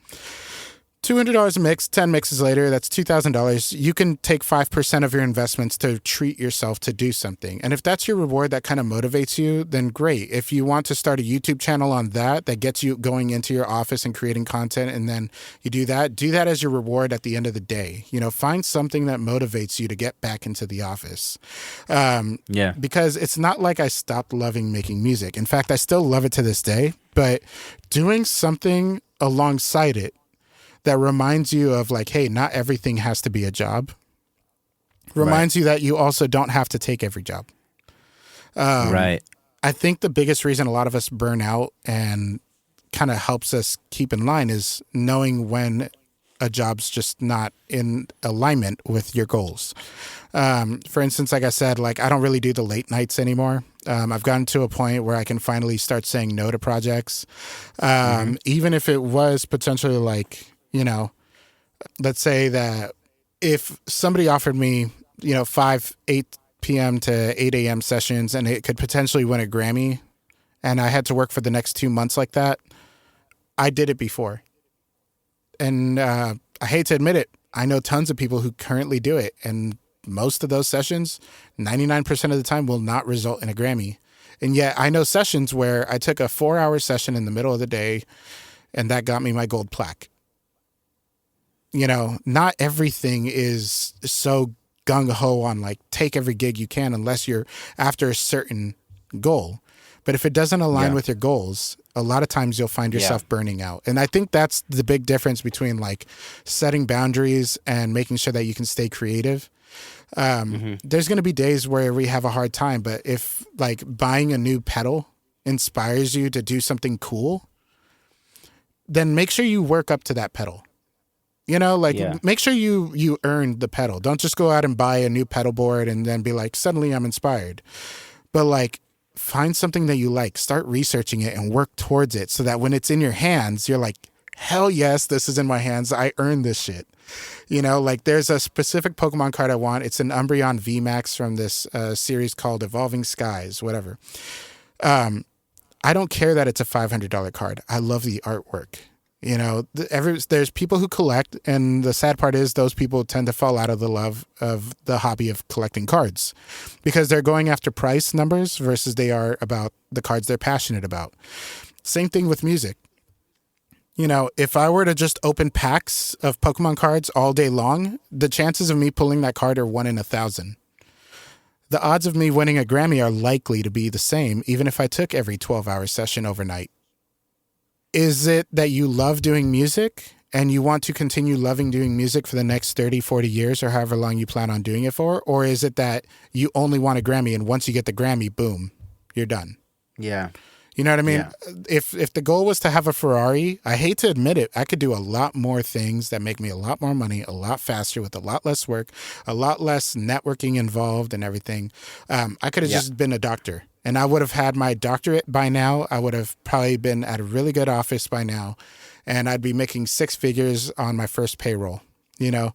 $200 a mix, 10 mixes later, that's $2,000. You can take 5% of your investments to treat yourself to do something. And if that's your reward that kind of motivates you, then great. If you want to start a YouTube channel on that gets you going into your office and creating content, and then you do that as your reward at the end of the day. You know, find something that motivates you to get back into the office. Yeah. Because it's not like I stopped loving making music. In fact, I still love it to this day, but doing something alongside it that reminds you of like, hey, not everything has to be a job. Reminds you that you also don't have to take every job. Right. I think the biggest reason a lot of us burn out and kind of helps us keep in line is knowing when a job's just not in alignment with your goals. For instance, like I said, like I don't really do the late nights anymore. I've gotten to a point where I can finally start saying no to projects. Even if it was potentially like, you know, let's say that if somebody offered me, you know, 8 p.m. to 8 a.m. sessions and it could potentially win a Grammy and I had to work for the next 2 months like that, I did it before. And I hate to admit it, I know tons of people who currently do it. And most of those sessions, 99% of the time, will not result in a Grammy. And yet I know sessions where I took a 4-hour session in the middle of the day and that got me my gold plaque. You know, not everything is so gung-ho on like take every gig you can unless you're after a certain goal. But if it doesn't align with your goals, a lot of times you'll find yourself burning out. And I think that's the big difference between like setting boundaries and making sure that you can stay creative. There's going to be days where we have a hard time, but if like buying a new pedal inspires you to do something cool, then make sure you work up to that pedal. You know, like make sure you earn the pedal. Don't just go out and buy a new pedal board and then be like, suddenly I'm inspired. But like find something that you like, start researching it and work towards it so that when it's in your hands, you're like, hell yes, this is in my hands. I earned this shit. You know, like there's a specific Pokemon card I want. It's an Umbreon VMAX from this series called Evolving Skies, whatever. I don't care that it's a $500 card. I love the artwork. You know, there's people who collect, and the sad part is those people tend to fall out of the love of the hobby of collecting cards because they're going after price numbers versus they are about the cards they're passionate about. Same thing with music. You know, if I were to just open packs of Pokemon cards all day long, the chances of me pulling that card are 1 in 1,000. The odds of me winning a Grammy are likely to be the same, even if I took every 12-hour session overnight. Is it that you love doing music and you want to continue loving doing music for the next 30, 40 years or however long you plan on doing it for? Or is it that you only want a Grammy and once you get the Grammy, boom, you're done? Yeah. You know what I mean? Yeah. If the goal was to have a Ferrari, I hate to admit it, I could do a lot more things that make me a lot more money, a lot faster with a lot less work, a lot less networking involved and everything. I could have just been a doctor and I would have had my doctorate by now. I would have probably been at a really good office by now and I'd be making 6 figures on my first payroll. You know,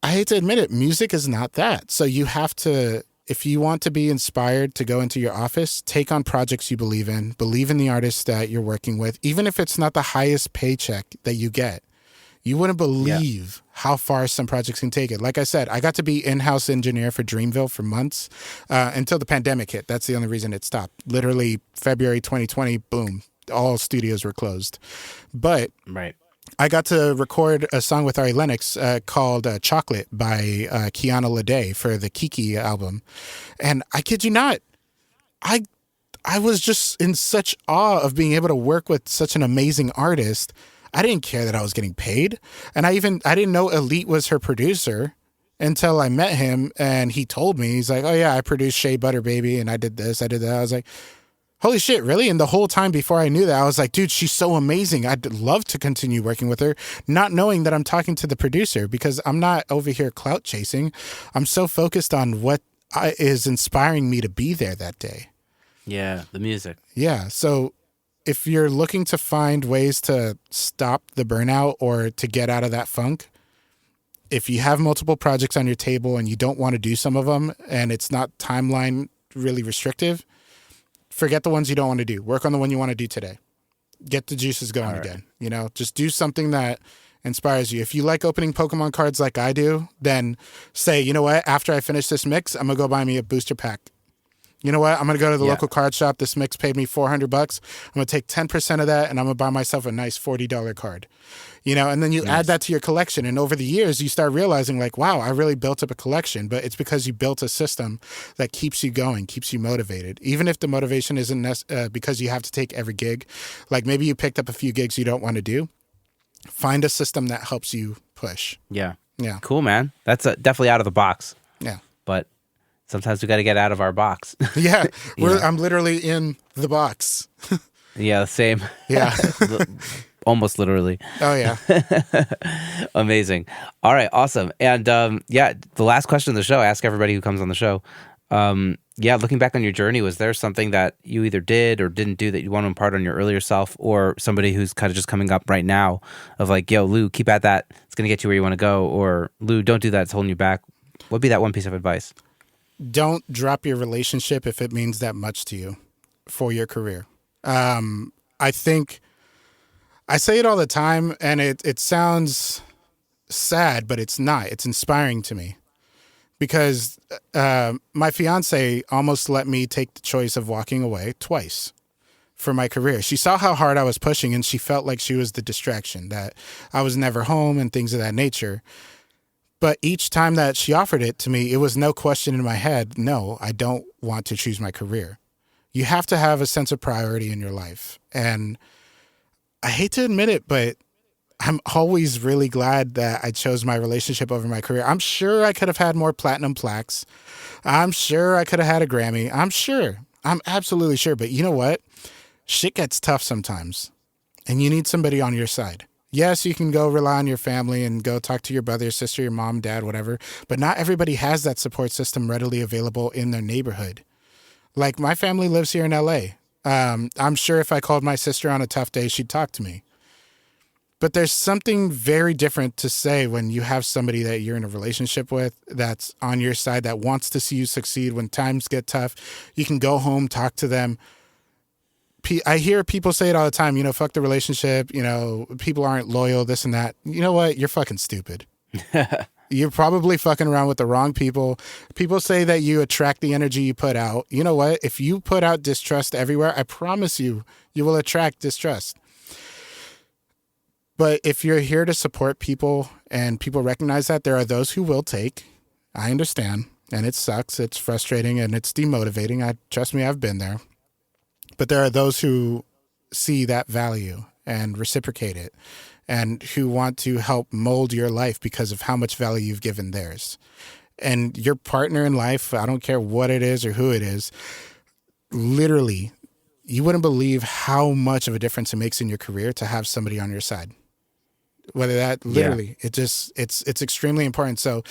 I hate to admit it, music is not that. So you have to, if you want to be inspired to go into your office, take on projects you believe in the artists that you're working with, even if it's not the highest paycheck that you get. You wouldn't believe how far some projects can take it. Like I said, I got to be in-house engineer for Dreamville for months until the pandemic hit. That's the only reason it stopped. Literally February 2020, boom, all studios were closed. But Right. I got to record a song with Ari Lennox called Chocolate by Kiana Lede for the Kiki album. And I kid you not, I was just in such awe of being able to work with such an amazing artist. I didn't care that I was getting paid. And I didn't know Elite was her producer until I met him and he told me, he's like, oh yeah, I produced Shea Butter Baby and I did this, I did that. I was like, holy shit, really? And the whole time before I knew that, I was like, dude, she's so amazing. I'd love to continue working with her, not knowing that I'm talking to the producer because I'm not over here clout chasing. I'm so focused on what is inspiring me to be there that day. Yeah, the music. Yeah, so if you're looking to find ways to stop the burnout or to get out of that funk, if you have multiple projects on your table and you don't want to do some of them and it's not timeline really restrictive, forget the ones you don't want to do. Work on the one you want to do today. Get the juices going again. You know, just do something that inspires you. If you like opening Pokemon cards like I do, then say, you know what? After I finish this mix, I'm going to go buy me a booster pack. You know what? I'm going to go to the local card shop. This mix paid me $400. I'm going to take 10% of that and I'm going to buy myself a nice $40 card. You know, and then you add that to your collection. And over the years, you start realizing like, wow, I really built up a collection. But it's because you built a system that keeps you going, keeps you motivated. Even if the motivation isn't because you have to take every gig. Like maybe you picked up a few gigs you don't want to do. Find a system that helps you push. Yeah. Yeah. Cool, man. That's definitely out of the box. Yeah. But sometimes we got to get out of our box. Yeah. I'm literally in the box. Yeah, same. Yeah. Almost literally. Oh, yeah. Amazing. All right, awesome. And the last question of the show, I ask everybody who comes on the show. Looking back on your journey, was there something that you either did or didn't do that you want to impart on your earlier self, or somebody who's kind of just coming up right now of like, yo, Lu, keep at that. It's going to get you where you want to go. Or Lu, don't do that. It's holding you back. What'd be that one piece of advice? Don't drop your relationship if it means that much to you for your career. I think I say it all the time and it sounds sad, but it's not. It's inspiring to me because my fiance almost let me take the choice of walking away twice for my career. She saw how hard I was pushing and she felt like she was the distraction, that I was never home and things of that nature. But each time that she offered it to me, it was no question in my head, no, I don't want to choose my career. You have to have a sense of priority in your life. And I hate to admit it, but I'm always really glad that I chose my relationship over my career. I'm sure I could have had more platinum plaques. I'm sure I could have had a Grammy. I'm absolutely sure. But you know what? Shit gets tough sometimes. And you need somebody on your side. Yes, you can go rely on your family and go talk to your brother, sister, your mom, dad, whatever. But not everybody has that support system readily available in their neighborhood. Like my family lives here in LA. I'm sure if I called my sister on a tough day, she'd talk to me. But there's something very different to say when you have somebody that you're in a relationship with that's on your side, that wants to see you succeed. When times get tough, you can go home, talk to them. I hear people say it all the time, you know, fuck the relationship, you know, people aren't loyal, this and that. You know what? You're fucking stupid. You're probably fucking around with the wrong people. People say that you attract the energy you put out. You know what? If you put out distrust everywhere, I promise you, you will attract distrust. But if you're here to support people and people recognize that, there are those who will take. I understand. And it sucks. It's frustrating and it's demotivating. Trust me, I've been there. But there are those who see that value and reciprocate it and who want to help mold your life because of how much value you've given theirs. And your partner in life, I don't care what it is or who it is, literally, you wouldn't believe how much of a difference it makes in your career to have somebody on your side. Whether that literally, it's extremely important. So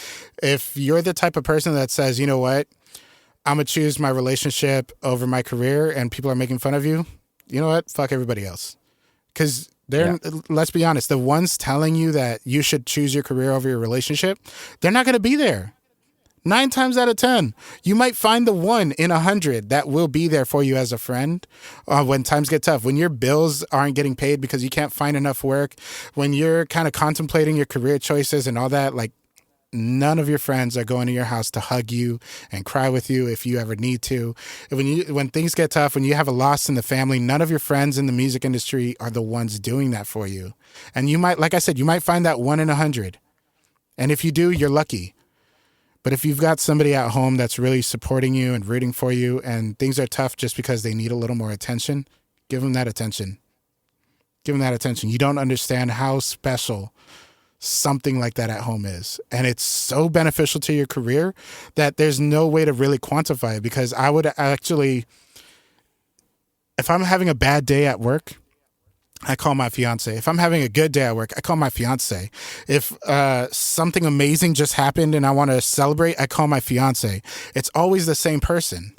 if you're the type of person that says, you know what, I'm going to choose my relationship over my career and people are making fun of you, you know what, fuck everybody else. Because let's be honest, the ones telling you that you should choose your career over your relationship, they're not going to be there. 9 times out of 10, you might find the 1 in 100 that will be there for you as a friend when times get tough, when your bills aren't getting paid because you can't find enough work, when you're kind of contemplating your career choices and all that. Like, none of your friends are going to your house to hug you and cry with you if you ever need to. When things get tough, when you have a loss in the family, none of your friends in the music industry are the ones doing that for you. And you might, like I said, you might find that 1 in 100. And if you do, you're lucky. But if you've got somebody at home that's really supporting you and rooting for you and things are tough just because they need a little more attention, give them that attention. Give them that attention. You don't understand how special something like that at home is. And it's so beneficial to your career that there's no way to really quantify it, because I would actually, if I'm having a bad day at work, I call my fiance. If I'm having a good day at work, I call my fiance. If something amazing just happened and I want to celebrate, I call my fiance. It's always the same person.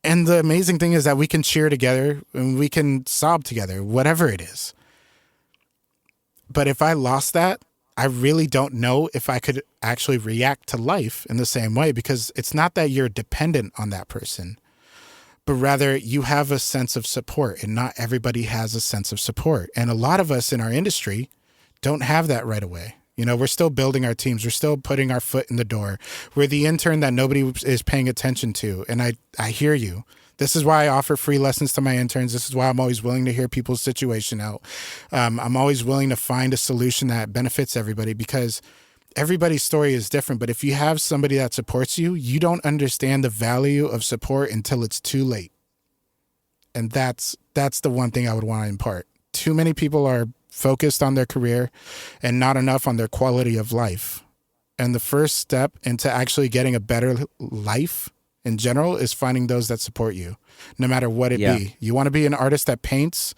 And the amazing thing is that we can cheer together and we can sob together, whatever it is. But if I lost that, I really don't know if I could actually react to life in the same way, because it's not that you're dependent on that person, but rather you have a sense of support, and not everybody has a sense of support. And a lot of us in our industry don't have that right away. You know, we're still building our teams. We're still putting our foot in the door. We're the intern that nobody is paying attention to. And I hear you. This is why I offer free lessons to my interns. This is why I'm always willing to hear people's situation out. I'm always willing to find a solution that benefits everybody, because everybody's story is different. But if you have somebody that supports you, you don't understand the value of support until it's too late. And that's the one thing I would want to impart. Too many people are focused on their career and not enough on their quality of life. And the first step into actually getting a better life in general is finding those that support you, no matter what it be. You want to be an artist that paints?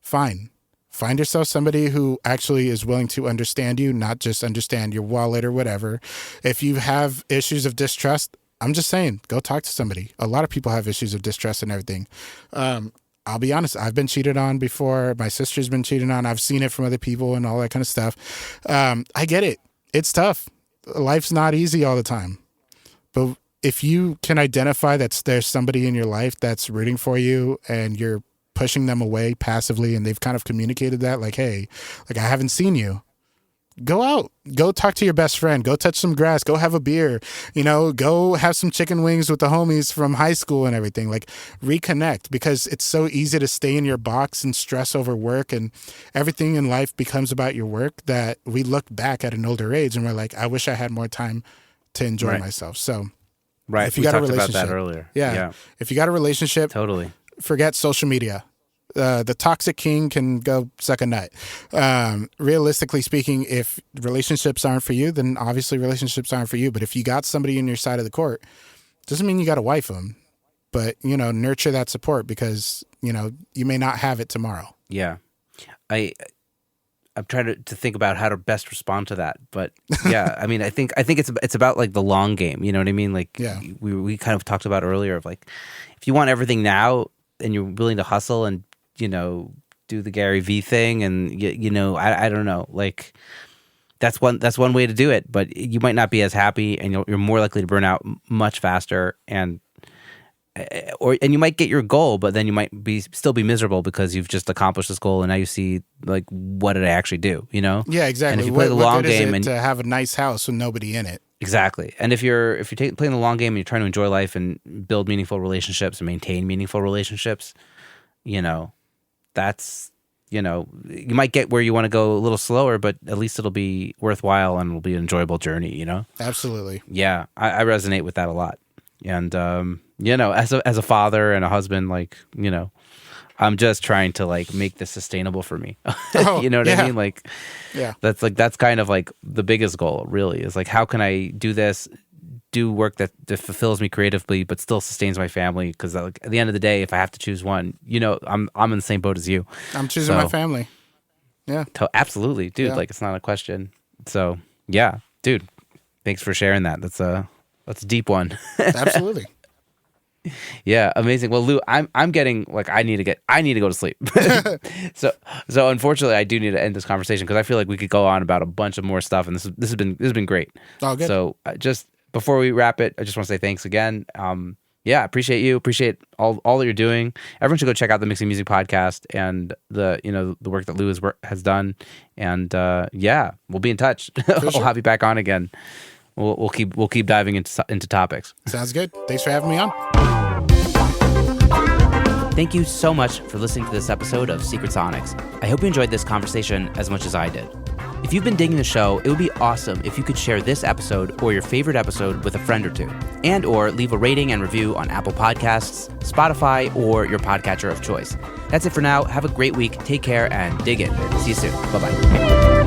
Fine. Find yourself somebody who actually is willing to understand you, not just understand your wallet or whatever. If you have issues of distrust, I'm just saying, go talk to somebody. A lot of people have issues of distrust and everything. I'll be honest, I've been cheated on before. My sister's been cheated on. I've seen it from other people and all that kind of stuff. I get it. It's tough. Life's not easy all the time. But if you can identify that there's somebody in your life that's rooting for you and you're pushing them away passively, and they've kind of communicated that, like, hey, like, I haven't seen you. Go out, go talk to your best friend, go touch some grass, go have a beer, go have some chicken wings with the homies from high school and everything. Like, reconnect, because it's so easy to stay in your box and stress over work, and everything in life becomes about your work, that we look back at an older age and we're like, I wish I had more time to enjoy myself. So if you got a relationship, about that earlier. Yeah. If you got a relationship, Totally. Forget social media. The toxic king can go suck a nut. Realistically speaking, if relationships aren't for you, then obviously relationships aren't for you. But if you got somebody in your side of the court, doesn't mean you got to wife them. But, nurture that support, because, you may not have it tomorrow. Yeah. I'm trying to think about how to best respond to that. But yeah, I mean, I think it's about like the long game. You know what I mean? Like, we kind of talked about earlier of like, if you want everything now and you're willing to hustle and, do the Gary V thing, and I don't know, like, that's one way to do it, but you might not be as happy, and you're more likely to burn out much faster, and you might get your goal, but then you might still be miserable because you've just accomplished this goal, and now you see, like, what did I actually do? Yeah, exactly. And if you play the long game, and to have a nice house with nobody in it. Exactly. And if you're playing the long game and you're trying to enjoy life and build meaningful relationships and maintain meaningful relationships, you know, you might get where you want to go a little slower, but at least it'll be worthwhile and it'll be an enjoyable journey, you know? Absolutely. Yeah, I resonate with that a lot. And, you know, as a father and a husband, like, you know, I'm just trying to like make this sustainable for me. You know what I mean? Like, that's kind of like the biggest goal really is like, how can I do this, do work that fulfills me creatively, but still sustains my family? Cause like at the end of the day, if I have to choose one, you know, I'm in the same boat as you. I'm choosing my family. Yeah. Absolutely, dude. Like it's not a question. So yeah, dude, thanks for sharing that. That's a deep one. Absolutely. Yeah, amazing. Well, Lu, I'm getting like I need to go to sleep. So unfortunately, I do need to end this conversation because I feel like we could go on about a bunch of more stuff, and this has been great. Oh, good. So just before we wrap it, I just want to say thanks again. Yeah, appreciate you. Appreciate all that you're doing. Everyone should go check out the Mixing Music podcast and the work that Lu has done. And yeah, we'll be in touch. I'll have you back on again. We'll keep diving into topics. Sounds good. Thanks for having me on. Thank you so much for listening to this episode of Secret Sonics. I hope you enjoyed this conversation as much as I did. If you've been digging the show, it would be awesome if you could share this episode or your favorite episode with a friend or two, and or leave a rating and review on Apple Podcasts, Spotify, or your podcatcher of choice. That's it for now. Have a great week. Take care and dig in. See you soon. Bye-bye.